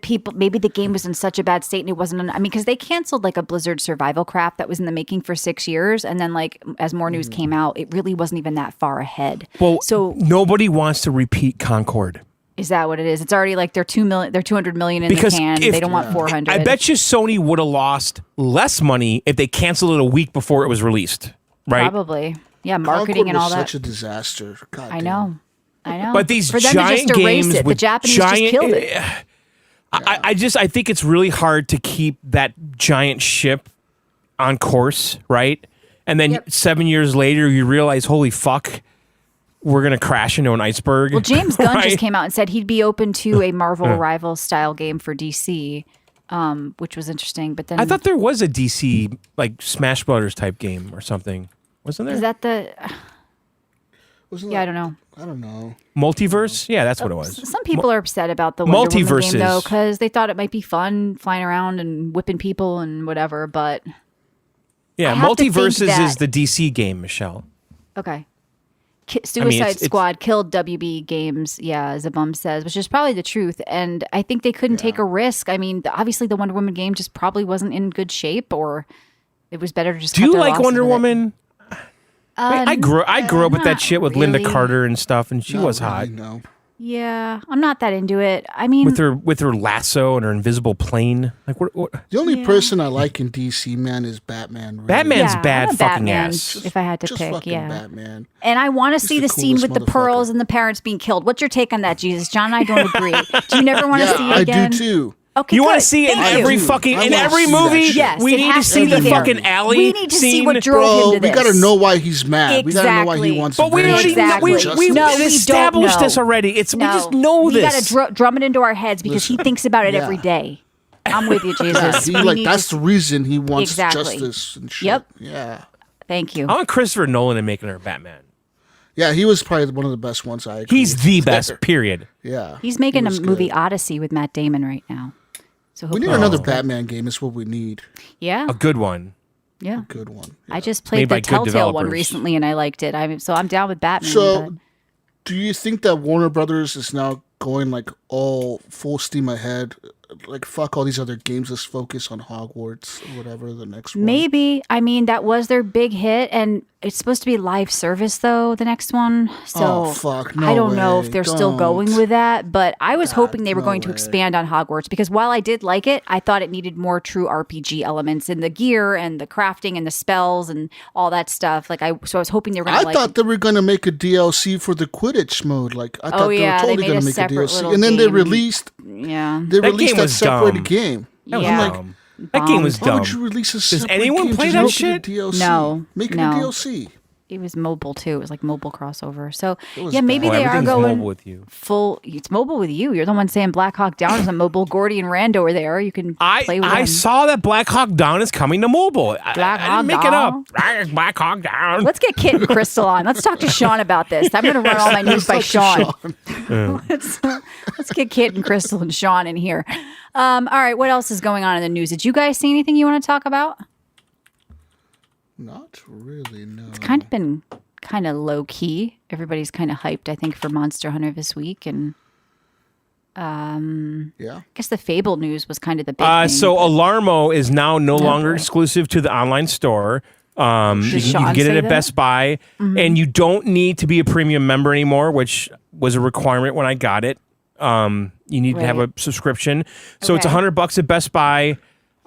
S1: game was in such a bad state and it wasn't. I mean, because they canceled like a Blizzard survival crap that was in the making for 6 years, and then like as more news came out, it really wasn't even that far ahead.
S2: Well,
S1: so
S2: nobody wants to repeat Concord.
S1: is that what it is? It's already like they're 200 million in
S2: Because
S1: the can.
S2: if-
S1: They don't want 400.
S2: I bet you Sony would have lost less money if they canceled it a week before it was released, right?
S1: Probably. Yeah,
S3: Concord
S1: marketing and
S3: was
S1: all that.
S3: such a disaster. God
S1: I
S3: damn.
S1: know.
S2: But these
S1: for them
S2: giant
S1: to just erase
S2: games
S1: it, the
S2: with
S1: Japanese
S2: giant,
S1: just killed it.
S2: I think it's really hard to keep that giant ship on course, right? And then 7 years later, you realize, holy fuck, we're gonna crash into an iceberg.
S1: Well, James Gunn
S2: right?
S1: just came out and said he'd be open to a Marvel rival style game for DC, which was interesting. But then
S2: I thought there was a DC like Smash Brothers type game or something, wasn't there?
S1: is that the?
S3: Wasn't
S1: Yeah, I
S3: that-
S1: don't know.
S3: I don't know.
S2: Multiverse? Yeah, that's what it was.
S1: Some people are upset about the Wonder Woman
S2: Multiverses.
S1: game though, because they thought it might be fun flying around and whipping people and whatever. But
S2: Yeah,
S1: I have to think
S2: Multiverses
S1: that-
S2: is the DC game, Michelle.
S1: okay. Suicide
S2: it's-
S1: Squad killed WB Games, yeah, Zabum says, which is probably the truth. And I think they couldn't take a risk. I mean, obviously the Wonder Woman game just probably wasn't in good shape, or it was better to just
S2: Do
S1: cut
S2: you
S1: their
S2: like
S1: losses
S2: Wonder
S1: with it.
S2: Woman? I grew up with that
S1: not
S2: shit with Linda
S1: really.
S2: Carter and stuff, and she was hot.
S3: No.
S1: Yeah, I'm not that into it. I mean,
S2: With her lasso and her invisible plane. Like what
S3: The only person I like in DC, man, is Batman. Really.
S2: Batman's
S1: yeah,
S2: bad
S1: I'm a
S2: fucking
S1: Batman,
S2: ass.
S1: if I had to
S3: Just
S1: pick,
S3: fucking
S1: yeah.
S3: Batman.
S1: And I want to see
S3: the
S1: the scene with
S3: coolest
S1: the pearls
S3: motherfucker.
S1: and the parents being killed. What's your take on that, Jesus? John and I don't agree. Do you never want to
S3: Yeah,
S1: see it
S3: I
S1: again?
S3: do too.
S1: Okay,
S2: You want
S1: good.
S2: to see it in
S1: Thank
S2: every
S1: you.
S2: fucking
S3: I
S2: in
S3: wanna
S2: every
S3: see that
S2: movie?
S3: shit.
S1: Yes,
S2: we
S1: it
S2: need to
S1: has to
S2: see
S1: be
S2: the
S1: there.
S2: fucking alley.
S1: We need to see
S2: scene.
S1: what drove him
S3: Bro,
S1: to
S3: we
S1: this.
S3: gotta know why he's mad. We gotta know why he
S1: Exactly.
S3: wants
S2: But we already
S1: Exactly.
S2: know, we
S1: No, we don't
S2: established
S1: know.
S2: this already. It's we
S1: No,
S2: just know
S1: we
S2: this.
S1: gotta drum it into our heads because he thinks about it
S3: Yeah.
S1: every day. I'm with you, Jesus.
S3: He,
S1: We
S3: like
S1: need
S3: that's
S1: to-
S3: the reason he wants
S1: Exactly.
S3: justice and shit.
S1: Yep.
S3: Yeah.
S1: Thank you.
S2: I want Christopher Nolan and making her Batman.
S3: Yeah, he was probably one of the best ones I agree
S2: He's
S3: with.
S2: the best. Period.
S3: Yeah.
S1: He's making a
S3: was
S1: movie
S3: good.
S1: Odyssey with Matt Damon right now. So
S3: We need
S1: hopefully-
S3: another Batman game. Is what we need.
S1: Yeah,
S2: A good one.
S1: yeah.
S3: Good one.
S1: I just
S2: Made
S1: played
S2: by
S1: the
S2: good
S1: Telltale one
S2: developers.
S1: recently and I liked it. So I'm down with Batman.
S3: So,
S1: but-
S3: do you think that Warner Brothers is now going like all full steam ahead? Like fuck all these other games. Let's focus on Hogwarts or whatever the next one.
S1: maybe. I mean, that was their big hit, and it's supposed to be live service though. The next one, so
S3: Oh, fuck, no
S1: I don't know if
S3: way.
S1: they're still
S3: Don't.
S1: going with that. But I was hoping they were
S3: no
S1: going to
S3: way.
S1: expand on Hogwarts because while I did like it, I thought it needed more true RPG elements in the gear and the crafting and the spells and all that stuff. Like I was hoping they were going
S3: I
S1: to like.
S3: thought they were gonna make a DLC for the Quidditch mode. Like I thought
S1: yeah,
S3: they
S1: they
S3: were totally
S1: made
S3: gonna
S1: a
S3: make a
S1: separate
S3: DLC,
S1: little
S3: and then they
S1: game.
S3: released
S1: yeah,
S3: they
S2: That
S3: released
S2: game
S3: that
S2: was
S3: separated
S2: dumb.
S3: game.
S2: That was
S1: Yeah.
S2: dumb. That game was
S3: Why
S2: dumb.
S3: would you release a separate
S2: anyone
S3: game?
S2: play
S3: Just
S2: that
S3: make
S2: shit?
S3: it a DLC.
S1: No,
S3: Make it
S1: no.
S3: a DLC.
S1: it was mobile too. It was like mobile crossover. So
S3: was
S1: yeah, maybe
S2: Oh,
S1: they are
S2: everything's
S1: going
S2: mobile with you.
S1: full. It's mobile with you. You're the one saying Black Hawk Down is a mobile. Gordy and Rando are there. You can play with
S2: I
S1: them.
S2: saw that Black Hawk Down is coming to mobile.
S1: Black
S2: I
S1: Hawk
S2: didn't make it up.
S1: Down?
S2: Black Hawk Down.
S1: Let's get Kit and Crystal on. Let's talk to Sean about this. I'm going to run all my news by Sean. Let's get Kit and Crystal and Sean in here. All right, what else is going on in the news? Did you guys see anything you want to talk about?
S3: Not really. No.
S1: Kind of been kind of low key. Everybody's kind of hyped, I think, for Monster Hunter this week, and
S3: Yeah.
S1: I guess the Fable news was kind of the big thing.
S2: So Alarmo is now no longer exclusive to the online store. You can get it at Best Buy, and you don't need to be a premium member anymore, which was a requirement when I got it. You need to have a subscription. So it's $100 at Best Buy.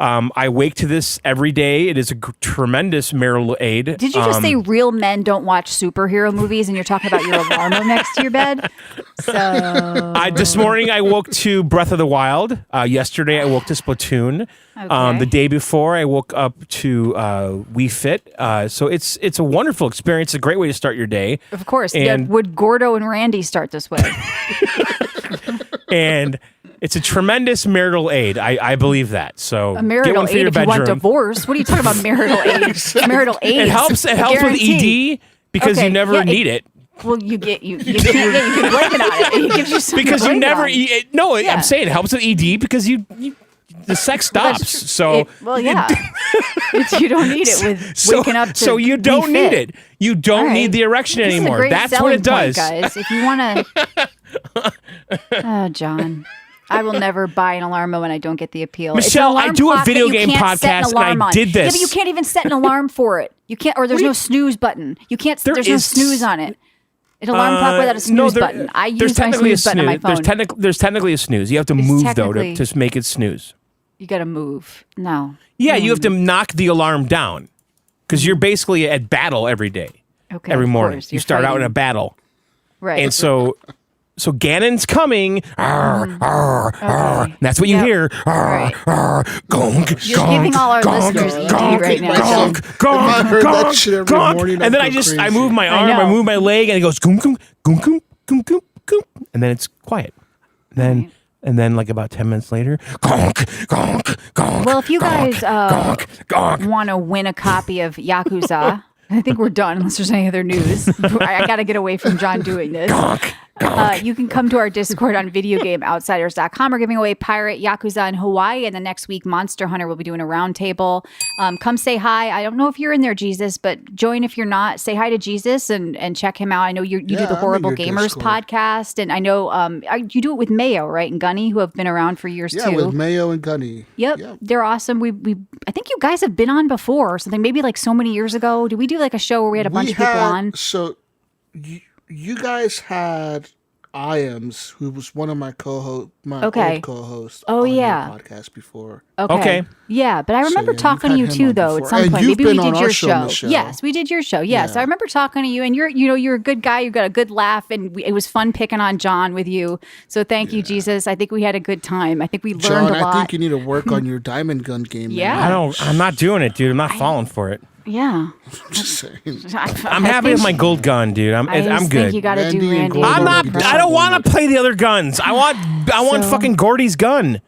S2: I wake to this every day. It is a tremendous marital aid.
S1: Did you just say real men don't watch superhero movies and you're talking about your Alarmo next to your bed? So
S2: this morning I woke to Breath of the Wild. Yesterday I woke to Splatoon.
S1: Okay.
S2: The day before I woke up to Wii Fit. So it's a wonderful experience. A great way to start your day.
S1: of course,
S2: And-
S1: would Gordo and Randy start this way?
S2: And it's a tremendous marital aid. I believe that. So
S1: A marital
S2: get one for
S1: aid
S2: your
S1: if you
S2: bedroom.
S1: want divorce. What are you talking about marital aid? Marital aid.
S2: It helps with
S1: Guarantee.
S2: ED because
S1: Okay,
S2: you never
S1: yeah,
S2: need it.
S1: Well, you can't blame it on it. It gives you something
S2: Because
S1: to
S2: you
S1: blame
S2: never
S1: it on.
S2: eat it. No,
S1: Yeah.
S2: I'm saying it helps with ED because the sex stops.
S1: That's true.
S2: So
S1: Well, yeah. You don't need it with waking up to
S2: so you
S1: be
S2: don't need
S1: fit.
S2: it. You don't
S1: All right.
S2: need the erection
S1: This is a
S2: anymore.
S1: great
S2: That's what
S1: selling
S2: it does.
S1: point, guys. If you want to, oh, John, I will never buy an Alarmo when I don't get the appeal. It's an
S2: Michelle, I
S1: alarm
S2: do a
S1: clock that
S2: video
S1: you
S2: game
S1: can't set an
S2: podcast and I
S1: alarm on.
S2: did
S1: Yeah,
S2: this.
S1: but you can't even set an alarm for it. You can't, or there's no snooze button. You can't.
S2: There
S1: There's no
S2: is-
S1: snooze on it. An alarm clock without a snooze button. I
S2: there's
S1: use my
S2: technically
S1: snooze button on my phone.
S2: There's technically a snooze. You have to
S1: It's
S2: move though
S1: technically-
S2: to make it snooze.
S1: You got to move. No.
S2: Yeah, you have to knock the alarm down because you're basically at battle every day.
S1: Okay.
S2: Every
S1: of
S2: morning,
S1: course,
S2: you
S1: you're
S2: start out in a
S1: fighting.
S2: battle,
S1: Right.
S2: and so Ganon's coming. Arr, arr, arr. And that's what you
S1: Yep.
S2: hear. Arr,
S1: Right.
S2: arr, gonk,
S1: You're
S2: gonk,
S1: giving all our
S2: gonk,
S1: listeners ED
S2: gonk,
S1: right now.
S2: gonk,
S3: If
S2: gonk,
S3: I heard that
S2: gonk,
S3: shit every
S2: gonk.
S3: morning,
S2: and then
S3: I'd
S2: I
S3: go
S2: I
S3: crazy.
S2: move my arm,
S1: know.
S2: I move my leg, and it goes goom, goom, goom, goom, goom, goom, goom, and then it's quiet. Then.
S1: Right.
S2: And then, like about 10 minutes later, gonk, gonk, gonk.
S1: Well, if you guys
S2: gonk, gonk.
S1: want to win a copy of Yakuza, I think we're done unless there's any other news. I got to get away from John doing this. You can come to our Discord on videogameoutsiders.com. We're giving away Pirate Yakuza in Hawaii, and the next week Monster Hunter will be doing a roundtable. Come say hi. I don't know if you're in there, Jesus, but join if you're not. Say hi to Jesus and check him out. I know you do
S3: Yeah,
S1: the
S3: I'm in
S1: Horrible
S3: your
S1: Gamers
S3: Discord.
S1: podcast, and I know you do it with Mayo, right? And Gunny, who have been around for years
S3: Yeah,
S1: too.
S3: with Mayo and Gunny.
S1: Yep, they're awesome. We I think you guys have been on before or something. Maybe like so many years ago. Did we do like a show where we had a bunch of people on?
S3: So you guys had Iams, who was one of my old co-hosts.
S1: Oh,
S3: on your
S1: yeah.
S3: podcast before.
S2: Okay.
S1: Yeah, but I remember
S3: yeah,
S1: talking to
S3: you've
S1: you
S3: had him
S1: too,
S3: on
S1: though, at
S3: before.
S1: some
S3: And
S1: point.
S3: you've
S1: Maybe we
S3: been on
S1: did
S3: our
S1: your
S3: show,
S1: show.
S3: Michelle.
S1: Yes, we did your show. Yes,
S3: Yeah.
S1: I remember talking to you, and you're a good guy. You got a good laugh, and it was fun picking on John with you. So thank you, Jesus. I think we had a good time. I think we learned
S3: John,
S1: a lot.
S3: I think you need to work on your diamond gun game.
S1: Yeah.
S2: I'm not doing it, dude. I'm not falling for it.
S1: yeah,
S3: Just saying.
S2: I'm happy with my gold gun, dude. I'm
S1: Think
S2: good.
S1: you got to do
S3: Randy and
S1: Randy.
S3: Gordo
S2: I'm
S3: will
S2: not.
S3: be
S2: I don't
S3: disappointed.
S2: want to play the other guns. I want
S1: So-
S2: fucking Gordy's gun.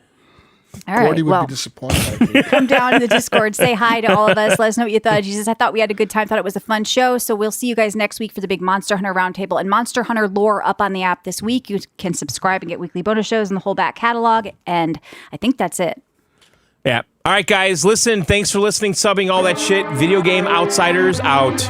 S1: All right,
S3: Gordy would
S1: well,
S3: be disappointed. I think.
S1: come down to the Discord, say hi to all of us. Let us know what you thought. Jesus, I thought we had a good time. Thought it was a fun show. So we'll see you guys next week for the big Monster Hunter Roundtable and Monster Hunter lore up on the app this week. You can subscribe and get weekly bonus shows and the whole back catalog. And I think that's it.
S2: Yeah. All right, guys. Listen. Thanks for listening, subbing, all that shit. Video Game Outsiders out.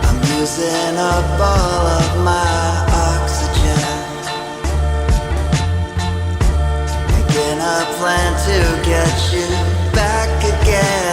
S6: I'm using up all of my oxygen. Making a plan to get you back again.